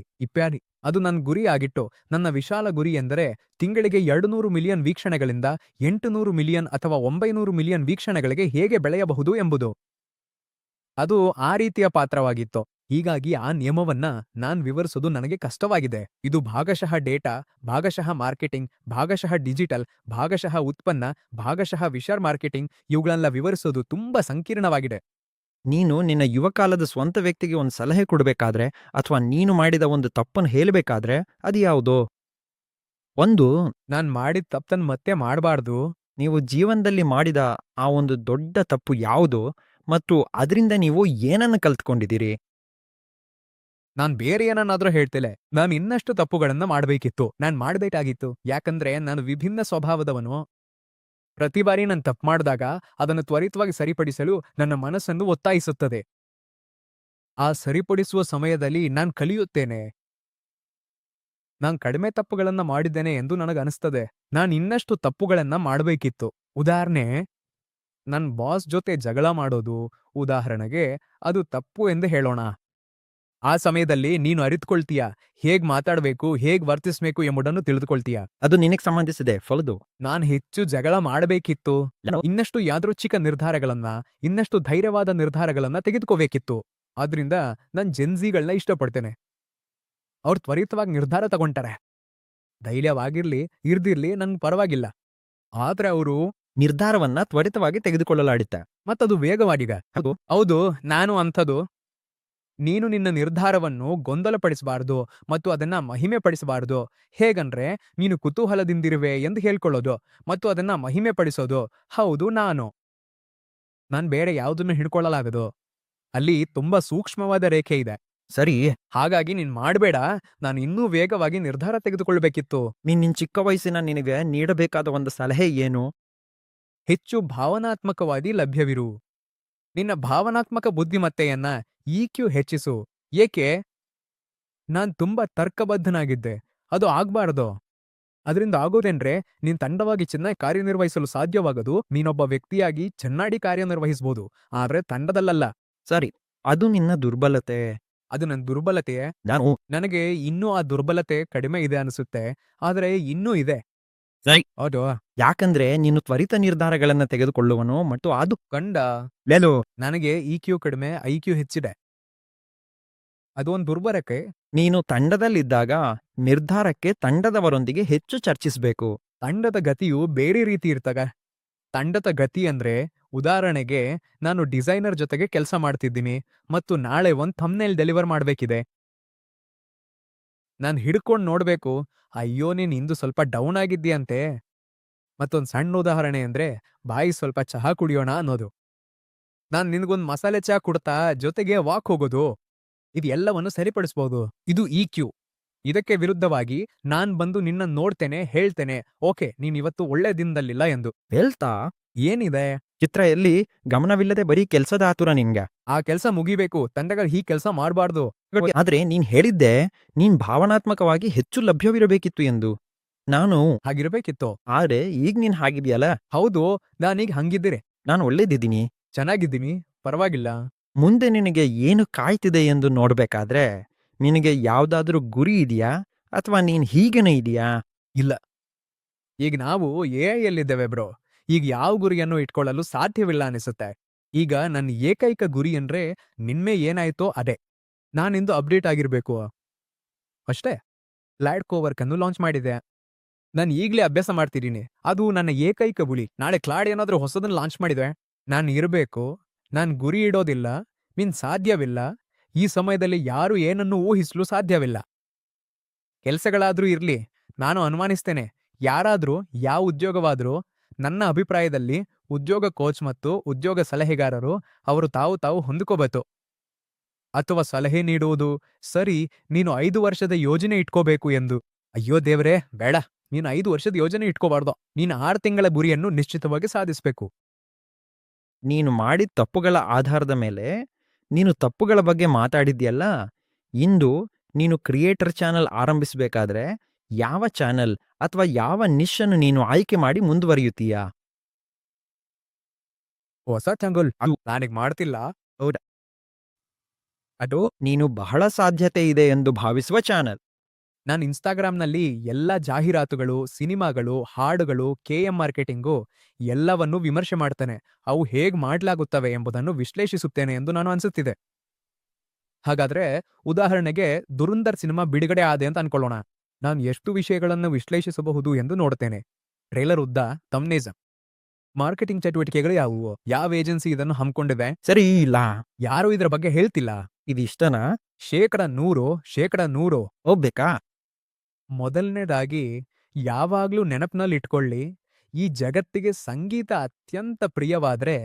ಅದು ನನ್ನ ಗುರಿ ಆಗಿಟ್ಟು. ನನ್ನ ವಿಶಾಲ ಗುರಿ ಎಂದರೆ ತಿಂಗಳಿಗೆ 200 ಮಿಲಿಯನ್ ವೀಕ್ಷಣೆಗಳಿಂದ 800 ಮಿಲಿಯನ್ ಅಥವಾ 900 ಮಿಲಿಯನ್ ವೀಕ್ಷಣೆಗಳಿಗೆ ಹೇಗೆ ಬೆಳೆಯಬಹುದು ಎಂಬುದು. ಅದು ಆ ರೀತಿಯ ಪಾತ್ರವಾಗಿತ್ತು. ಹೀಗಾಗಿ ಆ ನಿಯಮವನ್ನ ನಾನ್ ವಿವರಿಸೋದು ನನಗೆ ಕಷ್ಟವಾಗಿದೆ. ಇದು ಭಾಗಶಃ ಡೇಟಾ, ಭಾಗಶಃ ಮಾರ್ಕೆಟಿಂಗ್, ಭಾಗಶಃ ಡಿಜಿಟಲ್, ಭಾಗಶಃ ಉತ್ಪನ್ನ, ಭಾಗಶಃ ವಿಶರ್ ಮಾರ್ಕೆಟಿಂಗ್ ಇವುಗಳೆಲ್ಲ ವಿವರಿಸೋದು ತುಂಬಾ ಸಂಕೀರ್ಣವಾಗಿದೆ. ನೀನು ನಿನ್ನ ಯುವಕಾಲದ ಸ್ವಂತ ವ್ಯಕ್ತಿಗೆ ಒಂದು ಸಲಹೆ ಕೊಡಬೇಕಾದ್ರೆ ಅಥವಾ ನೀನು ಮಾಡಿದ ಒಂದು ತಪ್ಪನ್ನು ಹೇಳಬೇಕಾದ್ರೆ ಅದು ಯಾವುದು? ಒಂದು, ನಾನ್ ಮಾಡಿದ ತಪ್ಪನ್ನು ಮತ್ತೆ ಮಾಡಬಾರ್ದು. ನೀವು ಜೀವನದಲ್ಲಿ ಮಾಡಿದ ಆ ಒಂದು ದೊಡ್ಡ ತಪ್ಪು ಯಾವುದು ಮತ್ತು ಅದರಿಂದ ನೀವು ಏನನ್ನು ಕಲ್ತ್ಕೊಂಡಿದ್ದೀರಿ? ನಾನ್ ಬೇರೆ ಏನನ್ನಾದ್ರೂ ಹೇಳ್ತಿಲ್ಲ. ನಾನು ಇನ್ನಷ್ಟು ತಪ್ಪುಗಳನ್ನ ಮಾಡಬೇಕಿತ್ತು. ನಾನ್ ಮಾಡಬೇಕಾಗಿತ್ತು. ಯಾಕಂದ್ರೆ ನಾನು ವಿಭಿನ್ನ ಸ್ವಭಾವದವನು. ಪ್ರತಿ ಬಾರಿ ನಾನು ತಪ್ಪು ಮಾಡಿದಾಗ ಅದನ್ನು ತ್ವರಿತವಾಗಿ ಸರಿಪಡಿಸಲು ನನ್ನ ಮನಸ್ಸನ್ನು ಒತ್ತಾಯಿಸುತ್ತದೆ. ಆ ಸರಿಪಡಿಸುವ ಸಮಯದಲ್ಲಿ ನಾನು ಕಲಿಯುತ್ತೇನೆ. ನಾನು ಕಡಿಮೆ ತಪ್ಪುಗಳನ್ನ ಮಾಡಿದ್ದೇನೆ ಎಂದು ನನಗನಿಸ್ತದೆ. ನಾನು ಇನ್ನಷ್ಟು ತಪ್ಪುಗಳನ್ನ ಮಾಡಬೇಕಿತ್ತು. ಉದಾಹರಣೆ, ನನ್ನ ಬಾಸ್ ಜೊತೆ ಜಗಳ ಮಾಡೋದು ಉದಾಹರಣೆಗೆ ಅದು ತಪ್ಪು ಎಂದು ಹೇಳೋಣ. ಆ ಸಮಯದಲ್ಲಿ ನೀನು ಅರಿತುಕೊಳ್ತೀಯ, ಹೇಗ್ ಮಾತಾಡಬೇಕು, ಹೇಗ್ ವರ್ತಿಸಬೇಕು ಎಂಬುದನ್ನು ತಿಳಿದುಕೊಳ್ತೀಯ. ಅದು ನಿನಗೆ ಸಂಬಂಧಿಸಿದೆ ಫಲದು. ನಾನು ಹೆಚ್ಚು ಜಗಳ ಮಾಡಬೇಕಿತ್ತು. ಇನ್ನಷ್ಟು ಯಾದೃಚ್ಛಿಕ ನಿರ್ಧಾರಗಳನ್ನ, ಇನ್ನಷ್ಟು ಧೈರ್ಯವಾದ ನಿರ್ಧಾರಗಳನ್ನ ತೆಗೆದುಕೋಬೇಕಿತ್ತು. ಆದ್ರಿಂದ ನಾನು ಜೆನ್ಜಿಗಳನ್ನ ಇಷ್ಟಪಡ್ತೇನೆ. ಅವ್ರು ತ್ವರಿತವಾಗಿ ನಿರ್ಧಾರ ತಗೊಂತಾರೆ. ಧೈರ್ಯವಾಗಿರ್ಲಿ, ಇರ್ದಿರ್ಲಿ ನಂಗೆ ಪರವಾಗಿಲ್ಲ. ಆದ್ರೆ ಅವರು ನಿರ್ಧಾರವನ್ನ ತ್ವರಿತವಾಗಿ ತೆಗೆದುಕೊಳ್ಳಲಾಡಿತ್ತೆ. ಮತ್ತದು ವೇಗವಾಗಿದೆ. ಹೌದು. ಹೌದು, ನಾನು ಅಂಥದ್ದು. ನೀನು ನಿನ್ನ ನಿರ್ಧಾರವನ್ನು ಗೊಂದಲಪಡಿಸಬಾರದು ಮತ್ತು ಅದನ್ನ ಮಹಿಮೆ ಪಡಿಸಬಾರದು. ಹೇಗಂದ್ರೆ ನೀನು ಕುತೂಹಲದಿಂದಿರುವೆ ಎಂದು ಹೇಳ್ಕೊಳ್ಳೋದು ಮತ್ತು ಅದನ್ನ ಮಹಿಮೆ ಪಡಿಸೋದು. ಹೌದು, ನಾನ್ ಬೇರೆ ಯಾವುದನ್ನು ಹಿಡ್ಕೊಳ್ಳಲಾಗದು. ಅಲ್ಲಿ ತುಂಬಾ ಸೂಕ್ಷ್ಮವಾದ ರೇಖೆ ಇದೆ. ಸರಿ, ಹಾಗಾಗಿ ನೀನ್ ಮಾಡ್ಬೇಡ. ನಾನು ಇನ್ನೂ ವೇಗವಾಗಿ ನಿರ್ಧಾರ ತೆಗೆದುಕೊಳ್ಬೇಕಿತ್ತು. ನಿನ್ ಚಿಕ್ಕ ವಯಸ್ಸಿನ ನಿನಗೆ ನೀಡಬೇಕಾದ ಒಂದು ಸಲಹೆ ಏನು? ಹೆಚ್ಚು ಭಾವನಾತ್ಮಕವಾಗಿ ಲಭ್ಯವಿರು. ನಿನ್ನ ಭಾವನಾತ್ಮಕ ಬುದ್ಧಿಮತ್ತೆಯನ್ನ ಇಕ್ಯೂ ಹೆಚ್ಚಿಸು. ಏಕೆ? ನಾನ್ ತುಂಬಾ ತರ್ಕಬದ್ಧನಾಗಿದ್ದೆ. ಅದು ಆಗ್ಬಾರ್ದು. ಅದರಿಂದ ಆಗೋದೇನ್ರೆ ನೀನ್ ತಂಡವಾಗಿ ಚೆನ್ನಾಗಿ ಕಾರ್ಯನಿರ್ವಹಿಸಲು ಸಾಧ್ಯವಾಗದು. ನೀನೊಬ್ಬ ವ್ಯಕ್ತಿಯಾಗಿ ಚೆನ್ನಾಗಿ ಕಾರ್ಯನಿರ್ವಹಿಸಬಹುದು. ಆದ್ರೆ ತಂಡದಲ್ಲಲ್ಲ. ಸರಿ, ಅದು ನಿನ್ನ ದುರ್ಬಲತೆ. ಅದು ನನ್ನ ದುರ್ಬಲತೆಯೇ? ನಾನು ನನಗೆ ಇನ್ನೂ ಆ ದುರ್ಬಲತೆ ಕಡಿಮೆ ಇದೆ ಅನಿಸುತ್ತೆ. ಆದ್ರೆ ಇನ್ನೂ ಇದೆ. ಸರಿ. ಹೌದು, ಯಾಕಂದ್ರೆ ನೀನು ತ್ವರಿತ ನಿರ್ಧಾರಗಳನ್ನ ತೆಗೆದುಕೊಳ್ಳುವನು ಮತ್ತು ಅದು ಕಂಡ ಲೇಲು ನನಗೆ ಇಕ್ಯೂ ಕಡಿಮೆ, ಐಕ್ಯೂ ಹೆಚ್ಚಿದೆ. ಅದು ಒಂದು ದುರ್ಬಲತೆ. ನೀನು ತಂಡದಲ್ಲಿದ್ದಾಗ ನಿರ್ಧಾರಕ್ಕೆ ತಂಡದವರೊಂದಿಗೆ ಹೆಚ್ಚು ಚರ್ಚಿಸಬೇಕು. ತಂಡದ ಗತಿಯು ಬೇರೆ ರೀತಿ ಇರ್ತಗ. ತಂಡದ ಗತಿ ಅಂದ್ರೆ ಉದಾಹರಣೆಗೆ ನಾನು ಡಿಸೈನರ್ ಜೊತೆಗೆ ಕೆಲಸ ಮಾಡ್ತಿದ್ದೀನಿ ಮತ್ತು ನಾಳೆ ಒಂದು ಥಂಬ್ನೇಲ್ ಡೆಲಿವರ್ ಮಾಡ್ಬೇಕಿದೆ. ನಾನ್ ಹಿಡ್ಕೊಂಡ್ ನೋಡ್ಬೇಕು, ಅಯ್ಯೋ ನೀನ್ ಇಂದು ಸ್ವಲ್ಪ ಡೌನ್ ಆಗಿದ್ದೀಯಂತೆ. ಮತ್ತೊಂದ್ ಸಣ್ಣ ಉದಾಹರಣೆ ಅಂದ್ರೆ ಬಾಯಿ ಸ್ವಲ್ಪ ಚಹಾ ಕುಡಿಯೋಣ ಅನ್ನೋದು. ನಾನ್ ನಿನ್ಗೊಂದ್ ಮಸಾಲೆ ಚಹಾ ಕುಡ್ತಾ ಜೊತೆಗೆ ವಾಕ್ ಹೋಗೋದು. ಇದು ಎಲ್ಲವನ್ನು ಸರಿಪಡಿಸ್ಬೋದು. ಇದು ಇಕ್ಯೂ. ಇದಕ್ಕೆ ವಿರುದ್ಧವಾಗಿ ನಾನ್ ಬಂದು ನಿನ್ನ ನೋಡ್ತೇನೆ, ಹೇಳ್ತೇನೆ, ಓಕೆ ನೀನ್ ಇವತ್ತು ಒಳ್ಳೆ ದಿನದಲ್ಲಿಲ್ಲ ಎಂದು. ಹೇಳ್ತಾ ಏನಿದೆ? ಚಿತ್ರ ಎಲ್ಲಿ ಗಮನವಿಲ್ಲದೆ ಬರೀ ಕೆಲ್ಸದ ಆತುರ ನಿನ್ಗೆ. ಆ ಕೆಲಸ ಮುಗಿಬೇಕು. ತಂಡಗಳು ಈ ಕೆಲಸ ಮಾಡಬಾರ್ದು. ಆದ್ರೆ ನೀನ್ ಹೇಳಿದ್ದೆ ನೀನ್ ಭಾವನಾತ್ಮಕವಾಗಿ ಹೆಚ್ಚು ಲಭ್ಯವಿರಬೇಕಿತ್ತು ಎಂದು. ನಾನು ಹಾಗಿರ್ಬೇಕಿತ್ತು. ಆದ್ರೆ ಈಗ ನೀನ್ ಹಾಗಿದ್ಯಲ್ಲ. ಹೌದು, ನಾನೀಗ ಹಂಗಿದ್ದೀರಿ. ನಾನು ಒಳ್ಳೇದಿದ್ದೀನಿ. ಚೆನ್ನಾಗಿದ್ದೀನಿ, ಪರವಾಗಿಲ್ಲ. ಮುಂದೆ ನಿನಗೆ ಏನು ಕಾಯ್ತಿದೆ ಎಂದು ನೋಡ್ಬೇಕಾದ್ರೆ ನಿನಗೆ ಯಾವ್ದಾದ್ರೂ ಗುರಿ ಇದೆಯಾ ಅಥವಾ ನೀನ್ ಹೀಗೇನೆ ಇದೆಯಾ? ಇಲ್ಲ. ಈಗ ನಾವು ಎಐಯಲ್ಲಿದ್ದೇವೆ ಬ್ರೋ. ಈಗ ಯಾವ ಗುರಿಯನ್ನು ಇಟ್ಕೊಳ್ಳಲು ಸಾಧ್ಯವಿಲ್ಲ ಅನಿಸುತ್ತೆ. ಈಗ ನನ್ನ ಏಕೈಕ ಗುರಿ ಅಂದ್ರೆ ನಿನ್ನೆ ಏನಾಯ್ತೋ ಅದೇ. ನಾನಿಂದು ಅಪ್ಡೇಟ್ ಆಗಿರ್ಬೇಕು ಅಷ್ಟೇ. ಲ್ಯಾಡ್ ಕೋವರ್ಕ್ ಅನ್ನು ಲಾಂಚ್ ಮಾಡಿದೆ. ನಾನು ಈಗ್ಲೇ ಅಭ್ಯಾಸ ಮಾಡ್ತಿದ್ದೀನಿ. ಅದು ನನ್ನ ಏಕೈಕ ಗುರಿ. ನಾಳೆ ಕ್ಲಾಡ್ ಏನಾದ್ರೂ ಹೊಸದನ್ನ ಲಾಂಚ್ ಮಾಡಿದ್ರೆ ನಾನು ಇರಬೇಕು. ನಾನ್ ಗುರಿ ಇಡೋದಿಲ್ಲ. ಸಾಧ್ಯವಿಲ್ಲ. ಈ ಸಮಯದಲ್ಲಿ ಯಾರು ಏನನ್ನು ಊಹಿಸಲು ಸಾಧ್ಯವಿಲ್ಲ. ಕೆಲ್ಸಗಳಾದ್ರೂ ಇರ್ಲಿ, ನಾನು ಅನುಮಾನಿಸ್ತೇನೆ. ಯಾರಾದ್ರೂ ಯಾವ ಉದ್ಯೋಗವಾದ್ರೂ ನನ್ನ ಅಭಿಪ್ರಾಯದಲ್ಲಿ ಉದ್ಯೋಗ ಕೋಚ್ ಮತ್ತು ಉದ್ಯೋಗ ಸಲಹೆಗಾರರು ಅವರು ತಾವು ಹೊಂದಿಕೋಬೇಕು. ಅಥವಾ ಸಲಹೆ ನೀಡುವುದು, ಸರಿ ನೀನು 5 ವರ್ಷದ ಯೋಜನೆ ಇಟ್ಕೋಬೇಕು ಎಂದು. ಅಯ್ಯೋ ದೇವ್ರೇ, ಬೇಡ. ನೀನು 5 ವರ್ಷದ ಯೋಜನೆ ಇಟ್ಕೋಬಾರ್ದು. ನೀನು 6 ತಿಂಗಳ ಗುರಿಯನ್ನು ನಿಶ್ಚಿತವಾಗಿ ಸಾಧಿಸಬೇಕು. ನೀನು ಮಾಡಿದ ತಪ್ಪುಗಳ ಆಧಾರದ ಮೇಲೆ ನೀನು ತಪ್ಪುಗಳ ಬಗ್ಗೆ ಮಾತಾಡಿದ್ಯಲ್ಲ. ಇಂದು ನೀನು ಕ್ರಿಯೇಟರ್ ಚಾನಲ್ ಆರಂಭಿಸಬೇಕಾದ್ರೆ ಯಾವ ಚಾನಲ್ ಅಥವಾ ಯಾವ ನಿಶ್ ಅನ್ನು ನೀನು ಆಯ್ಕೆ ಮಾಡಿ ಮುಂದುವರಿಯುತ್ತೀಯಾ? ಹೊಸ ಚಂಗುಲ್ ನಾನೀಗ ಮಾಡ್ತಿಲ್ಲ. ಹೌದಾ? ಅದು ನೀನು ಬಹಳ ಸಾಧ್ಯತೆ ಇದೆ ಎಂದು ಭಾವಿಸುವ ಚಾನಲ್. ನಾನು ಇನ್ಸ್ಟಾಗ್ರಾಮ್ನಲ್ಲಿ ಎಲ್ಲ ಜಾಹೀರಾತುಗಳು, ಸಿನಿಮಾಗಳು, ಹಾಡುಗಳು, ಕೆಎಂ ಮಾರ್ಕೆಟಿಂಗು ಎಲ್ಲವನ್ನೂ ವಿಮರ್ಶೆ ಮಾಡ್ತೇನೆ. ಅವು ಹೇಗ್ ಮಾಡ್ಲಾಗುತ್ತವೆ ಎಂಬುದನ್ನು ವಿಶ್ಲೇಷಿಸುತ್ತೇನೆ ಎಂದು ನಾನು ಅನ್ಸುತ್ತಿದೆ. ಹಾಗಾದ್ರೆ ಉದಾಹರಣೆಗೆ ದುರಂಧರ್ ಸಿನಿಮಾ ಬಿಡುಗಡೆ ಆದೆ ಅಂತ ಅನ್ಕೊಳ್ಳೋಣ. ನಾನು ಎಷ್ಟು ವಿಷಯಗಳನ್ನು ವಿಶ್ಲೇಷಿಸಬಹುದು ಎಂದು ನೋಡ್ತೇನೆ. ಟ್ರೇಲರ್ ಉದ್ದ, ಥಂಬ್ನೇಲ್, ಮಾರ್ಕೆಟಿಂಗ್ ಚಟುವಟಿಕೆಗಳು ಯಾವುವು, ಯಾವ ಏಜೆನ್ಸಿ ಇದನ್ನು ಹಮ್ಮಿಕೊಂಡಿದೆ, ಸರಿ ಇಲ್ಲ. ಯಾರೂ ಇದರ ಬಗ್ಗೆ ಹೇಳ್ತಿಲ್ಲ. ಇದಿಷ್ಟನಾ? 100% ಹೋಗ್ಬೇಕಾ? ಮೊದಲನೇದಾಗಿ ಯಾವಾಗ್ಲೂ ನೆನಪಿನಲ್ಲಿಟ್ಕೊಳ್ಳಿ, ಈ ಜಗತ್ತಿಗೆ ಸಂಗೀತ ಅತ್ಯಂತ ಪ್ರಿಯವಾದ್ರೆ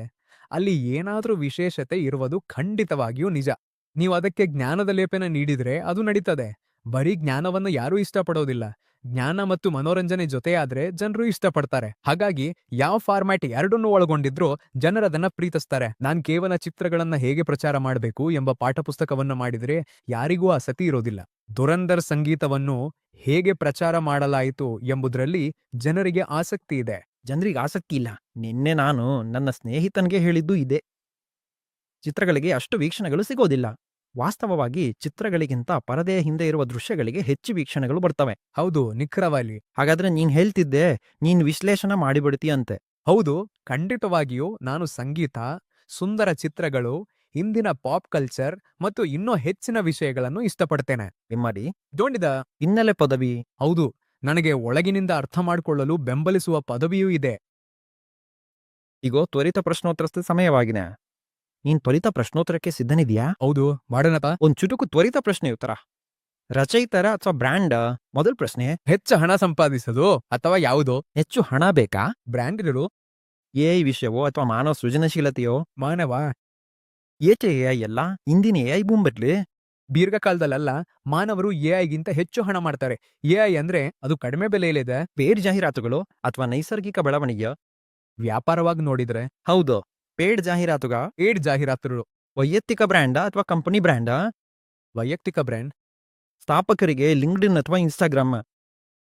ಅಲ್ಲಿ ಏನಾದ್ರೂ ವಿಶೇಷತೆ ಇರುವುದು ಖಂಡಿತವಾಗಿಯೂ ನಿಜ. ನೀವು ಅದಕ್ಕೆ ಜ್ಞಾನದ ಲೇಪನ ನೀಡಿದ್ರೆ ಅದು ನಡೀತದೆ. ಬರೀ ಜ್ಞಾನವನ್ನು ಯಾರೂ ಇಷ್ಟಪಡೋದಿಲ್ಲ. ಜ್ಞಾನ ಮತ್ತು ಮನೋರಂಜನೆ ಜೊತೆಯಾದ್ರೆ ಜನರು ಇಷ್ಟಪಡ್ತಾರೆ. ಹಾಗಾಗಿ ಯಾವ ಫಾರ್ಮ್ಯಾಟ್ ಎರಡನ್ನೂ ಒಳಗೊಂಡಿದ್ರೂ ಜನರದನ್ನ ಪ್ರೀತಿಸ್ತಾರೆ. ನಾನ್ ಕೇವಲ ಚಿತ್ರಗಳನ್ನ ಹೇಗೆ ಪ್ರಚಾರ ಮಾಡಬೇಕು ಎಂಬ ಪಾಠಪುಸ್ತಕವನ್ನ ಮಾಡಿದ್ರೆ ಯಾರಿಗೂ ಆಸಕ್ತಿ ಇರೋದಿಲ್ಲ. ದುರಂಧರ್ ಸಂಗೀತವನ್ನು ಹೇಗೆ ಪ್ರಚಾರ ಮಾಡಲಾಯಿತು ಎಂಬುದರಲ್ಲಿ ಜನರಿಗೆ ಆಸಕ್ತಿ ಇದೆ. ಜನರಿಗೆ ಆಸಕ್ತಿ ಇಲ್ಲ. ನಿನ್ನೆ ನಾನು ನನ್ನ ಸ್ನೇಹಿತನಿಗೆ ಹೇಳಿದ್ದು ಇದೆ. ಚಿತ್ರಗಳಿಗೆ ಅಷ್ಟು ವೀಕ್ಷಣೆಗಳು ಸಿಗೋದಿಲ್ಲ. ವಾಸ್ತವವಾಗಿ ಚಿತ್ರಗಳಿಗಿಂತ ಪರದೆಯ ಹಿಂದೆ ಇರುವ ದೃಶ್ಯಗಳಿಗೆ ಹೆಚ್ಚು ವೀಕ್ಷಣೆಗಳು ಬರ್ತವೆ. ಹೌದು, ನಿಖರವಾಗಿ. ಹಾಗಾದ್ರೆ ನೀನ್ ಹೇಳ್ತಿದ್ದೆ ನೀನ್ ವಿಶ್ಲೇಷಣೆ ಮಾಡಿಬಿಡ್ತೀಯಂತೆ. ಹೌದು, ಖಂಡಿತವಾಗಿಯೂ ನಾನು ಸಂಗೀತ, ಸುಂದರ ಚಿತ್ರಗಳು, ಹಿಂದಿನ ಪಾಪ್ ಕಲ್ಚರ್ ಮತ್ತು ಇನ್ನೂ ಹೆಚ್ಚಿನ ವಿಷಯಗಳನ್ನು ಇಷ್ಟಪಡ್ತೇನೆ. ನಿಮ್ಮಡಿ ದೋಣಿದ ಹಿನ್ನೆಲೆ ಪದವಿ. ಹೌದು, ನನಗೆ ಒಳಗಿನಿಂದ ಅರ್ಥ ಮಾಡಿಕೊಳ್ಳಲು ಬೆಂಬಲಿಸುವ ಪದವಿಯೂ ಇದೆ. ಈಗ ತ್ವರಿತ ಪ್ರಶ್ನೋತ್ತರ ಸಮಯವಾಗಿದೆ. ನೀನ್ ತ್ವರಿತ ಪ್ರಶ್ನೋತ್ತರಕ್ಕೆ ಸಿದ್ಧನಿದ್ಯಾ? ಹೌದು, ಮಾಡೋಣತ. ಒಂದ್ ಚುಟುಕು ತ್ವರಿತ ಪ್ರಶ್ನೆ ಉತ್ತರ. ರಚಯಿತರ ಅಥವಾ ಬ್ರ್ಯಾಂಡ್? ಮೊದಲ ಪ್ರಶ್ನೆ. ಹೆಚ್ಚು ಹಣ ಸಂಪಾದಿಸೋದು ಅಥವಾ ಯಾವುದು? ಹೆಚ್ಚು ಹಣ ಬೇಕಾ? ಬ್ರ್ಯಾಂಡ್ ಎಐ ವಿಷಯವೋ ಅಥವಾ ಮಾನವ ಸೃಜನಶೀಲತೆಯೋ? ಮಾನವ ಏಕೆ ಎಐ ಅಲ್ಲ? ಇಂದಿನ ಎಐ ಬೂಮ್ ಬರ್ಲಿ. ದೀರ್ಘಕಾಲದಲ್ಲ, ಮಾನವರು ಎಐಗಿಂತ ಹೆಚ್ಚು ಹಣ ಮಾಡ್ತಾರೆ. ಎಐ ಅಂದ್ರೆ ಅದು ಕಡಿಮೆ ಬೆಲೆಯಲ್ಲಿದೆ. ಪೇಡ್ ಜಾಹೀರಾತುಗಳು ಅಥವಾ ನೈಸರ್ಗಿಕ ಬೆಳವಣಿಗೆ? ವ್ಯಾಪಾರವಾಗಿ ನೋಡಿದ್ರೆ ಹೌದು. ಪೇಡ್ ಜಾಹೀರಾತುಗ ಏಡ್ ಜಾಹೀರಾತುಗಳು. ವೈಯಕ್ತಿಕ ಬ್ರ್ಯಾಂಡ ಅಥವಾ ಕಂಪನಿ ಬ್ರ್ಯಾಂಡ? ವೈಯಕ್ತಿಕ ಬ್ರ್ಯಾಂಡ್. ಸ್ಥಾಪಕರಿಗೆ ಲಿಂಕ್ಡ್ಇನ್ ಅಥವಾ ಇನ್ಸ್ಟಾಗ್ರಾಮ್?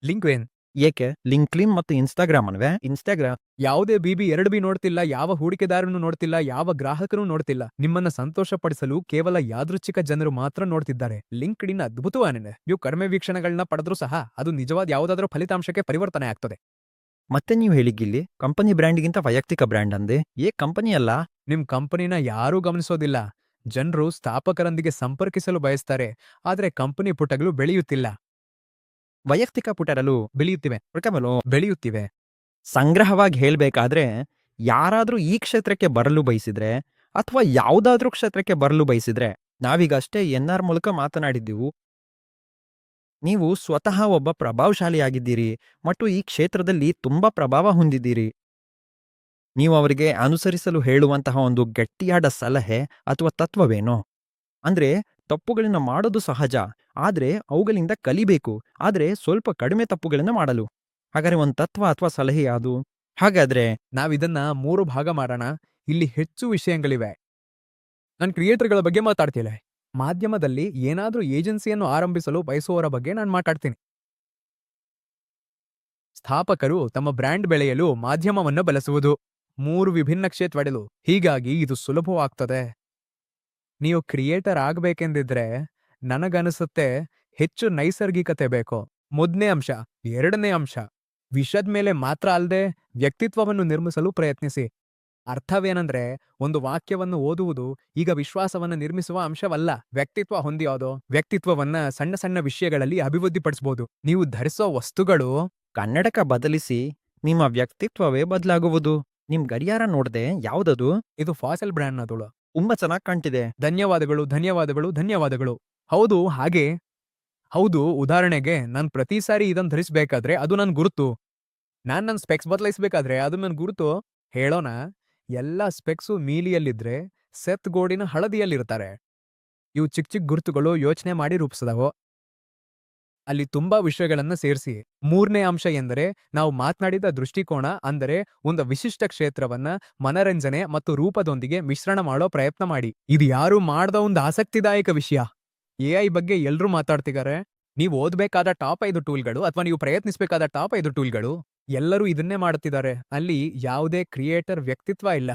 ಲಿಂಕ್ಡ್ಇನ್. ಏಕೆ ಲಿಂಕ್ಡ್ಇನ್ ಮತ್ತು ಇನ್ಸ್ಟಾಗ್ರಾಮ್ ಅನ್ವೆ? ಇನ್ಸ್ಟಾಗ್ರಾಮ್ ಯಾವುದೇ ಬಿಬಿ 2 ನೋಡ್ತಿಲ್ಲ, ಯಾವ ಹೂಡಿಕೆದಾರನು ನೋಡ್ತಿಲ್ಲ, ಯಾವ ಗ್ರಾಹಕನು ನೋಡ್ತಿಲ್ಲ. ನಿಮ್ಮನ್ನ ಸಂತೋಷಪಡಿಸಲು ಕೇವಲ ಯಾದೃಚ್ಛಿಕ ಜನರು ಮಾತ್ರ ನೋಡ್ತಿದ್ದಾರೆ. ಲಿಂಕ್ಡ್ಇನ್ ಅದ್ಭುತವಾಗಿದೆ. ನೀವು ಕಡಿಮೆ ವೀಕ್ಷಣೆಗಳನ್ನ ಪಡೆದ್ರೂ ಸಹ ಅದು ನಿಜವಾದ ಯಾವುದಾದ್ರೂ ಫಲಿತಾಂಶಕ್ಕೆ ಪರಿವರ್ತನೆ ಆಗ್ತದೆ. ಮತ್ತೆ ನೀವು ಹೇಳಿಗಿಲ್ಲಿ ಕಂಪನಿ ಬ್ರ್ಯಾಂಡ್ಗಿಂತ ವೈಯಕ್ತಿಕ ಬ್ರ್ಯಾಂಡ್ ಅಂದೆ. ಕಂಪನಿ ಅಲ್ಲ. ನಿಮ್ ಕಂಪನಿನ ಯಾರೂ ಗಮನಿಸೋದಿಲ್ಲ. ಜನರು ಸ್ಥಾಪಕರೊಂದಿಗೆ ಸಂಪರ್ಕಿಸಲು ಬಯಸ್ತಾರೆ, ಆದ್ರೆ ಕಂಪನಿ ಪುಟಗಳು ಬೆಳೆಯುತ್ತಿಲ್ಲ. ವೈಯಕ್ತಿಕ ಪುಟರಲು ಬೆಳೆಯುತ್ತಿವೆ, ಹುಡುಕಬಲು ಬೆಳೆಯುತ್ತಿವೆ. ಸಂಗ್ರಹವಾಗಿ ಹೇಳ್ಬೇಕಾದ್ರೆ ಯಾರಾದ್ರೂ ಈ ಕ್ಷೇತ್ರಕ್ಕೆ ಬರಲು ಬಯಸಿದ್ರೆ ಅಥವಾ ಯಾವುದಾದ್ರೂ ಕ್ಷೇತ್ರಕ್ಕೆ ಬರಲು ಬಯಸಿದ್ರೆ, ನಾವೀಗ ಅಷ್ಟೇ ಎನ್ಆರ್ ಮೂಲಕ ಮಾತನಾಡಿದ್ದೀವು. ನೀವು ಸ್ವತಃ ಒಬ್ಬ ಪ್ರಭಾವಶಾಲಿಯಾಗಿದ್ದೀರಿ ಮತ್ತು ಈ ಕ್ಷೇತ್ರದಲ್ಲಿ ತುಂಬಾ ಪ್ರಭಾವ ಹೊಂದಿದ್ದೀರಿ. ನೀವು ಅವರಿಗೆ ಅನುಸರಿಸಲು ಹೇಳುವಂತಹ ಒಂದು ಗಟ್ಟಿಯಾದ ಸಲಹೆ ಅಥವಾ ತತ್ವವೇನೋ? ಅಂದ್ರೆ ತಪ್ಪುಗಳನ್ನ ಮಾಡೋದು ಸಹಜ, ಆದ್ರೆ ಅವುಗಳಿಂದ ಕಲಿಬೇಕು. ಆದ್ರೆ ಸ್ವಲ್ಪ ಕಡಿಮೆ ತಪ್ಪುಗಳನ್ನ ಮಾಡಲು. ಹಾಗಾದ್ರೆ ಒಂದು ತತ್ವ ಅಥವಾ ಸಲಹೆ ಯಾವುದು? ಹಾಗಾದ್ರೆ ನಾವಿದನ್ನ 3 ಭಾಗ ಮಾಡೋಣ. ಇಲ್ಲಿ ಹೆಚ್ಚು ವಿಷಯಗಳಿವೆ. ನಾನು ಕ್ರಿಯೇಟರ್ಗಳ ಬಗ್ಗೆ ಮಾತಾಡ್ತಿಲ್ಲ. ಮಾಧ್ಯಮದಲ್ಲಿ ಏನಾದ್ರೂ ಏಜೆನ್ಸಿಯನ್ನು ಆರಂಭಿಸಲು ಬಯಸುವವರ ಬಗ್ಗೆ ನಾನು ಮಾತಾಡ್ತೀನಿ. ಸ್ಥಾಪಕರು ತಮ್ಮ ಬ್ರ್ಯಾಂಡ್ ಬೆಳೆಯಲು ಮಾಧ್ಯಮವನ್ನು ಬಳಸುವುದು. 3 ವಿಭಿನ್ನ ಕ್ಷೇತ್ರಗಳು. ಹೀಗಾಗಿ ಇದು ಸುಲಭವಾಗ್ತದೆ. ನೀವು ಕ್ರಿಯೇಟರ್ ಆಗ್ಬೇಕೆಂದಿದ್ರೆ ನನಗನಿಸುತ್ತೆ ಹೆಚ್ಚು ನೈಸರ್ಗಿಕತೆ ಬೇಕು. ಮೊದಲನೇ ಅಂಶ. ಎರಡನೇ ಅಂಶ, ವಿಷಯದ ಮೇಲೆ ಮಾತ್ರ ಅಲ್ಲದೆ ವ್ಯಕ್ತಿತ್ವವನ್ನು ನಿರ್ಮಿಸಲು ಪ್ರಯತ್ನಿಸಿ. ಅರ್ಥವೇನೆಂದ್ರೆ, ಒಂದು ವಾಕ್ಯವನ್ನು ಓದುವುದು ಈಗ ವಿಶ್ವಾಸವನ್ನು ನಿರ್ಮಿಸುವ ಅಂಶವಲ್ಲ, ವ್ಯಕ್ತಿತ್ವ ಹೊಂದಿಯೋದು. ವ್ಯಕ್ತಿತ್ವವನ್ನ ಸಣ್ಣ ಸಣ್ಣ ವಿಷಯಗಳಲ್ಲಿ ಅಭಿವೃದ್ಧಿಪಡಿಸಬಹುದು. ನೀವು ಧರಿಸೋ ವಸ್ತುಗಳು ಕನ್ನಡಕ ಬದಲಿಸಿ ನಿಮ್ಮ ವ್ಯಕ್ತಿತ್ವವೇ ಬದಲಾಗುವುದು. ನಿಮ್ ಗಡಿಯಾರ ನೋಡ್ದೆ ಯಾವ್ದದು? ಇದು ಫಾಸಲ್ ಬ್ರ್ಯಾಂಡ್ನದಳು. ತುಂಬಾ ಚೆನ್ನಾಗಿ ಕಾಣ್ತಿದೆ. ಧನ್ಯವಾದಗಳು, ಧನ್ಯವಾದಗಳು, ಧನ್ಯವಾದಗಳು. ಹೌದು, ಹಾಗೆ. ಹೌದು, ಉದಾಹರಣೆಗೆ ನಾನ್ ಪ್ರತಿ ಸಾರಿ ಇದನ್ನ ಧರಿಸ್ಬೇಕಾದ್ರೆ ಅದು ನನ್ ಗುರುತು. ನನ್ ಸ್ಪೆಕ್ಸ್ ಬದಲಾಯಿಸ್ಬೇಕಾದ್ರೆ ಅದು ನನ್ ಗುರುತು. ಹೇಳೋಣ, ಎಲ್ಲ ಸ್ಪೆಕ್ಸು ನೀಲಿಯಲ್ಲಿದ್ರೆ ಸೆತ್ ಗೋಡಿನ ಹಳದಿಯಲ್ಲಿರ್ತಾರೆ. ಇವು ಚಿಕ್ಕ ಚಿಕ್ಕ ಗುರುತುಗಳು ಯೋಚನೆ ಮಾಡಿ ರೂಪಿಸಿದವು. ಅಲ್ಲಿ ತುಂಬಾ ವಿಷಯಗಳನ್ನ ಸೇರಿಸಿ. ಮೂರನೇ ಅಂಶ ಎಂದರೆ ನಾವು ಮಾತನಾಡಿದ ದೃಷ್ಟಿಕೋನ, ಅಂದರೆ ಒಂದು ವಿಶಿಷ್ಟ ಕ್ಷೇತ್ರವನ್ನ ಮನರಂಜನೆ ಮತ್ತು ರೂಪದೊಂದಿಗೆ ಮಿಶ್ರಣ ಮಾಡೋ ಪ್ರಯತ್ನ ಮಾಡಿ. ಇದು ಯಾರು ಮಾಡದ ಒಂದು ಆಸಕ್ತಿದಾಯಕ ವಿಷಯ. ಎಐ ಬಗ್ಗೆ ಎಲ್ರೂ ಮಾತಾಡ್ತಿದ್ದಾರೆ. ನೀವು ಓದಬೇಕಾದ ಟಾಪ್ 5 ಟೂಲ್ಗಳು ಅಥವಾ ನೀವು ಪ್ರಯತ್ನಿಸಬೇಕಾದ ಟಾಪ್ 5 ಟೂಲ್ಗಳು, ಎಲ್ಲರೂ ಇದನ್ನೇ ಮಾಡುತ್ತಿದ್ದಾರೆ. ಅಲ್ಲಿ ಯಾವುದೇ ಕ್ರಿಯೇಟರ್ ವ್ಯಕ್ತಿತ್ವ ಇಲ್ಲ.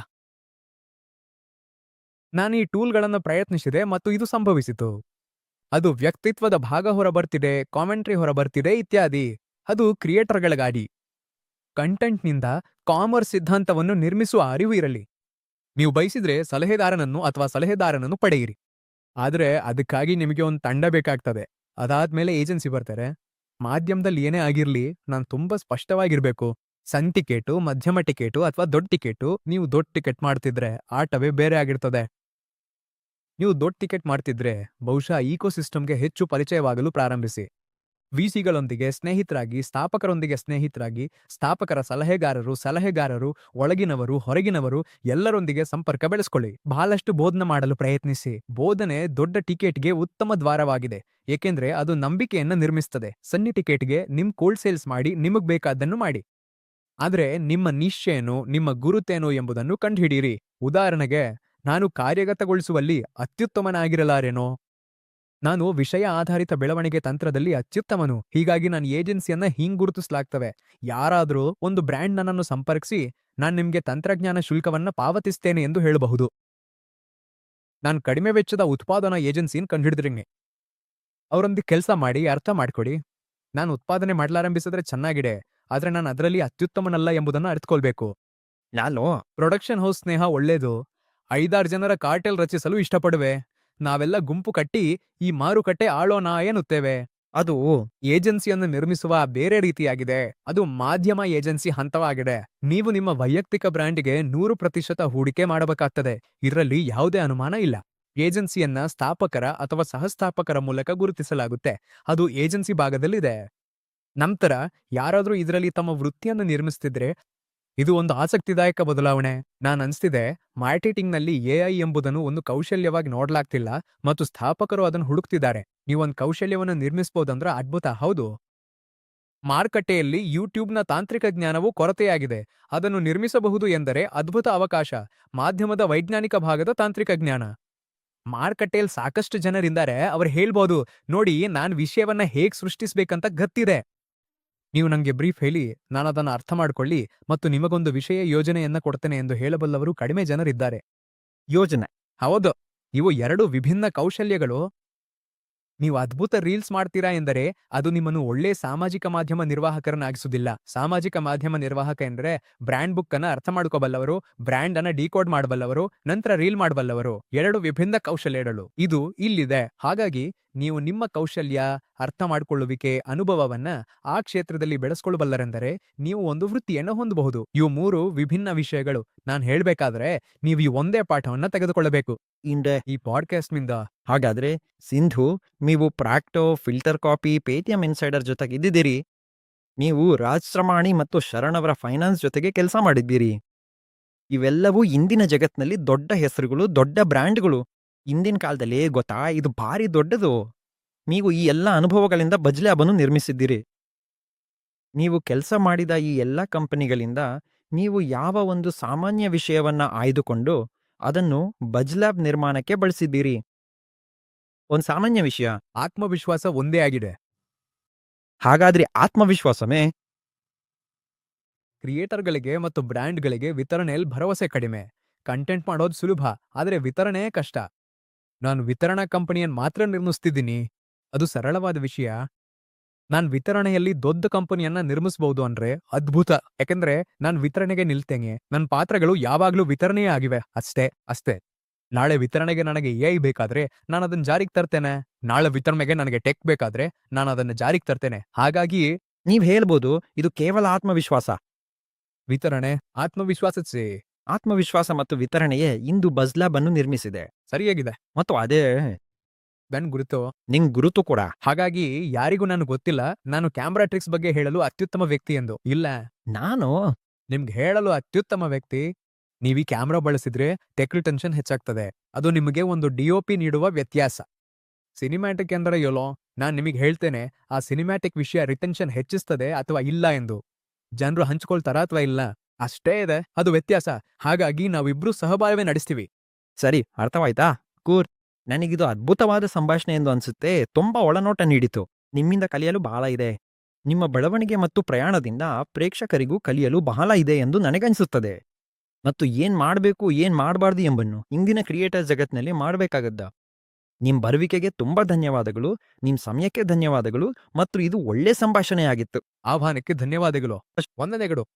ನಾನು ಈ ಟೂಲ್ಗಳನ್ನು ಪ್ರಯತ್ನಿಸಿದೆ ಮತ್ತು ಇದು ಸಂಭವಿಸಿತು. ಅದು ವ್ಯಕ್ತಿತ್ವದ ಭಾಗ ಹೊರಬರ್ತಿದೆ, ಕಾಮೆಂಟ್ರಿ ಹೊರಬರ್ತಿದೆ ಇತ್ಯಾದಿ. ಅದು ಕ್ರಿಯೇಟರ್ಗಳಿಗಾಗಿ. ಕಂಟೆಂಟ್ನಿಂದ ಕಾಮರ್ಸ್ ಸಿದ್ಧಾಂತವನ್ನು ನಿರ್ಮಿಸುವ ಅರಿವು ಇರಲಿ. ನೀವು ಬಯಸಿದ್ರೆ ಸಲಹೆದಾರನನ್ನು ಪಡೆಯಿರಿ. ಆದ್ರೆ ಅದಕ್ಕಾಗಿ ನಿಮಗೆ ಒಂದು ತಂಡ ಬೇಕಾಗ್ತದೆ. ಅದಾದ್ಮೇಲೆ ಏಜೆನ್ಸಿ ಬರ್ತಾರೆ. ಮಾಧ್ಯಮದಲ್ಲಿ ಏನೇ ಆಗಿರ್ಲಿ, ನಾನು ತುಂಬಾ ಸ್ಪಷ್ಟವಾಗಿರ್ಬೇಕು. ಸಣ್ಣ ಟಿಕೆಟು, ಮಧ್ಯಮ ಟಿಕೆಟು ಅಥವಾ ದೊಡ್ಡ ಟಿಕೆಟು. ನೀವು ದೊಡ್ಡ ಟಿಕೆಟ್ ಮಾಡ್ತಿದ್ರೆ ಆಟವೇ ಬೇರೆ ಆಗಿರ್ತದೆ. ನೀವು ದೊಡ್ಡ ಟಿಕೆಟ್ ಮಾಡ್ತಿದ್ರೆ ಬಹುಶಃ ಈಕೋಸಿಸ್ಟಮ್ಗೆ ಹೆಚ್ಚು ಪರಿಚಯವಾಗಲು ಪ್ರಾರಂಭಿಸಿ. ವಿಸಿಗಳೊಂದಿಗೆ ಸ್ನೇಹಿತರಾಗಿ, ಸ್ಥಾಪಕರೊಂದಿಗೆ ಸ್ನೇಹಿತರಾಗಿ, ಸ್ಥಾಪಕರ ಸಲಹೆಗಾರರು, ಒಳಗಿನವರು, ಹೊರಗಿನವರು ಎಲ್ಲರೊಂದಿಗೆ ಸಂಪರ್ಕ ಬೆಳೆಸ್ಕೊಳ್ಳಿ. ಬಹಳಷ್ಟು ಬೋಧನೆ ಮಾಡಲು ಪ್ರಯತ್ನಿಸಿ. ಬೋಧನೆ ದೊಡ್ಡ ಟಿಕೆಟ್ಗೆ ಉತ್ತಮ ದ್ವಾರವಾಗಿದೆ, ಏಕೆಂದ್ರೆ ಅದು ನಂಬಿಕೆಯನ್ನ ನಿರ್ಮಿಸ್ತದೆ. ಸಣ್ಣ ಟಿಕೆಟ್ಗೆ ನಿಮ್ ಕೋಲ್ಡ್ ಸೇಲ್ಸ್ ಮಾಡಿ ನಿಮಗ್ ಬೇಕಾದ್ದನ್ನು ಮಾಡಿ. ಆದ್ರೆ ನಿಮ್ಮ ನಿಶ್ಚಯನು, ನಿಮ್ಮ ಗುರುತೇನು ಎಂಬುದನ್ನು ಕಂಡುಹಿಡಿಯಿರಿ. ಉದಾಹರಣೆಗೆ, ನಾನು ಕಾರ್ಯಗತಗೊಳಿಸುವಲ್ಲಿ ಅತ್ಯುತ್ತಮನಾಗಿರಲಾರೇನೋ. ನಾನು ವಿಷಯ ಆಧಾರಿತ ಬೆಳವಣಿಗೆ ತಂತ್ರದಲ್ಲಿ ಅತ್ಯುತ್ತಮನು, ಹೀಗಾಗಿ ನಾನು ಏಜೆನ್ಸಿಯನ್ನ ಹಿಂಗ್ ಗುರುತಿಸಲಾಗ್ತವೆ. ಯಾರಾದ್ರೂ ಒಂದು ಬ್ರ್ಯಾಂಡ್ ನನ್ನನ್ನು ಸಂಪರ್ಕಿಸಿ, ನಾನ್ ನಿಮ್ಗೆ ತಂತ್ರಜ್ಞಾನ ಶುಲ್ಕವನ್ನ ಪಾವತಿಸ್ತೇನೆ ಎಂದು ಹೇಳಬಹುದು. ನಾನು ಕಡಿಮೆ ವೆಚ್ಚದ ಉತ್ಪಾದನಾ ಏಜೆನ್ಸಿನ ಕಂಡುಹಿಡಿದ್ರಿಂಗೆ. ಅವರೊಂದಿಗೆ ಕೆಲಸ ಮಾಡಿ ಅರ್ಥ ಮಾಡ್ಕೊಡಿ. ನಾನು ಉತ್ಪಾದನೆ ಮಾಡಲಾರಂಭಿಸಿದ್ರೆ ಚೆನ್ನಾಗಿದೆ, ಆದ್ರೆ ನಾನು ಅದರಲ್ಲಿ ಅತ್ಯುತ್ತಮನಲ್ಲ ಎಂಬುದನ್ನು ಅರ್ಥಕೊಳ್ಬೇಕು. ಯಾಲೋ ಪ್ರೊಡಕ್ಷನ್ ಹೌಸ್ ಸ್ನೇಹ ಒಳ್ಳೇದು, 5-6 ಜನರ ಕಾರ್ಟೆಲ್ ರಚಿಸಲು ಇಷ್ಟಪಡುವೆ. ನಾವೆಲ್ಲ ಗುಂಪು ಕಟ್ಟಿ ಈ ಮಾರುಕಟ್ಟೆ ಆಳೋಣ ಎನ್ನುತ್ತೇವೆ. ಅದು ಏಜೆನ್ಸಿಯನ್ನು ನಿರ್ಮಿಸುವ ಬೇರೆ ರೀತಿಯಾಗಿದೆ. ಅದು ಮಾಧ್ಯಮ ಏಜೆನ್ಸಿ ಹಂತವಾಗಿದೆ. ನೀವು ನಿಮ್ಮ ವೈಯಕ್ತಿಕ ಬ್ರ್ಯಾಂಡ್ಗೆ 100% ಹೂಡಿಕೆ ಮಾಡಬೇಕಾಗ್ತದೆ. ಇದರಲ್ಲಿ ಯಾವುದೇ ಅನುಮಾನ ಇಲ್ಲ. ಏಜೆನ್ಸಿಯನ್ನ ಸ್ಥಾಪಕರ ಅಥವಾ ಸಹಸ್ಥಾಪಕರ ಮೂಲಕ ಗುರುತಿಸಲಾಗುತ್ತೆ. ಅದು ಏಜೆನ್ಸಿ ಭಾಗದಲ್ಲಿದೆ. ನಂತರ ಯಾರಾದ್ರೂ ಇದರಲ್ಲಿ ತಮ್ಮ ವೃತ್ತಿಯನ್ನು ನಿರ್ಮಿಸ್ತಿದ್ರೆ ಇದು ಒಂದು ಆಸಕ್ತಿದಾಯಕ ಬದಲಾವಣೆ. ಅನ್ಸ್ತಿದೆ ಮಾರ್ಕೆಟಿಂಗ್ನಲ್ಲಿ ಎಐ ಎಂಬುದನ್ನು ಒಂದು ಕೌಶಲ್ಯವಾಗಿ ನೋಡ್ಲಾಗ್ತಿಲ್ಲ ಮತ್ತು ಸ್ಥಾಪಕರು ಅದನ್ನು ಹುಡುಕ್ತಿದ್ದಾರೆ. ನೀವೊಂದು ಕೌಶಲ್ಯವನ್ನು ನಿರ್ಮಿಸಬಹುದಂದ್ರೆ ಅದ್ಭುತ, ಹೌದು. ಮಾರುಕಟ್ಟೆಯಲ್ಲಿ ಯೂಟ್ಯೂಬ್ನ ತಾಂತ್ರಿಕ ಜ್ಞಾನವು ಕೊರತೆಯಾಗಿದೆ. ಅದನ್ನು ನಿರ್ಮಿಸಬಹುದು ಎಂದರೆ ಅದ್ಭುತ ಅವಕಾಶ. ಮಾಧ್ಯಮದ ವೈಜ್ಞಾನಿಕ ಭಾಗದ ತಾಂತ್ರಿಕ ಜ್ಞಾನ. ಮಾರುಕಟ್ಟೆಯಲ್ಲಿ ಸಾಕಷ್ಟು ಜನರಿದ್ದಾರೆ, ಅವ್ರು ಹೇಳ್ಬೋದು, ನೋಡಿ ನಾನ್ ವಿಷಯವನ್ನ ಹೇಗ್ ಸೃಷ್ಟಿಸ್ಬೇಕಂತ ಗೊತ್ತಿದೆ. ನೀವು ನಂಗೆ ಬ್ರೀಫ್ ಹೇಳಿ, ನಾನದನ್ನ ಅರ್ಥ ಮಾಡ್ಕೊಳ್ಳಿ ಮತ್ತು ನಿಮಗೊಂದು ವಿಷಯ ಯೋಜನೆಯನ್ನ ಕೊಡ್ತೇನೆ ಎಂದು ಹೇಳಬಲ್ಲವರು ಕಡಿಮೆ ಜನರಿದ್ದಾರೆ. ಯೋಜನೆ. ಹೌದು, ಇವು 2 ವಿಭಿನ್ನ ಕೌಶಲ್ಯಗಳು. ನೀವು ಅದ್ಭುತ ರೀಲ್ಸ್ ಮಾಡ್ತೀರಾ ಎಂದರೆ ಅದು ನಿಮ್ಮನ್ನು ಒಳ್ಳೆ ಸಾಮಾಜಿಕ ಮಾಧ್ಯಮ ನಿರ್ವಾಹಕರನ್ನಾಗಿಸುವುದಿಲ್ಲ. ಸಾಮಾಜಿಕ ಮಾಧ್ಯಮ ನಿರ್ವಾಹಕ ಎಂದರೆ ಬ್ರ್ಯಾಂಡ್ ಬುಕ್ ಅನ್ನ ಅರ್ಥ ಮಾಡ್ಕೋಬಲ್ಲವರು, ಬ್ರ್ಯಾಂಡ್ ಅನ್ನ ಡಿಕೋಡ್ ಮಾಡಬಲ್ಲವರು, ನಂತರ ರೀಲ್ ಮಾಡಬಲ್ಲವರು. 2 ವಿಭಿನ್ನ ಕೌಶಲ್ಯಗಳು ಇದು ಇಲ್ಲಿದೆ. ಹಾಗಾಗಿ ನೀವು ನಿಮ್ಮ ಕೌಶಲ್ಯ, ಅರ್ಥ ಮಾಡಿಕೊಳ್ಳುವಿಕೆ, ಅನುಭವವನ್ನ ಆ ಕ್ಷೇತ್ರದಲ್ಲಿ ಬೆಳೆಸ್ಕೊಳ್ಳಬಲ್ಲರೆಂದರೆ ನೀವು ಒಂದು ವೃತ್ತಿಯನ್ನು ಹೊಂದಬಹುದು. ಇವು 3 ವಿಭಿನ್ನ ವಿಷಯಗಳು. ನಾನು ಹೇಳ್ಬೇಕಾದ್ರೆ ನೀವು ಈ ಒಂದೇ ಪಾಠವನ್ನ ತೆಗೆದುಕೊಳ್ಳಬೇಕು ಇಂಡೆ ಈ ಪಾಡ್ಕಾಸ್ಟ್ ನಿಂದ. ಹಾಗಾದ್ರೆ ಸಿಂಧು, ನೀವು ಪ್ರಾಕ್ಟೋ, ಫಿಲ್ಟರ್ ಕಾಪಿ, ಪೇಟಿಎಂ ಇನ್ಸೈಡರ್ ಜೊತೆಗೆ ಇದ್ದಿದ್ದೀರಿ. ನೀವು ರಾಜ್ ಶ್ರಮಾಣಿ ಮತ್ತು ಶರಣ್ ಅವರ ಫೈನಾನ್ಸ್ ಜೊತೆಗೆ ಕೆಲಸ ಮಾಡಿದ್ದೀರಿ. ಇವೆಲ್ಲವೂ ಇಂದಿನ ಜಗತ್ನಲ್ಲಿ ದೊಡ್ಡ ಹೆಸರುಗಳು, ದೊಡ್ಡ ಬ್ರ್ಯಾಂಡ್ಗಳು. ಇಂದಿನ ಕಾಲದಲ್ಲಿ ಗೊತ್ತಾ, ಇದು ಭಾರಿ ದೊಡ್ಡದು. ನೀವು ಈ ಎಲ್ಲ ಅನುಭವಗಳಿಂದ ಬಜ್ ಲ್ಯಾಬನ್ನು ನಿರ್ಮಿಸಿದ್ದೀರಿ. ನೀವು ಕೆಲಸ ಮಾಡಿದ ಈ ಎಲ್ಲ ಕಂಪನಿಗಳಿಂದ ನೀವು ಯಾವ ಒಂದು ಸಾಮಾನ್ಯ ವಿಷಯವನ್ನ ಆಯ್ದುಕೊಂಡು ಅದನ್ನು ಬಜ್ ಲ್ಯಾಬ್ ನಿರ್ಮಾಣಕ್ಕೆ ಬಳಸಿದ್ದೀರಿ. ಒಂದು ಸಾಮಾನ್ಯ ವಿಷಯ. ಆತ್ಮವಿಶ್ವಾಸ ಒಂದೇ ಆಗಿದೆ. ಹಾಗಾದ್ರೆ ಆತ್ಮವಿಶ್ವಾಸವೇ? ಕ್ರಿಯೇಟರ್ಗಳಿಗೆ ಮತ್ತು ಬ್ರ್ಯಾಂಡ್ಗಳಿಗೆ ವಿತರಣೆಯಲ್ಲಿ ಭರವಸೆ ಕಡಿಮೆ. ಕಂಟೆಂಟ್ ಮಾಡೋದು ಸುಲಭ, ಆದರೆ ವಿತರಣೆ ಕಷ್ಟ. ನಾನು ವಿತರಣಾ ಕಂಪನಿಯನ್ನು ಮಾತ್ರ ನಿರ್ಮಿಸ್ತಿದ್ದೀನಿ, ಅದು ಸರಳವಾದ ವಿಷಯ. ನಾನ್ ವಿತರಣೆಯಲ್ಲಿ ದೊಡ್ಡ ಕಂಪನಿಯನ್ನ ನಿರ್ಮಿಸಬಹುದು ಅಂದ್ರೆ ಅದ್ಭುತ. ಯಾಕೆಂದ್ರೆ ನಾನ್ ವಿತರಣೆಗೆ ನಿಲ್ತೇನೆ. ನನ್ನ ಪಾತ್ರಗಳು ಯಾವಾಗ್ಲೂ ವಿತರಣೆಯೇ ಆಗಿವೆ. ಅಷ್ಟೇ. ನಾಳೆ ವಿತರಣೆಗೆ ನನಗೆ ಎಐ ಬೇಕಾದ್ರೆ ನಾನು ಅದನ್ನ ಜಾರಿಗೆ ತರ್ತೇನೆ. ನಾಳೆ ವಿತರಣೆಗೆ ನನಗೆ ಟೆಕ್ ಬೇಕಾದ್ರೆ ನಾನು ಅದನ್ನ ಜಾರಿಗೆ ತರ್ತೇನೆ. ಹಾಗಾಗಿ ನೀವ್ ಹೇಳ್ಬೋದು ಇದು ಕೇವಲ ಆತ್ಮವಿಶ್ವಾಸ. ವಿತರಣೆ ಆತ್ಮವಿಶ್ವಾಸ ಆತ್ಮವಿಶ್ವಾಸ ಮತ್ತು ವಿತರಣೆಯೇ ಇಂದು ಬಜ್ ಲ್ಯಾಬ್ ಅನ್ನು ನಿರ್ಮಿಸಿದೆ. ಸರಿಯಾಗಿದೆ. ಮತ್ತು ಅದೇ ನನ್ ಗುರುತು. ನಿಂಗ್ ಗುರುತು ಕೂಡ. ಹಾಗಾಗಿ ಯಾರಿಗೂ ನಾನು ಗೊತ್ತಿಲ್ಲ ನಾನು ಕ್ಯಾಮ್ರಾ ಟ್ರಿಕ್ಸ್ ಬಗ್ಗೆ ಹೇಳಲು ಅತ್ಯುತ್ತಮ ವ್ಯಕ್ತಿ ಎಂದು. ಇಲ್ಲ, ನಾನು ನಿಮ್ಗೆ ಹೇಳಲು ಅತ್ಯುತ್ತಮ ವ್ಯಕ್ತಿ. ನೀವೀ ಕ್ಯಾಮ್ರಾ ಬಳಸಿದ್ರೆ ಟೆಕ್ ರಿಟೆನ್ಷನ್ ಹೆಚ್ಚಾಗ್ತದೆ. ಅದು ನಿಮಗೆ ಒಂದು ಡಿಒಪಿ ನೀಡುವ ವ್ಯತ್ಯಾಸ. ಸಿನಿಮ್ಯಾಟಿಕ್ ಎಂದರೆ ಯೋಲೋ, ನಾನ್ ನಿಮಗೆ ಹೇಳ್ತೇನೆ ಆ ಸಿನಿಮ್ಯಾಟಿಕ್ ವಿಷಯ ರಿಟೆನ್ಷನ್ ಹೆಚ್ಚಿಸ್ತದೆ ಅಥವಾ ಇಲ್ಲ ಎಂದು. ಜನರು ಹಂಚ್ಕೊಳ್ತಾರ ಅಥವಾ ಇಲ್ಲ, ಅಷ್ಟೇ ಇದೆ, ಅದು ವ್ಯತ್ಯಾಸ. ಹಾಗಾಗಿ ನಾವಿಬ್ರು ಸಹಬಾಳ್ವೆ ನಡೆಸ್ತೀವಿ. ಸರಿ, ಅರ್ಥವಾಯ್ತಾ? ಕೂರ್, ನನಗಿದು ಅದ್ಭುತವಾದ ಸಂಭಾಷಣೆ ಎಂದು ಅನ್ಸುತ್ತೆ. ತುಂಬಾ ಒಳನೋಟ ನೀಡಿತು. ನಿಮ್ಮಿಂದ ಕಲಿಯಲು ಬಹಳ ಇದೆ. ನಿಮ್ಮ ಬೆಳವಣಿಗೆ ಮತ್ತು ಪ್ರಯಾಣದಿಂದ ಪ್ರೇಕ್ಷಕರಿಗೂ ಕಲಿಯಲು ಬಹಳ ಇದೆ ಎಂದು ನನಗನ್ಸುತ್ತದೆ. ಮತ್ತು ಏನ್ ಮಾಡ್ಬೇಕು, ಏನ್ ಮಾಡಬಾರ್ದು ಎಂಬನ್ನು ಇಂದಿನ ಕ್ರಿಯೇಟರ್ ಜಗತ್ನಲ್ಲಿ ಮಾಡಬೇಕಾಗದ್ದ. ನಿಮ್ ಬರುವಿಕೆಗೆ ತುಂಬಾ ಧನ್ಯವಾದಗಳು. ನಿಮ್ ಸಮಯಕ್ಕೆ ಧನ್ಯವಾದಗಳು. ಮತ್ತು ಇದು ಒಳ್ಳೆ ಸಂಭಾಷಣೆಯಾಗಿತ್ತು. ಆಹ್ವಾನಕ್ಕೆ ಧನ್ಯವಾದಗಳು. ವಂದನೆಗಳು.